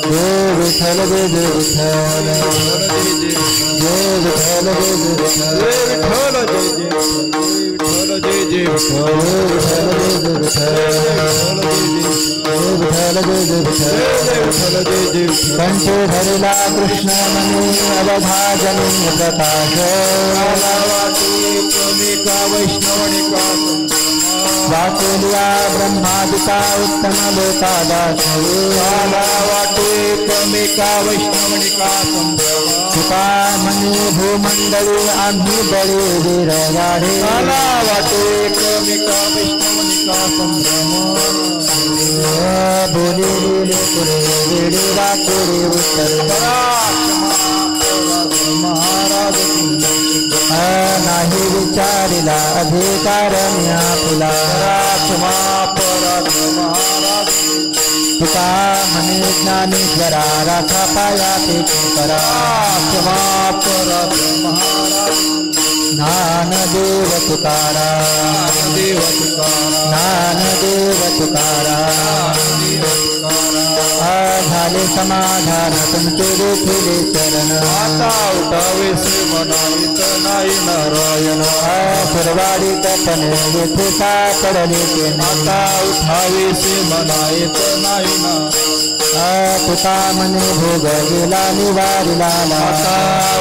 जय विठ्ठल जय विठ्ठल कंठे धरिला कृष्ण मनी अवभाजनी प्रकाश वाचलिया ब्रह्मादिका उत्तम लोकादास वाटेकमिका वैष्णवनिका तुका मनी भूमंडळी आम्ही बळे वीरगाढे वाटेकमिका वैष्णवनिका संभ्रम बोले पुरे वेडे वाकोडे उत्तर महाराज नाही विचारिला अधिकार फुला तुका म्हणे ज्ञानेश्वरा राखा पाया ते करा ज्ञानदेव तुकाराम ज्ञानदेव तुकाराम झाले समाधान तुमचे देखील चरण आता उठावे श्री मनावित नाही नारायण सुरवाडीत पणे येथे सापडले ते आता उठावे श्री मनावित नाही ना तुका मने भोग गेला निवारिला आता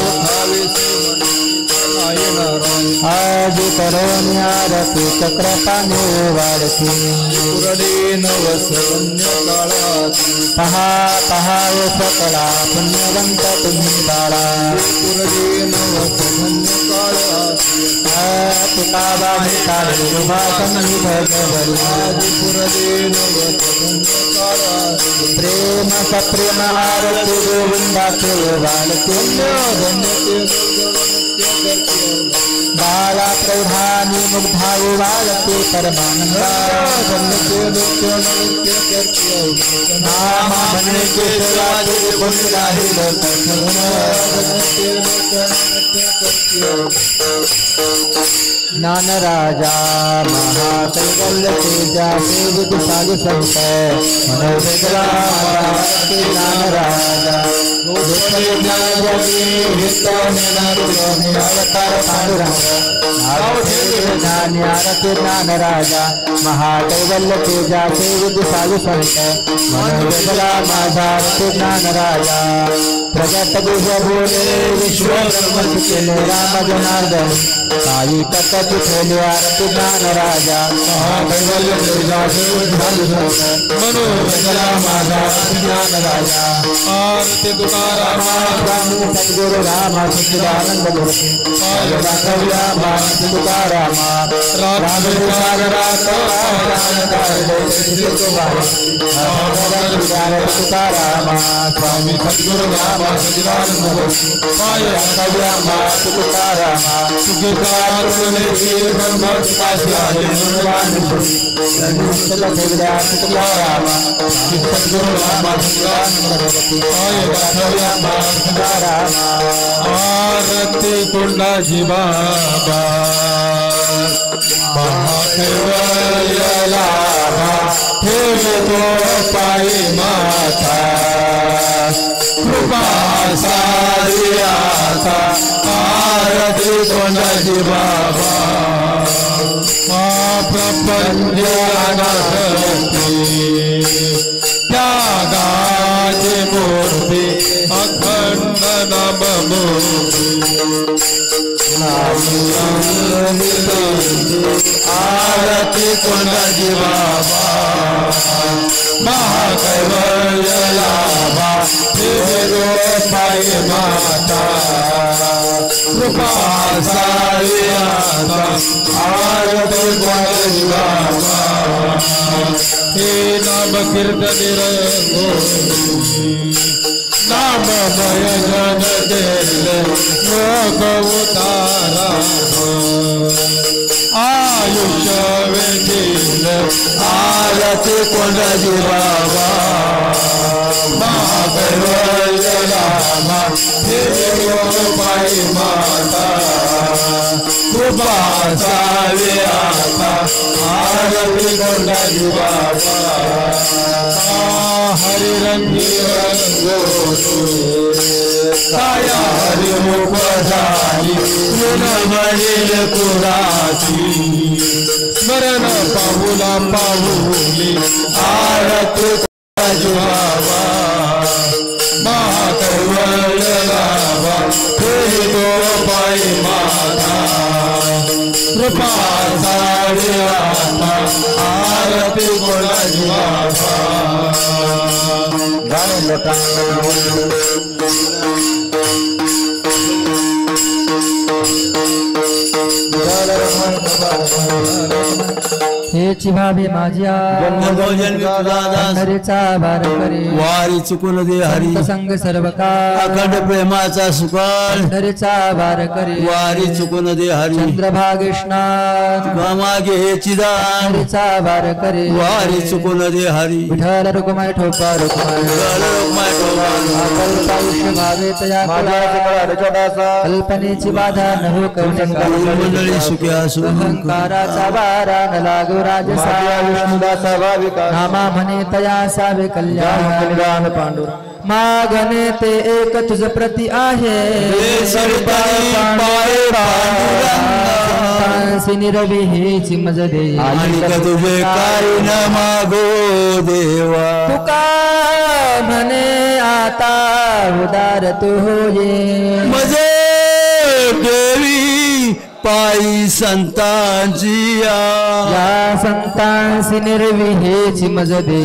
उठावे श्री आज करून आरती चक्रपाने वाढती पुरडे नवसवन्य काळात पहा पहा सकला पुण्यवंत तुम्ही बाळा पुरडे नवसवन्य काळात तुका बाहे काळे उभासनी भगवली आज पुरडे नवसवन्य काळात प्रेम सप्रेम आरती गोविंदाचे वाढते बाला प्रधानी मुग्धाई वाळते परमानंदा नाम म्हणणे केशवाचे गुण राहील ज्ञान राजा महाकैवल्य तेजा सेवित साधु संत मनोवेदला ज्ञान राजा अवतार पांडुरंग ज्ञान राजा महाकैवल्य तेजा सेवित साधु संत मनोवेदला माझा ज्ञान राजा प्रगट बुझ बोले विश्व ब्रह्म केले राम जनार्दन साई तत्त ठेले आरती ज्ञान राजा मनोरंजला माझा ज्ञान राजा आरती तुकाराम सद्गुरु राम सच्चिदानंद मूर्ती राघव्या भारती तुकाराम राम तुकाराम स्वामी सद्गुरु राम सच्चिदानंद मूर्ती राघव्या भारती तुकाराम आरती कुंडाजी बाबा महाकैवल्यला ठेवतो पायी माता कृपा सारियाचा आरती कुंडाजी बाबा प्रपंचानाथी त्यागाची मूर्ती अखंड आरती कुंडाजी बाबा महाकैवल्यला पायी माता कृपा सारियाचा आरती कुंडाजी बाबा हे नाम कीर्तनी रंगो नाममय जन देले लोक उतारा आयुष्य वेधील आरती कुंडाजी बाबा महाकैवल्यला पायी माता कृपा सारियाचा आरती कुंडाजी बाबा हरि रंगी रंगो काया हरि मुख झाली म्हणील कुणाची स्मरण पाहुला पाहुली आरती कुंडाजी बाबा महाकैवल्यला ठेवतो पायी माता कृपा सारियाचा आरती कुंडाजी बाबा हेची भावे माझ्या हरीचा भार करे वारी चुकून दे हरी संग सर्व काळ अखंड प्रेमाचा सुकाल हरीचा भार करे वारी चुकून दे हरी चंद्रभागेष्णात मागे हेची दान हरीचा भार करे वारी चुकून दे हरी विठ्ठल रुक्माई ठोपा रुक्माई अकल्पायुष्य भावे तया कल्पनेची बाधा न हो मंडळी सुखी असो अहंकाराचा वारा न लागो राजसा नामा म्हणे तया सावे कल्याण पांडुर मागणे ते एक तुझ प्रती आहे निरवी हेची मज दे तुझे काही न मागो देवा तुका म्हणे आता उदार तू होये मजे देवी पायी संतांची या संतांसी निर्वी हेची मज दे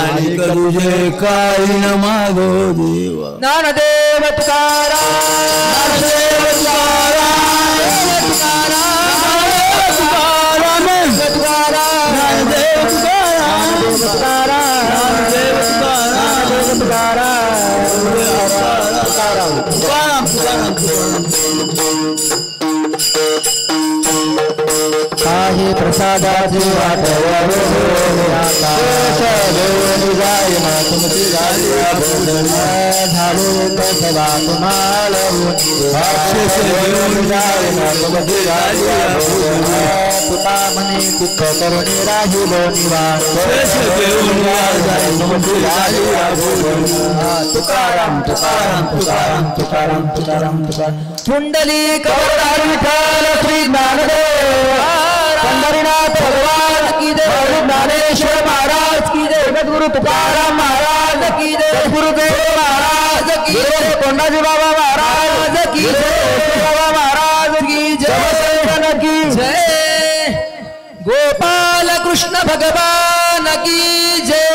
आणि तुझे काही न मागो देवा ज्ञानदेव तुकाराम ज्ञानदेव तुकाराम काही प्रसादाची तुका म्हणे चित्त करुणी राहिलो निवास तुकाराम तुकाराम तुकाराम तुकाराम तुकाराम तुकाराम कुंडली कवरदार विठ्ठल श्री ज्ञानदेव पंढरीनाथ भगवान की जय ज्ञानेश्वर महाराज की जय गुरु तुकाराम महाराज की जय गुरुदेव महाराज की जय कोंडाजी बाबा महाराज की जय बाबा महाराज की जय भगवान की जय।